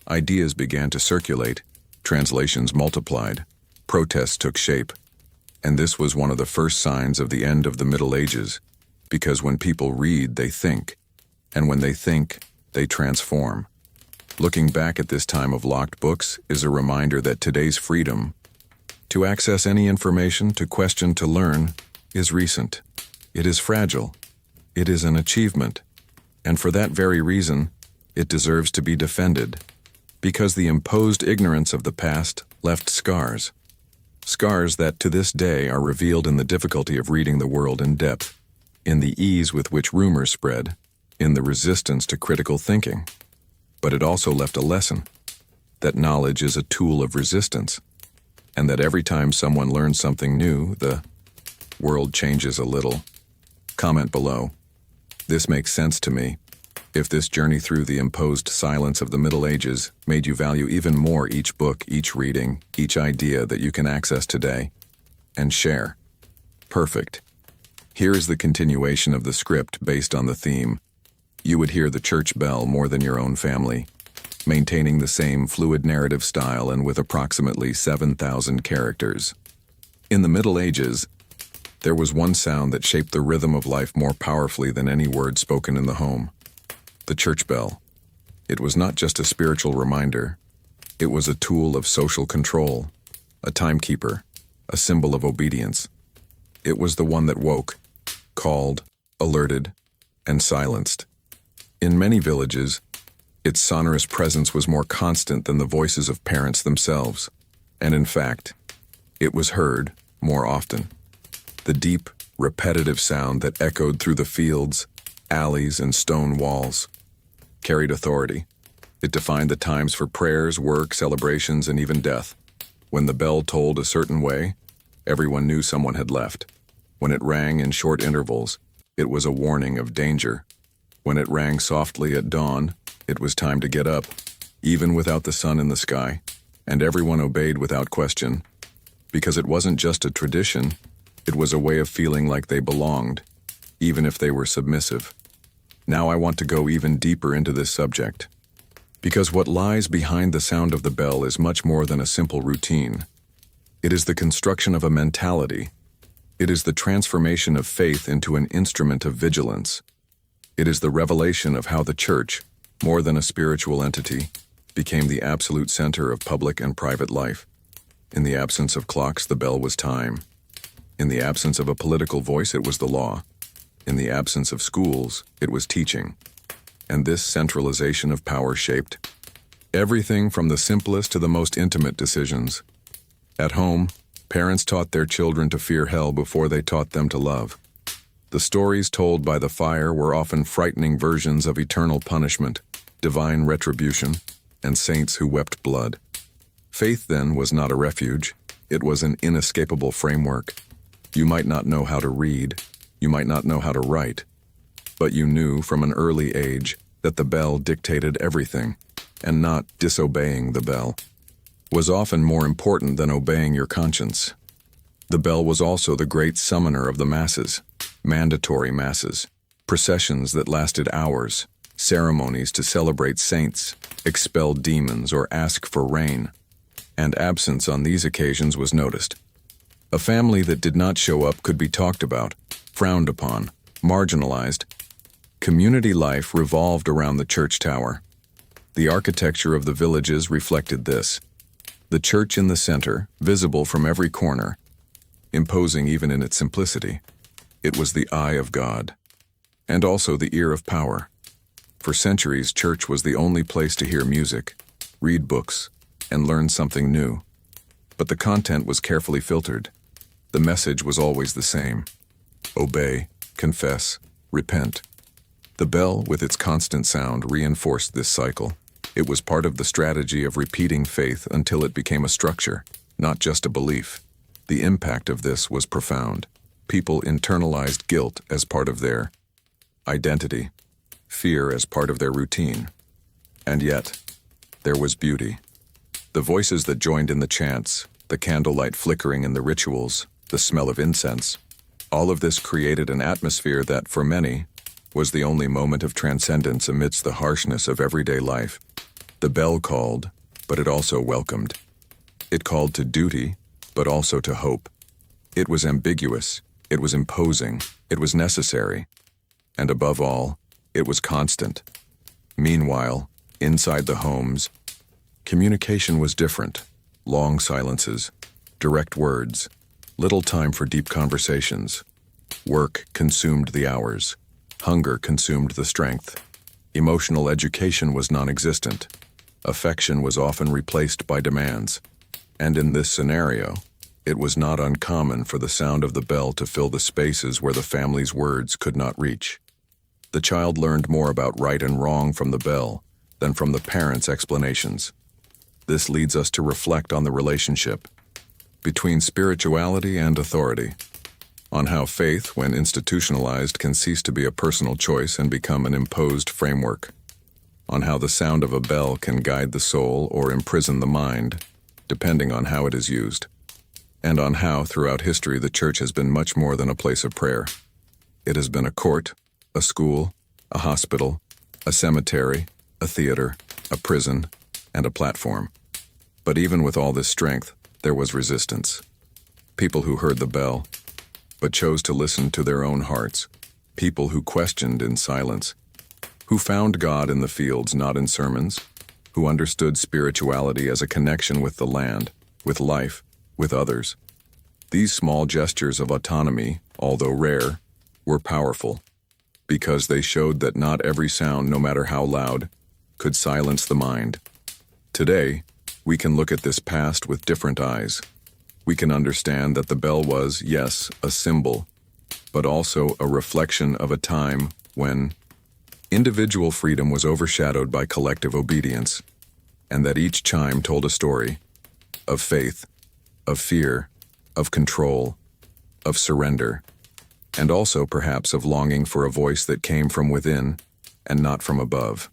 Ideas began to circulate, translations multiplied, protests took shape. And this was one of the first signs of the end of the Middle Ages, because when people read, they think, and when they think, they transform. Looking back at this time of locked books is a reminder that today's freedom to access any information, to question, to learn, is recent. It is fragile. It is an achievement. And for that very reason, it deserves to be defended, because the imposed ignorance of the past left scars. Scars that to this day are revealed in the difficulty of reading the world in depth, in the ease with which rumors spread, in the resistance to critical thinking. But it also left a lesson, that knowledge is a tool of resistance, and that every time someone learns something new, the world changes a little. Comment below. This makes sense to me. If this journey through the imposed silence of the Middle Ages made you value even more each book, each reading, each idea that you can access today and share. Perfect. Here is the continuation of the script based on the theme. You would hear the church bell more than your own family, maintaining the same fluid narrative style and with approximately 7,000 characters. In the Middle Ages, there was one sound that shaped the rhythm of life more powerfully than any word spoken in the home. The church bell. It was not just a spiritual reminder. It was a tool of social control, a timekeeper, a symbol of obedience. It was the one that woke, called, alerted, and silenced. In many villages, its sonorous presence was more constant than the voices of parents themselves, and in fact, it was heard more often. The deep, repetitive sound that echoed through the fields, alleys, and stone walls carried authority. It defined the times for prayers, work, celebrations, and even death. When the bell tolled a certain way, everyone knew someone had left. When it rang in short intervals, it was a warning of danger. When it rang softly at dawn, it was time to get up, even without the sun in the sky, and everyone obeyed without question. Because it wasn't just a tradition, it was a way of feeling like they belonged, even if they were submissive. Now I want to go even deeper into this subject, because what lies behind the sound of the bell is much more than a simple routine. It is the construction of a mentality. It is the transformation of faith into an instrument of vigilance. It is the revelation of how the church, more than a spiritual entity, became the absolute center of public and private life. In the absence of clocks, the bell was time. In the absence of a political voice, it was the law. In the absence of schools, it was teaching. And this centralization of power shaped everything from the simplest to the most intimate decisions. At home, parents taught their children to fear hell before they taught them to love. The stories told by the fire were often frightening versions of eternal punishment, divine retribution, and saints who wept blood. Faith, then, was not a refuge. It was an inescapable framework. You might not know how to read. You might not know how to write. But you knew from an early age that the bell dictated everything, and not disobeying the bell was often more important than obeying your conscience. The bell was also the great summoner of the masses, mandatory masses, processions that lasted hours, ceremonies to celebrate saints, expel demons, or ask for rain, and absence on these occasions was noticed. A family that did not show up could be talked about, frowned upon, marginalized. Community life revolved around the church tower. The architecture of the villages reflected this. The church in the center, visible from every corner, imposing even in its simplicity. It was the eye of God, and also the ear of power. For centuries, church was the only place to hear music, read books, and learn something new. But the content was carefully filtered. The message was always the same. Obey, confess, repent. The bell, with its constant sound, reinforced this cycle. It was part of the strategy of repeating faith until it became a structure, not just a belief. The impact of this was profound. People internalized guilt as part of their identity, fear as part of their routine. And yet, there was beauty. The voices that joined in the chants, the candlelight flickering in the rituals, the smell of incense, all of this created an atmosphere that, for many, was the only moment of transcendence amidst the harshness of everyday life. The bell called, but it also welcomed. It called to duty, but also to hope. It was ambiguous, it was imposing, it was necessary, and above all, it was constant. Meanwhile, inside the homes, communication was different. Long silences, direct words, little time for deep conversations. Work consumed the hours. Hunger consumed the strength. Emotional education was non-existent. Affection was often replaced by demands. And in this scenario, it was not uncommon for the sound of the bell to fill the spaces where the family's words could not reach. The child learned more about right and wrong from the bell than from the parents' explanations. This leads us to reflect on the relationship between spirituality and authority, on how faith, when institutionalized, can cease to be a personal choice and become an imposed framework, on how the sound of a bell can guide the soul or imprison the mind, depending on how it is used, and on how, throughout history, the church has been much more than a place of prayer. It has been a court, a school, a hospital, a cemetery, a theater, a prison, and a platform. But even with all this strength, there was resistance. People who heard the bell, but chose to listen to their own hearts. People who questioned in silence, who found God in the fields, not in sermons, who understood spirituality as a connection with the land, with life, with others. These small gestures of autonomy, although rare, were powerful, because they showed that not every sound, no matter how loud, could silence the mind. Today, we can look at this past with different eyes. We can understand that the bell was, yes, a symbol, but also a reflection of a time when individual freedom was overshadowed by collective obedience, and that each chime told a story of faith, of fear, of control, of surrender, and also perhaps of longing for a voice that came from within and not from above.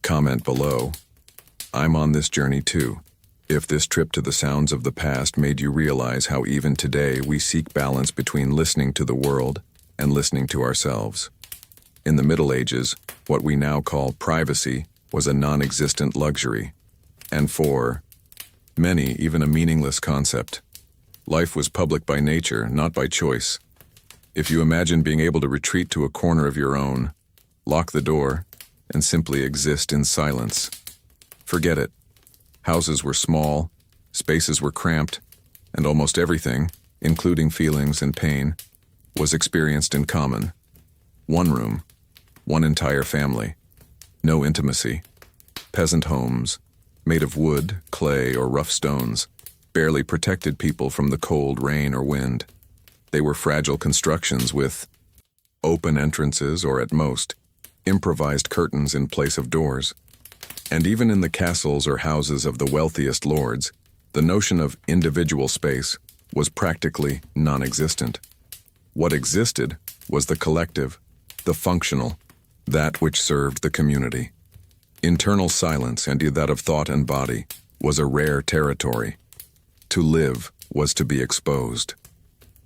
Comment below. I'm on this journey too. If this trip to the sounds of the past made you realize how even today we seek balance between listening to the world and listening to ourselves. In the Middle Ages, what we now call privacy was a non-existent luxury, and for many, even a meaningless concept. Life was public by nature, not by choice. If you imagine being able to retreat to a corner of your own, lock the door, and simply exist in silence, forget it. Houses were small, spaces were cramped, and almost everything, including feelings and pain, was experienced in common. One room, one entire family, no intimacy. Peasant homes, made of wood, clay, or rough stones, barely protected people from the cold rain or wind. They were fragile constructions with open entrances or, at most, improvised curtains in place of doors. And even in the castles or houses of the wealthiest lords, the notion of individual space was practically non-existent. What existed was the collective, the functional, that which served the community. Internal silence, and that of thought and body, was a rare territory. To live was to be exposed.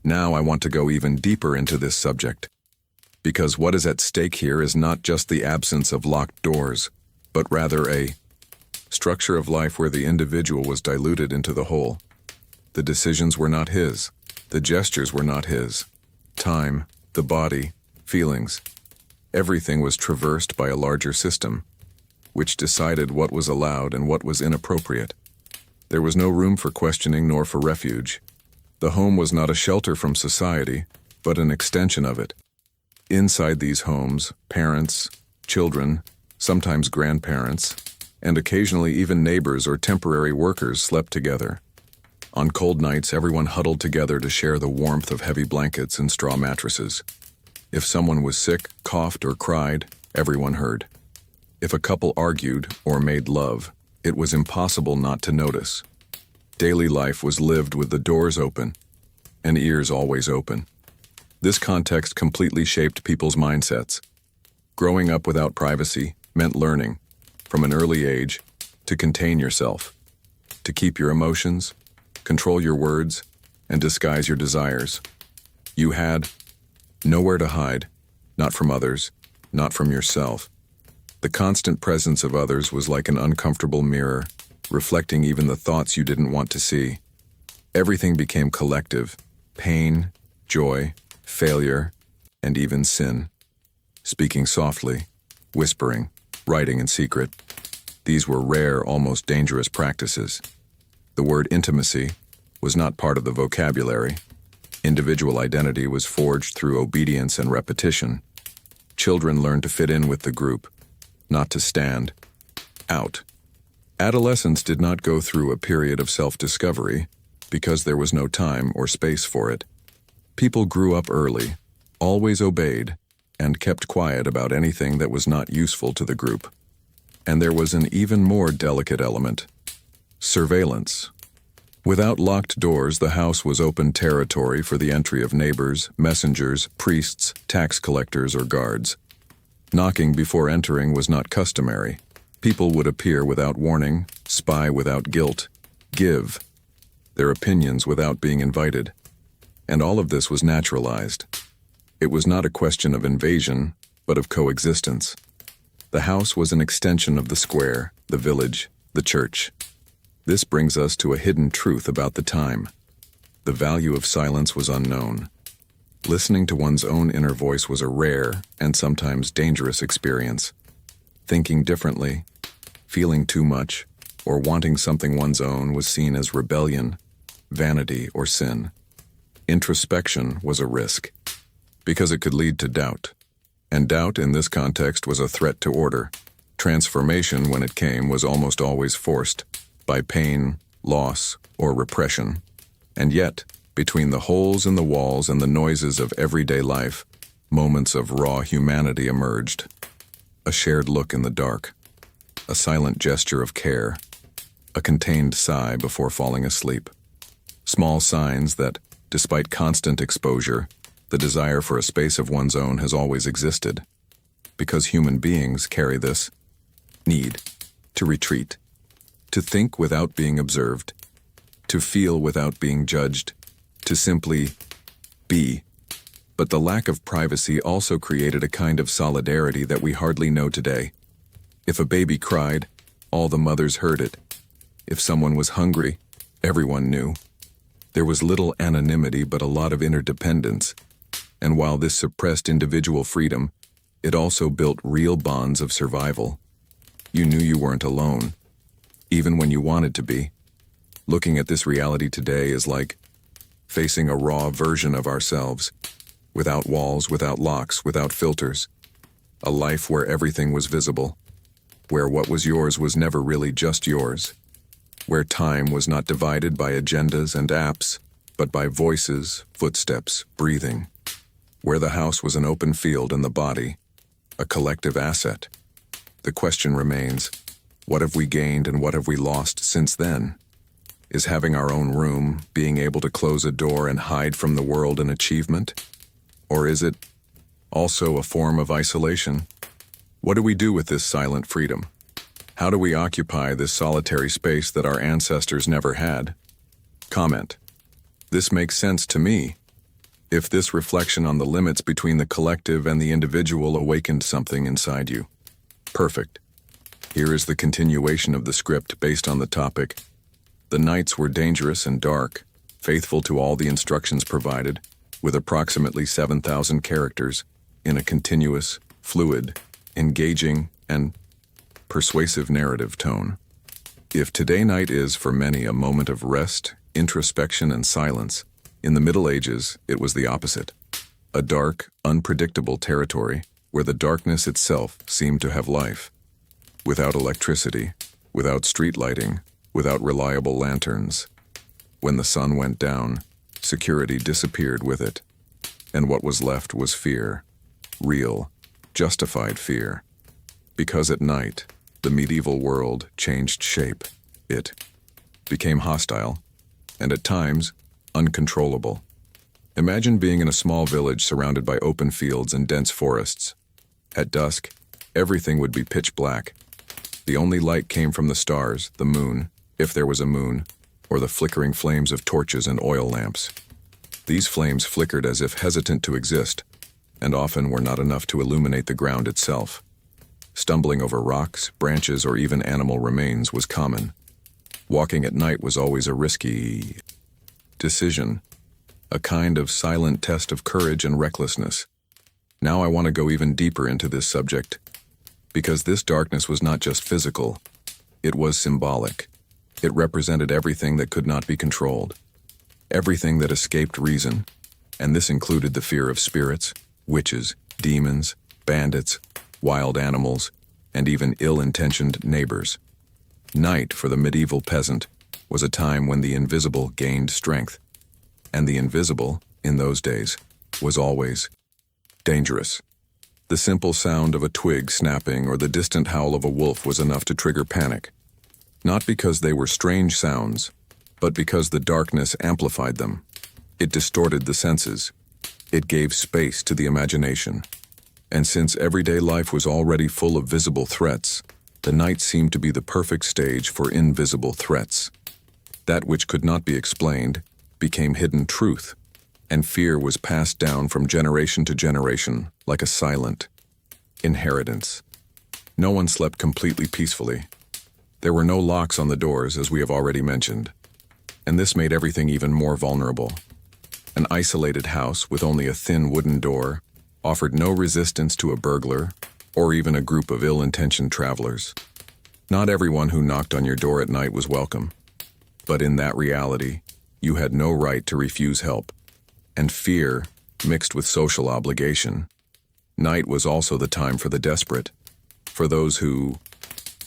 Now I want to go even deeper into this subject, because what is at stake here is not just the absence of locked doors, but rather a structure of life where the individual was diluted into the whole. The decisions were not his. The gestures were not his. Time, the body, feelings, everything was traversed by a larger system, which decided what was allowed and what was inappropriate. There was no room for questioning nor for refuge. The home was not a shelter from society, but an extension of it. Inside these homes, parents, children, sometimes grandparents, and occasionally even neighbors or temporary workers slept together. On cold nights, everyone huddled together to share the warmth of heavy blankets and straw mattresses. If someone was sick, coughed, or cried, everyone heard. If a couple argued or made love, it was impossible not to notice. Daily life was lived with the doors open and ears always open. This context completely shaped people's mindsets. Growing up without privacy meant learning, from an early age, to contain yourself, to keep your emotions, control your words, and disguise your desires. You had nowhere to hide, not from others, not from yourself. The constant presence of others was like an uncomfortable mirror, reflecting even the thoughts you didn't want to see. Everything became collective: pain, joy, failure, and even sin. Speaking softly, whispering, writing in secret. These were rare, almost dangerous practices. The word intimacy was not part of the vocabulary. Individual identity was forged through obedience and repetition. Children learned to fit in with the group, not to stand out. Adolescence did not go through a period of self-discovery because there was no time or space for it. People grew up early, always obeyed, and kept quiet about anything that was not useful to the group. And there was an even more delicate element: surveillance. Without locked doors, the house was open territory for the entry of neighbors, messengers, priests, tax collectors, or guards. Knocking before entering was not customary. People would appear without warning, spy without guilt, give their opinions without being invited. And all of this was naturalized. It was not a question of invasion, but of coexistence. The house was an extension of the square, the village, the church. This brings us to a hidden truth about the time. The value of silence was unknown. Listening to one's own inner voice was a rare and sometimes dangerous experience. Thinking differently, feeling too much, or wanting something one's own was seen as rebellion, vanity, or sin. Introspection was a risk, because it could lead to doubt. And doubt in this context was a threat to order. Transformation, when it came, was almost always forced by pain, loss, or repression. And yet, between the holes in the walls and the noises of everyday life, moments of raw humanity emerged. A shared look in the dark, a silent gesture of care, a contained sigh before falling asleep. Small signs that, despite constant exposure, the desire for a space of one's own has always existed, because human beings carry this need to retreat, to think without being observed, to feel without being judged, to simply be. But the lack of privacy also created a kind of solidarity that we hardly know today. If a baby cried, all the mothers heard it. If someone was hungry, everyone knew. There was little anonymity but a lot of interdependence. And while this suppressed individual freedom, it also built real bonds of survival. You knew you weren't alone, even when you wanted to be. Looking at this reality today is like facing a raw version of ourselves, without walls, without locks, without filters. A life where everything was visible, where what was yours was never really just yours, where time was not divided by agendas and apps, but by voices, footsteps, breathing, where the house was an open field and the body a collective asset. The question remains, what have we gained and what have we lost since then? Is having our own room, being able to close a door and hide from the world, an achievement? Or is it also a form of isolation? What do we do with this silent freedom? How do we occupy this solitary space that our ancestors never had? Comment. This makes sense to me. If this reflection on the limits between the collective and the individual awakened something inside you. Perfect. Here is the continuation of the script based on the topic. The nights were dangerous and dark, faithful to all the instructions provided, with approximately 7,000 characters, in a continuous, fluid, engaging, and persuasive narrative tone. If today night is, for many, a moment of rest, introspection, and silence, in the Middle Ages it was the opposite. A dark, unpredictable territory where the darkness itself seemed to have life. Without electricity, without street lighting, without reliable lanterns. When the sun went down, security disappeared with it, and what was left was fear. Real, justified fear. Because at night, the medieval world changed shape. It became hostile, and at times, uncontrollable. Imagine being in a small village surrounded by open fields and dense forests. At dusk, everything would be pitch black. The only light came from the stars, the moon, if there was a moon, or the flickering flames of torches and oil lamps. These flames flickered as if hesitant to exist, and often were not enough to illuminate the ground itself. Stumbling over rocks, branches, or even animal remains was common. Walking at night was always a risky decision, a kind of silent test of courage and recklessness. Now I want to go even deeper into this subject, because this darkness was not just physical, it was symbolic. It represented everything that could not be controlled, everything that escaped reason, and this included the fear of spirits, witches, demons, bandits, wild animals, and even ill-intentioned neighbors. Night, for the medieval peasant, was a time when the invisible gained strength, and the invisible, in those days, was always dangerous. The simple sound of a twig snapping or the distant howl of a wolf was enough to trigger panic, not because they were strange sounds, but because the darkness amplified them. It distorted the senses. It gave space to the imagination. And since everyday life was already full of visible threats, the night seemed to be the perfect stage for invisible threats. That which could not be explained became hidden truth, and fear was passed down from generation to generation like a silent inheritance. No one slept completely peacefully. There were no locks on the doors, as we have already mentioned, and this made everything even more vulnerable. An isolated house with only a thin wooden door offered no resistance to a burglar or even a group of ill-intentioned travelers. Not everyone who knocked on your door at night was welcome, but in that reality, you had no right to refuse help. And fear mixed with social obligation. Night was also the time for the desperate, for those who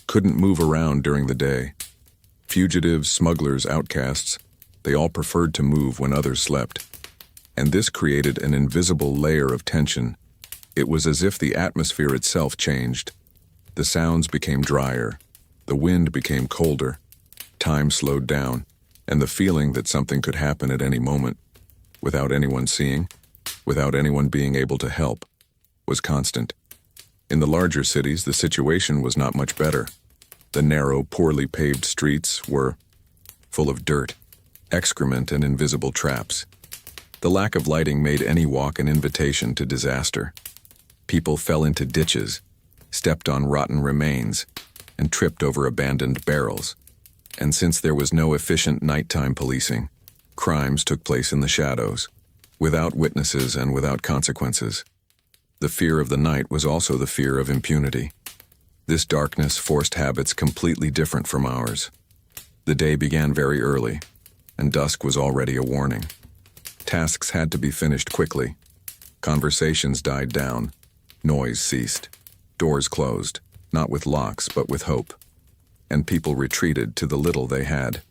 couldn't move around during the day. Fugitives, smugglers, outcasts, they all preferred to move when others slept. And this created an invisible layer of tension. It was as if the atmosphere itself changed. The sounds became drier, the wind became colder, time slowed down, and the feeling that something could happen at any moment, without anyone seeing, without anyone being able to help, was constant. In the larger cities, the situation was not much better. The narrow, poorly paved streets were full of dirt, excrement, and invisible traps. The lack of lighting made any walk an invitation to disaster. People fell into ditches, stepped on rotten remains, and tripped over abandoned barrels. And since there was no efficient nighttime policing, crimes took place in the shadows, without witnesses and without consequences. The fear of the night was also the fear of impunity. This darkness forced habits completely different from ours. The day began very early, and dusk was already a warning. Tasks had to be finished quickly. Conversations died down. Noise ceased. Doors closed, not with locks but with hope. And people retreated to the little they had.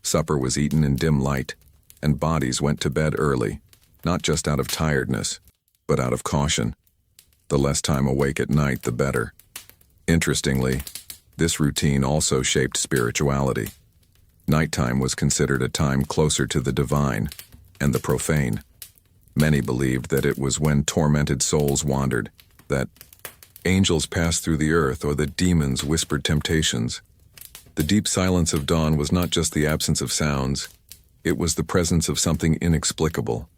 Supper was eaten in dim light, and bodies went to bed early, not just out of tiredness, but out of caution. The less time awake at night, the better. Interestingly, this routine also shaped spirituality. Nighttime was considered a time closer to the divine and the profane. Many believed that it was when tormented souls wandered, that Angels passed through the earth, or the demons whispered temptations. The deep silence of dawn was not just the absence of sounds, it was the presence of something inexplicable.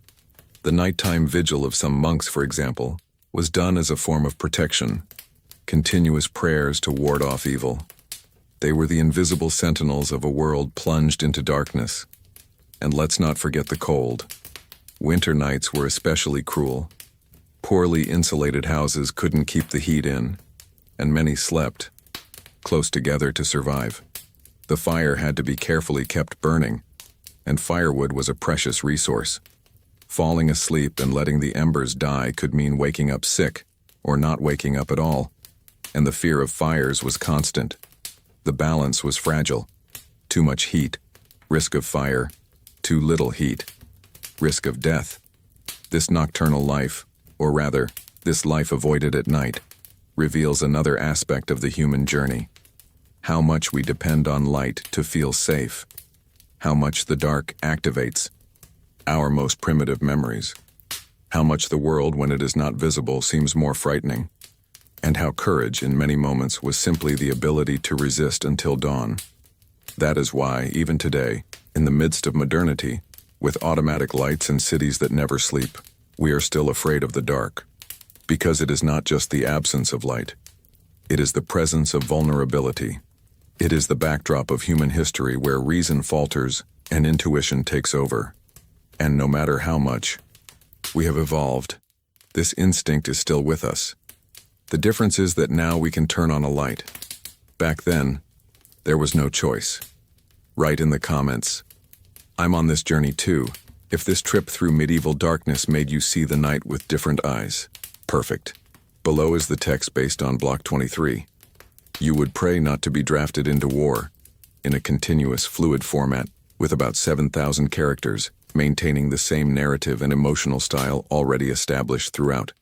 The nighttime vigil of some monks, for example, was done as a form of protection, continuous prayers to ward off evil. They were the invisible sentinels of a world plunged into darkness. And let's not forget the cold. Winter nights were especially cruel. Poorly insulated houses couldn't keep the heat in, and many slept close together to survive. The fire had to be carefully kept burning, and firewood was a precious resource. Falling asleep and letting the embers die could mean waking up sick, or not waking up at all, and the fear of fires was constant. The balance was fragile. Too much heat, risk of fire; too little heat, risk of death. This nocturnal life, or rather, this life avoided at night, reveals another aspect of the human journey. How much we depend on light to feel safe. How much the dark activates our most primitive memories. How much the world, when it is not visible, seems more frightening. And how courage, in many moments, was simply the ability to resist until dawn. That is why, even today, in the midst of modernity, with automatic lights and cities that never sleep, we are still afraid of the dark. Because it is not just the absence of light. It is the presence of vulnerability. It is the backdrop of human history where reason falters and intuition takes over. And no matter how much we have evolved, this instinct is still with us. The difference is that now we can turn on a light. Back then, there was no choice. Write in the comments, "I'm on this journey too," if this trip through medieval darkness made you see the night with different eyes. Perfect. Below is the text based on Block 23. You would pray not to be drafted into war, in a continuous, fluid format, with about 7,000 characters, maintaining the same narrative and emotional style already established throughout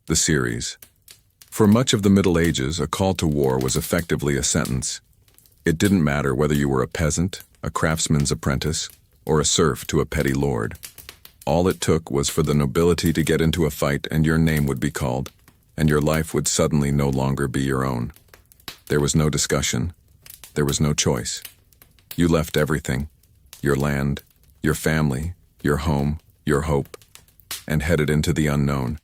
the series. For much of the Middle Ages, a call to war was effectively a sentence. It didn't matter whether you were a peasant, a craftsman's apprentice, or a serf to a petty lord. All it took was for the nobility to get into a fight and your name would be called, and your life would suddenly no longer be your own. There was no discussion. There was no choice. You left everything, your land, your family, your home, your hope, and headed into the unknown,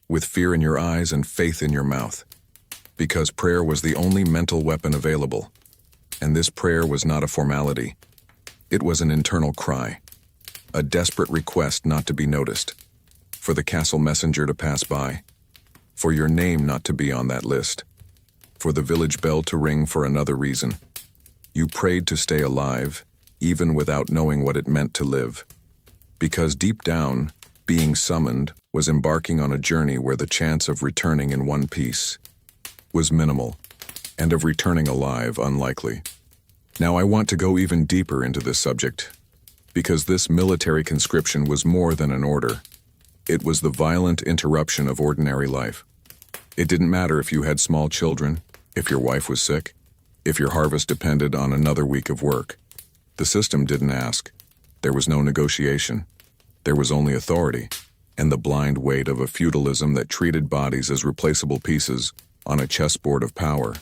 with fear in your eyes and faith in your mouth, because prayer was the only mental weapon available. And this prayer was not a formality. It was an internal cry, a desperate request not to be noticed, for the castle messenger to pass by, for your name not to be on that list, for the village bell to ring for another reason. You prayed to stay alive, even without knowing what it meant to live. Because deep down, being summoned was embarking on a journey where the chance of returning in one piece was minimal, and of returning alive unlikely. Now I want to go even deeper into this subject, because this military conscription was more than an order. It was the violent interruption of ordinary life. It didn't matter if you had small children, if your wife was sick, if your harvest depended on another week of work. The system didn't ask. There was no negotiation. There was only authority, and the blind weight of a feudalism that treated bodies as replaceable pieces on a chessboard of power.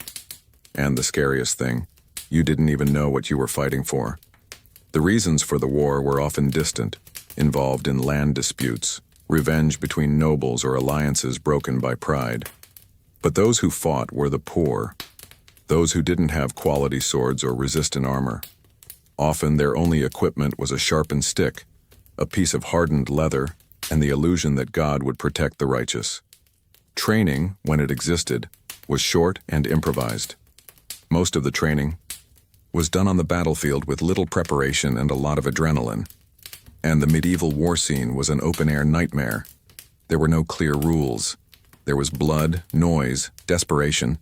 And the scariest thing, you didn't even know what you were fighting for. The reasons for the war were often distant, involved in land disputes, revenge between nobles, or alliances broken by pride. But those who fought were the poor, those who didn't have quality swords or resistant armor. Often their only equipment was a sharpened stick, a piece of hardened leather, and the illusion that God would protect the righteous. Training, when it existed, was short and improvised. Most of the training was done on the battlefield with little preparation and a lot of adrenaline. And the medieval war scene was an open-air nightmare. There were no clear rules. There was blood, noise, desperation.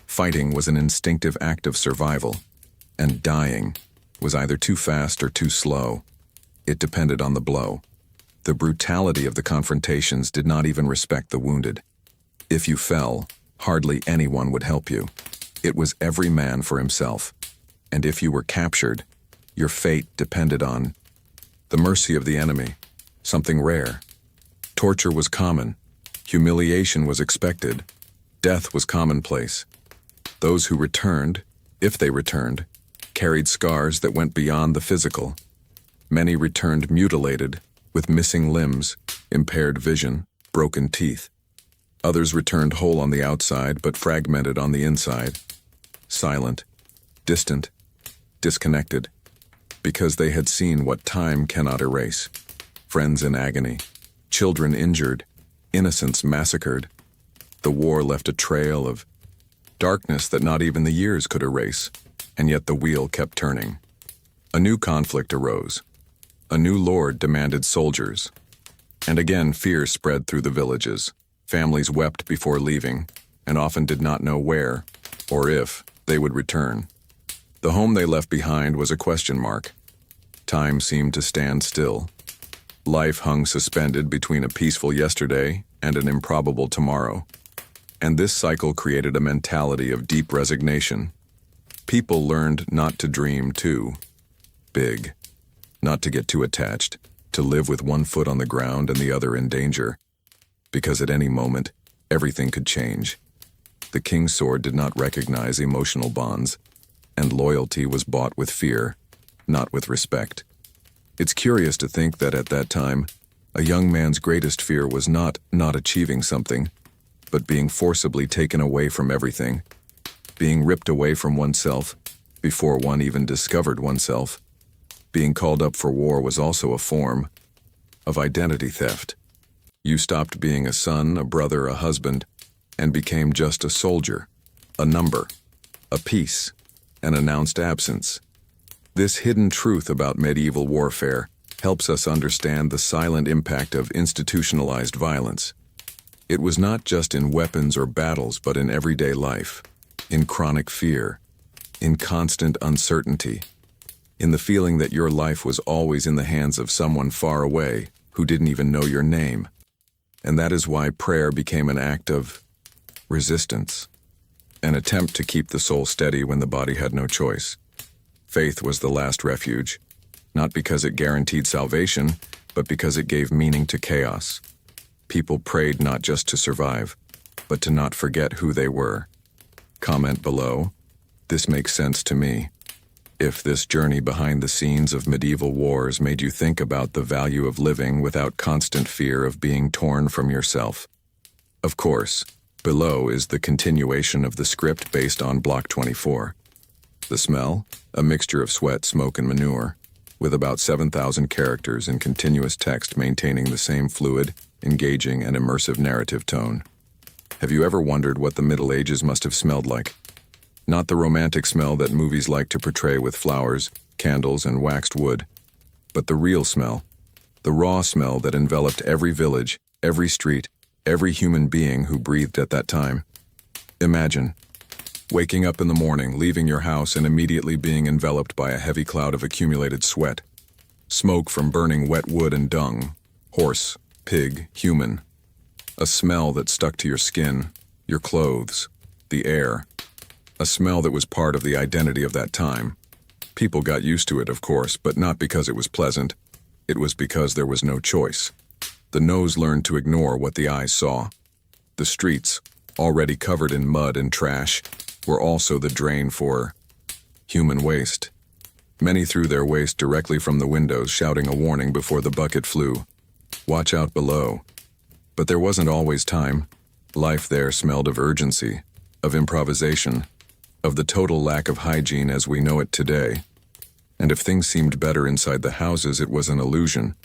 Fighting was an instinctive act of survival. And dying was either too fast or too slow. It depended on the blow. The brutality of the confrontations did not even respect the wounded. If you fell, hardly anyone would help you. It was every man for himself. And if you were captured, your fate depended on the mercy of the enemy, something rare. Torture was common. Humiliation was expected. Death was commonplace. Those who returned, if they returned, carried scars that went beyond the physical. Many returned mutilated, with missing limbs, impaired vision, broken teeth. Others returned whole on the outside but fragmented on the inside, silent, distant, disconnected, because they had seen what time cannot erase. Friends in agony, children injured, innocents massacred. The war left a trail of darkness that not even the years could erase, and yet the wheel kept turning. A new conflict arose. A new lord demanded soldiers. And again fear spread through the villages. Families wept before leaving, and often did not know where, or if, they would return. The home they left behind was a question mark. Time seemed to stand still. Life hung suspended between a peaceful yesterday and an improbable tomorrow. And this cycle created a mentality of deep resignation. People learned not to dream too big, not to get too attached, to live with one foot on the ground and the other in danger. Because at any moment, everything could change. The king's sword did not recognize emotional bonds, and loyalty was bought with fear, not with respect. It's curious to think that at that time, a young man's greatest fear was not achieving something, but being forcibly taken away from everything, being ripped away from oneself before one even discovered oneself. Being called up for war was also a form of identity theft. You stopped being a son, a brother, a husband, and became just a soldier, a number, a piece, an announced absence. This hidden truth about medieval warfare helps us understand the silent impact of institutionalized violence. It was not just in weapons or battles, but in everyday life, in chronic fear, in constant uncertainty, in the feeling that your life was always in the hands of someone far away who didn't even know your name. And that is why prayer became an act of resistance, an attempt to keep the soul steady when the body had no choice. Faith was the last refuge, not because it guaranteed salvation, but because it gave meaning to chaos. People prayed not just to survive, but to not forget who they were. Comment below. This makes sense to me. If this journey behind the scenes of medieval wars made you think about the value of living without constant fear of being torn from yourself. Of course, below is the continuation of the script based on Block 24. The smell? A mixture of sweat, smoke, and manure, with about 7,000 characters in continuous text maintaining the same fluid, engaging, and immersive narrative tone. Have you ever wondered what the Middle Ages must have smelled like? Not the romantic smell that movies like to portray with flowers, candles, and waxed wood, but the real smell, the raw smell that enveloped every village, every street, every human being who breathed at that time. Imagine waking up in the morning, leaving your house, and immediately being enveloped by a heavy cloud of accumulated sweat. Smoke from burning wet wood and dung, horse, pig, human. A smell that stuck to your skin, your clothes, the air. A smell that was part of the identity of that time. People got used to it, of course, but not because it was pleasant. It was because there was no choice. The nose learned to ignore what the eyes saw. The streets, already covered in mud and trash, were also the drain for human waste. Many threw their waste directly from the windows, shouting a warning before the bucket flew. Watch out below. But there wasn't always time. Life there smelled of urgency, of improvisation, of the total lack of hygiene as we know it today. And if things seemed better inside the houses, it was an illusion.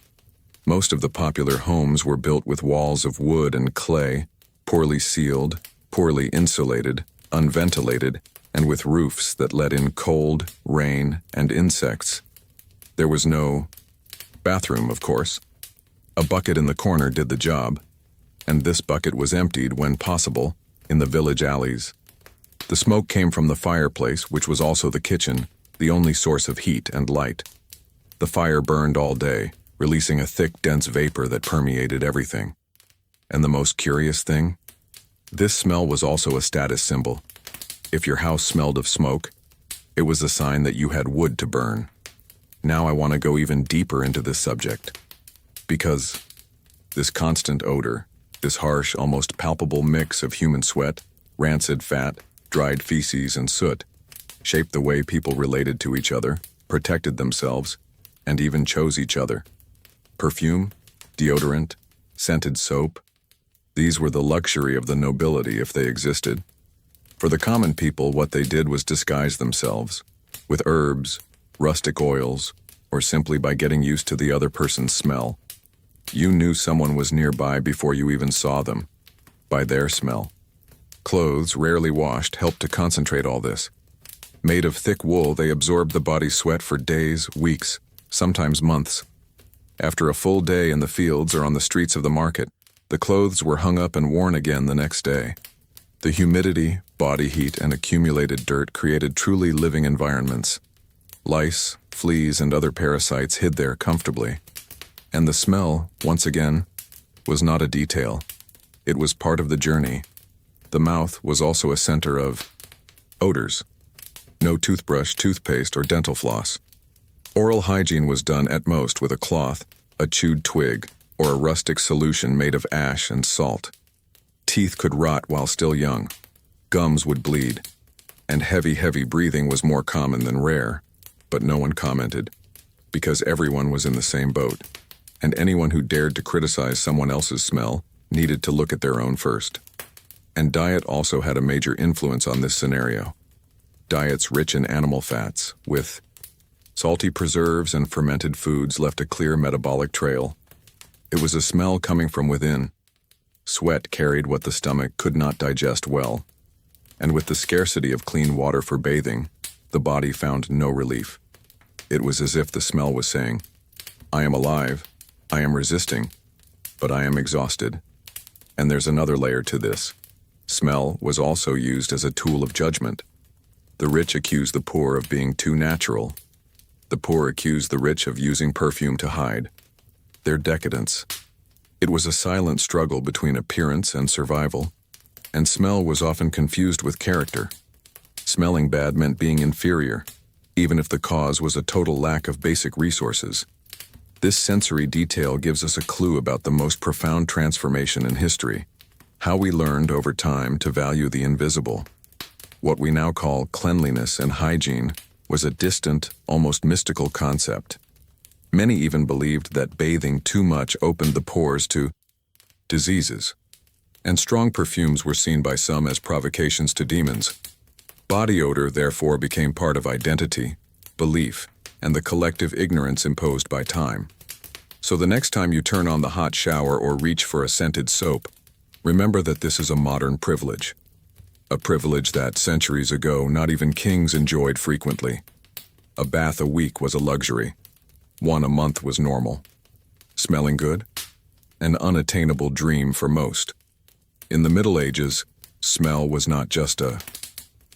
Most of the popular homes were built with walls of wood and clay, poorly sealed, poorly insulated, unventilated, and with roofs that let in cold, rain, and insects. There was no bathroom, of course. A bucket in the corner did the job, and this bucket was emptied when possible in the village alleys. The smoke came from the fireplace, which was also the kitchen, the only source of heat and light. The fire burned all day, releasing a thick, dense vapor that permeated everything. And the most curious thing? This smell was also a status symbol. If your house smelled of smoke, it was a sign that you had wood to burn. Now I want to go even deeper into this subject. Because this constant odor, this harsh, almost palpable mix of human sweat, Rancid fat, dried feces, and soot shaped the way people related to each other, protected themselves, and even chose each other. Perfume, deodorant, scented soap, these were the luxury of the nobility if they existed. For the common people, what they did was disguise themselves, with herbs, rustic oils, or simply by getting used to the other person's smell. You knew someone was nearby before you even saw them, by their smell. Clothes, rarely washed, helped to concentrate all this. Made of thick wool, they absorbed the body's sweat for days, weeks, sometimes months. After a full day in the fields or on the streets of the market, the clothes were hung up and worn again the next day. The humidity, body heat, and accumulated dirt created truly living environments. Lice, fleas, and other parasites hid there comfortably. And the smell, once again, was not a detail. It was part of the journey. The mouth was also a center of odors. No toothbrush, toothpaste, or dental floss. Oral hygiene was done at most with a cloth, a chewed twig, or a rustic solution made of ash and salt. Teeth could rot while still young. Gums would bleed. And heavy breathing was more common than rare. But no one commented, because everyone was in the same boat. And anyone who dared to criticize someone else's smell needed to look at their own first. And diet also had a major influence on this scenario. Diets rich in animal fats, with salty preserves and fermented foods left a clear metabolic trail. It was a smell coming from within. Sweat carried what the stomach could not digest well. And with the scarcity of clean water for bathing, the body found no relief. It was as if the smell was saying, I am alive, I am resisting, but I am exhausted. And there's another layer to this. Smell was also used as a tool of judgment. The rich accused the poor of being too natural. The poor accused the rich of using perfume to hide their decadence. It was a silent struggle between appearance and survival, and smell was often confused with character. Smelling bad meant being inferior, even if the cause was a total lack of basic resources. This sensory detail gives us a clue about the most profound transformation in history, how we learned over time to value the invisible. What we now call cleanliness and hygiene was a distant, almost mystical concept. Many even believed that bathing too much opened the pores to diseases, and strong perfumes were seen by some as provocations to demons. Body odor therefore became part of identity, belief, and the collective ignorance imposed by time. So the next time you turn on the hot shower or reach for a scented soap, remember that this is a modern privilege. A privilege that, centuries ago, not even kings enjoyed frequently. A bath a week was a luxury. One a month was normal. Smelling good? An unattainable dream for most. In the Middle Ages, smell was not just a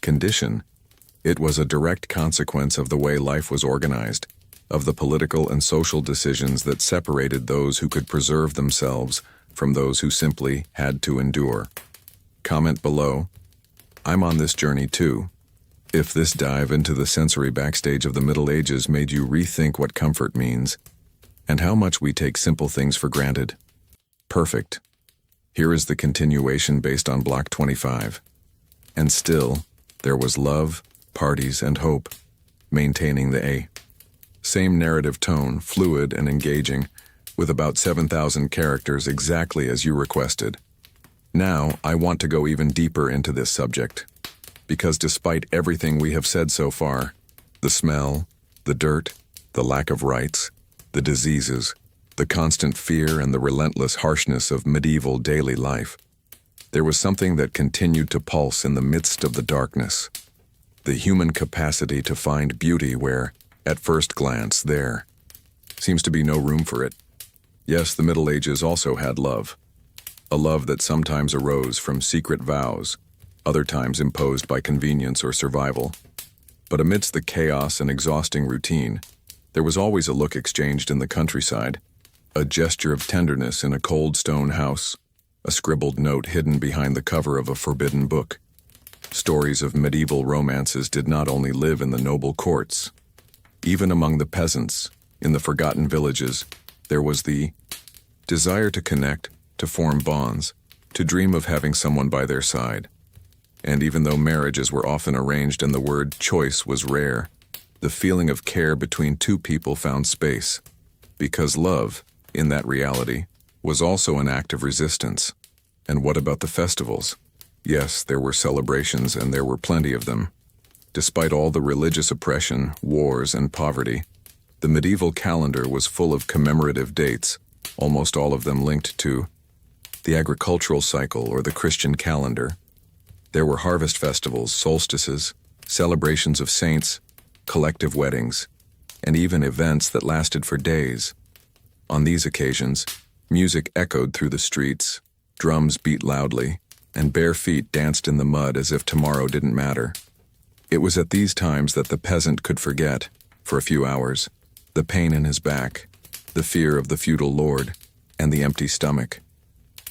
condition. It was a direct consequence of the way life was organized, of the political and social decisions that separated those who could preserve themselves from those who simply had to endure. Comment below. I'm on this journey too. If this dive into the sensory backstage of the Middle Ages made you rethink what comfort means, and how much we take simple things for granted. Perfect. Here is the continuation based on Block 25. And still, there was love, parties, and hope, maintaining the same narrative tone, fluid and engaging, with about 7,000 characters exactly as you requested. Now, I want to go even deeper into this subject, because despite everything we have said so far, the smell, the dirt, the lack of rights, the diseases, the constant fear and the relentless harshness of medieval daily life, there was something that continued to pulse in the midst of the darkness. The human capacity to find beauty where, at first glance, there seems to be no room for it. Yes, the Middle Ages also had love. A love that sometimes arose from secret vows, other times imposed by convenience or survival. But amidst the chaos and exhausting routine, there was always a look exchanged in the countryside, a gesture of tenderness in a cold stone house, a scribbled note hidden behind the cover of a forbidden book. Stories of medieval romances did not only live in the noble courts. Even among the peasants, in the forgotten villages, there was the desire to connect, to form bonds, to dream of having someone by their side. And even though marriages were often arranged and the word choice was rare, the feeling of care between two people found space, because love, in that reality, was also an act of resistance. And what about the festivals? Yes, there were celebrations, and there were plenty of them. Despite all the religious oppression, wars, and poverty, the medieval calendar was full of commemorative dates, almost all of them linked to the agricultural cycle or the Christian calendar. There were harvest festivals, solstices, celebrations of saints, collective weddings, and even events that lasted for days. On these occasions, music echoed through the streets, drums beat loudly, and bare feet danced in the mud as if tomorrow didn't matter. It was at these times that the peasant could forget, for a few hours, the pain in his back, the fear of the feudal lord, and the empty stomach.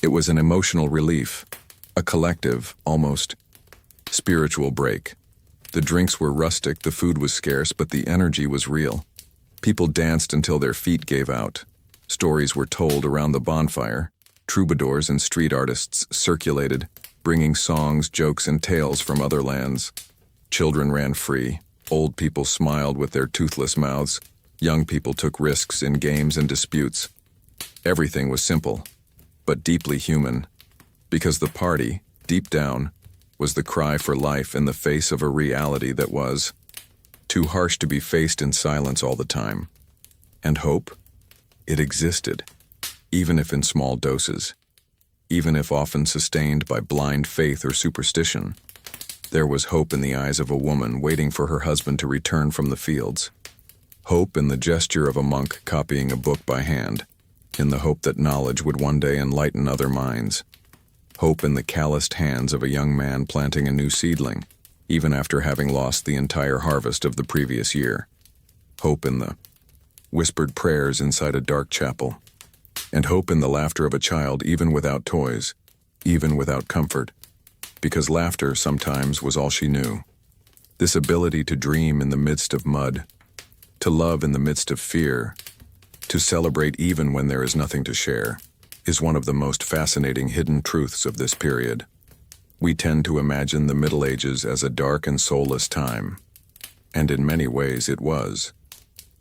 It was an emotional relief, a collective, almost spiritual break. The drinks were rustic, the food was scarce, but the energy was real. People danced until their feet gave out. Stories were told around the bonfire. Troubadours and street artists circulated, bringing songs, jokes, and tales from other lands. Children ran free. Old people smiled with their toothless mouths. Young people took risks in games and disputes. Everything was simple, but deeply human, because the party, deep down, was the cry for life in the face of a reality that was too harsh to be faced in silence all the time. And hope? It existed, even if in small doses, even if often sustained by blind faith or superstition. There was hope in the eyes of a woman waiting for her husband to return from the fields. Hope in the gesture of a monk copying a book by hand, in the hope that knowledge would one day enlighten other minds. Hope in the calloused hands of a young man planting a new seedling, even after having lost the entire harvest of the previous year. Hope in the whispered prayers inside a dark chapel. And hope in the laughter of a child even without toys, even without comfort, because laughter sometimes was all she knew. This ability to dream in the midst of mud, to love in the midst of fear, to celebrate even when there is nothing to share, is one of the most fascinating hidden truths of this period. We tend to imagine the Middle Ages as a dark and soulless time, and in many ways it was.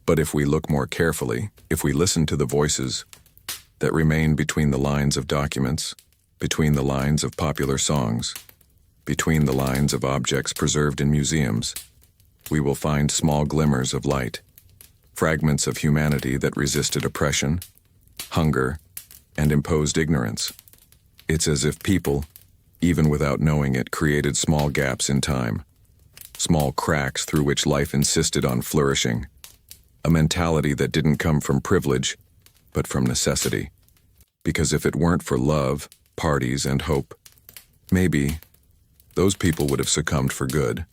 But if we look more carefully, if we listen to the voices that remain between the lines of documents, between the lines of popular songs, between the lines of objects preserved in museums, we will find small glimmers of light, fragments of humanity that resisted oppression, hunger, and imposed ignorance. It's as if people, even without knowing it, created small gaps in time, small cracks through which life insisted on flourishing, a mentality that didn't come from privilege, but from necessity. Because if it weren't for love, parties, and hope, maybe those people would have succumbed for good.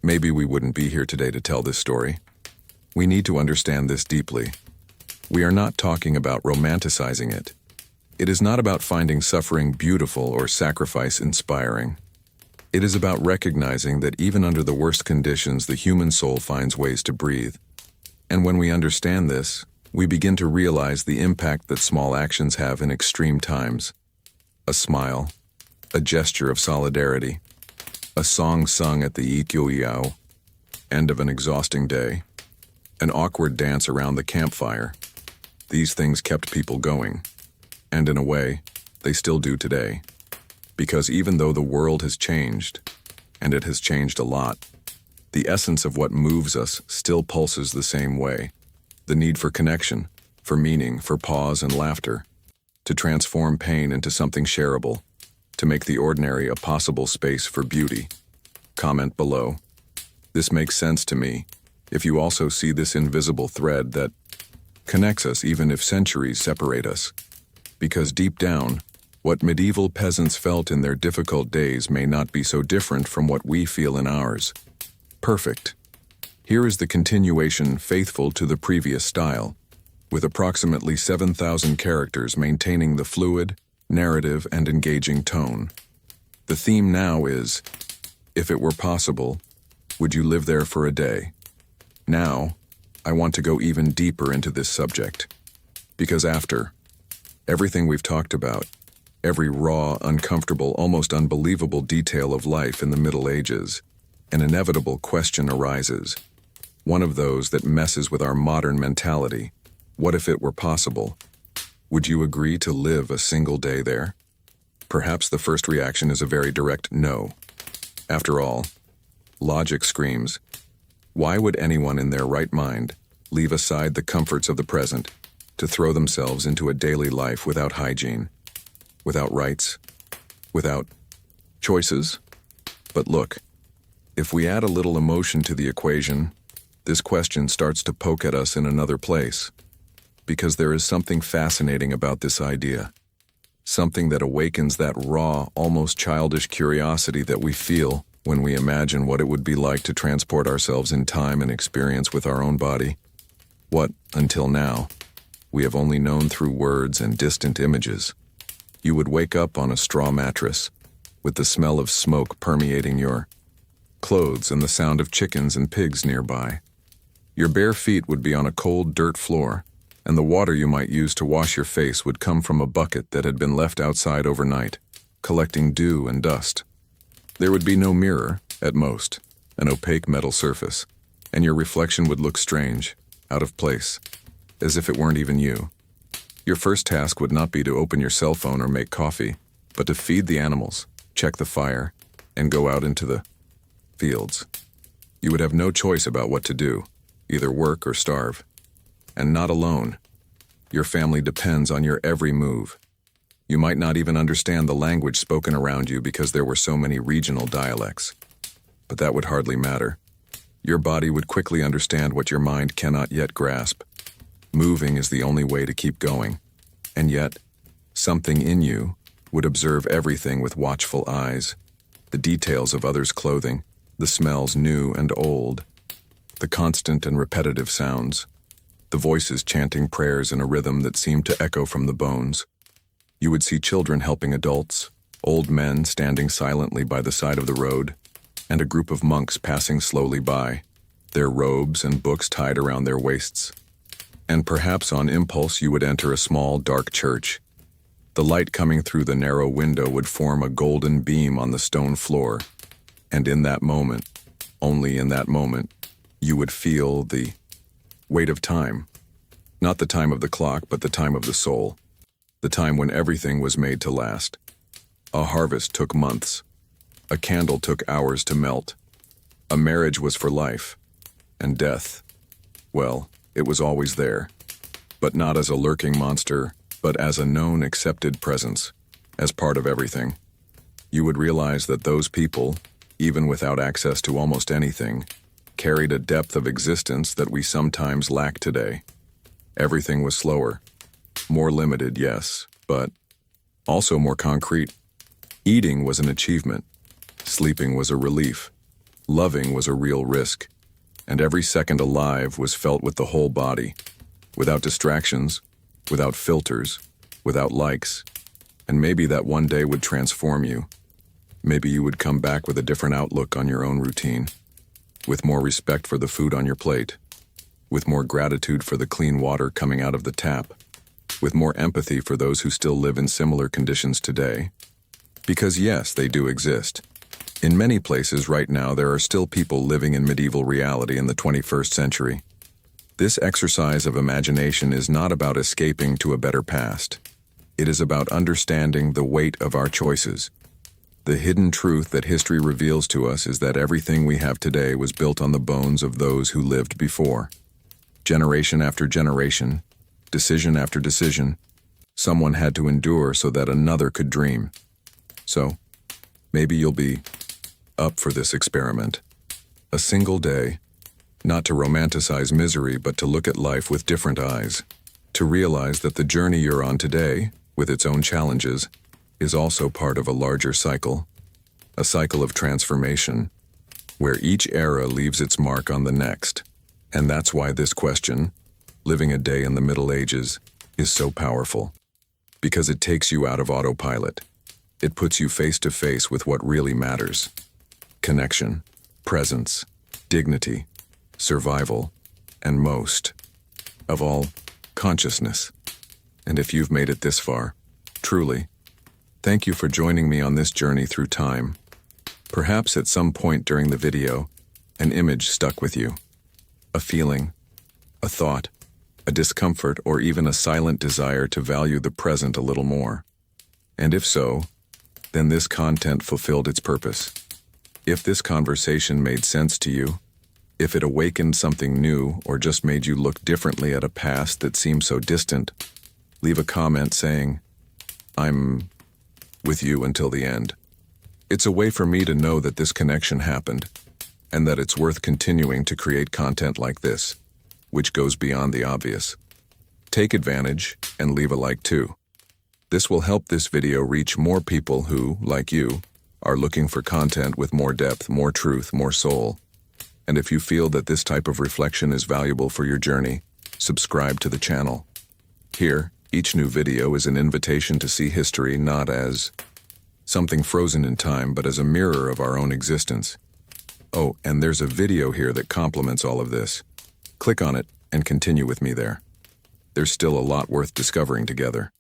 Maybe we wouldn't be here today to tell this story. We need to understand this deeply. We are not talking about romanticizing it. It is not about finding suffering beautiful or sacrifice inspiring. It is about recognizing that even under the worst conditions, the human soul finds ways to breathe. And when we understand this, we begin to realize the impact that small actions have in extreme times. A smile, a gesture of solidarity, a song sung at the Ikyo end of an exhausting day, an awkward dance around the campfire. These things kept people going. And in a way, they still do today. Because even though the world has changed, and it has changed a lot, the essence of what moves us still pulses the same way. The need for connection, for meaning, for pause and laughter, to transform pain into something shareable, to make the ordinary a possible space for beauty. Comment below. This makes sense to me, if you also see this invisible thread that connects us even if centuries separate us. Because deep down, what medieval peasants felt in their difficult days may not be so different from what we feel in ours. Perfect. Here is the continuation faithful to the previous style, with approximately 7,000 characters maintaining the fluid, narrative, and engaging tone. The theme now is, if it were possible, would you live there for a day? Now, I want to go even deeper into this subject, because after everything we've talked about, every raw, uncomfortable, almost unbelievable detail of life in the Middle Ages, an inevitable question arises. One of those that messes with our modern mentality. What if it were possible? Would you agree to live a single day there? Perhaps the first reaction is a very direct no. After all, logic screams, why would anyone in their right mind leave aside the comforts of the present to throw themselves into a daily life without hygiene, without rights, without choices? But look, if we add a little emotion to the equation, this question starts to poke at us in another place, because there is something fascinating about this idea, something that awakens that raw, almost childish curiosity that we feel when we imagine what it would be like to transport ourselves in time and experience with our own body. What, until now, we have only known through words and distant images. You would wake up on a straw mattress, with the smell of smoke permeating your clothes and the sound of chickens and pigs nearby. Your bare feet would be on a cold dirt floor, and the water you might use to wash your face would come from a bucket that had been left outside overnight, collecting dew and dust. There would be no mirror, at most, an opaque metal surface, and your reflection would look strange, out of place, as if it weren't even you. Your first task would not be to open your cell phone or make coffee, but to feed the animals, check the fire, and go out into the fields. You would have no choice about what to do, either work or starve. And not alone. Your family depends on your every move. You might not even understand the language spoken around you because there were so many regional dialects. But that would hardly matter. Your body would quickly understand what your mind cannot yet grasp. Moving is the only way to keep going. And yet, something in you would observe everything with watchful eyes, the details of others' clothing, the smells new and old, the constant and repetitive sounds, the voices chanting prayers in a rhythm that seemed to echo from the bones. You would see children helping adults, old men standing silently by the side of the road, and a group of monks passing slowly by, their robes and books tied around their waists. And perhaps on impulse you would enter a small, dark church. The light coming through the narrow window would form a golden beam on the stone floor, and in that moment, only in that moment, you would feel the weight of time. Not the time of the clock, but the time of the soul. The time when everything was made to last. A harvest took months. A candle took hours to melt. A marriage was for life. And death, well, it was always there. But not as a lurking monster, but as a known, accepted presence, as part of everything. You would realize that those people, even without access to almost anything, carried a depth of existence that we sometimes lack today. Everything was slower, more limited, yes, but also more concrete. Eating was an achievement, sleeping was a relief, loving was a real risk, and every second alive was felt with the whole body, without distractions, without filters, without likes, and maybe that one day would transform you. Maybe you would come back with a different outlook on your own routine, with more respect for the food on your plate, with more gratitude for the clean water coming out of the tap, with more empathy for those who still live in similar conditions today. Because yes, they do exist. In many places right now there are still people living in medieval reality in the 21st century. This exercise of imagination is not about escaping to a better past. It is about understanding the weight of our choices. The hidden truth that history reveals to us is that everything we have today was built on the bones of those who lived before. Generation after generation, decision after decision, someone had to endure so that another could dream. So, maybe you'll be up for this experiment. A single day, not to romanticize misery, but to look at life with different eyes, to realize that the journey you're on today, with its own challenges, is also part of a larger cycle, a cycle of transformation, where each era leaves its mark on the next. And that's why this question, living a day in the Middle Ages, is so powerful. Because it takes you out of autopilot. It puts you face to face with what really matters. Connection, presence, dignity, survival, and most of all, consciousness. And if you've made it this far, truly, Thank you for joining me on this journey through time. Perhaps at some point during the video, an image stuck with you. A feeling, a thought, a discomfort, or even a silent desire to value the present a little more. And if so, then this content fulfilled its purpose. If this conversation made sense to you, if it awakened something new or just made you look differently at a past that seemed so distant, leave a comment saying, "I'm with you until the end." It's a way for me to know that this connection happened and that it's worth continuing to create content like this, which goes beyond the obvious. Take advantage and leave a like too. This will help this video reach more people who, like you, are looking for content with more depth, more truth, more soul. And if you feel that this type of reflection is valuable for your journey, subscribe to the channel. Here, each new video is an invitation to see history not as something frozen in time, but as a mirror of our own existence. Oh, and there's a video here that complements all of this. Click on it and continue with me there. There's still a lot worth discovering together.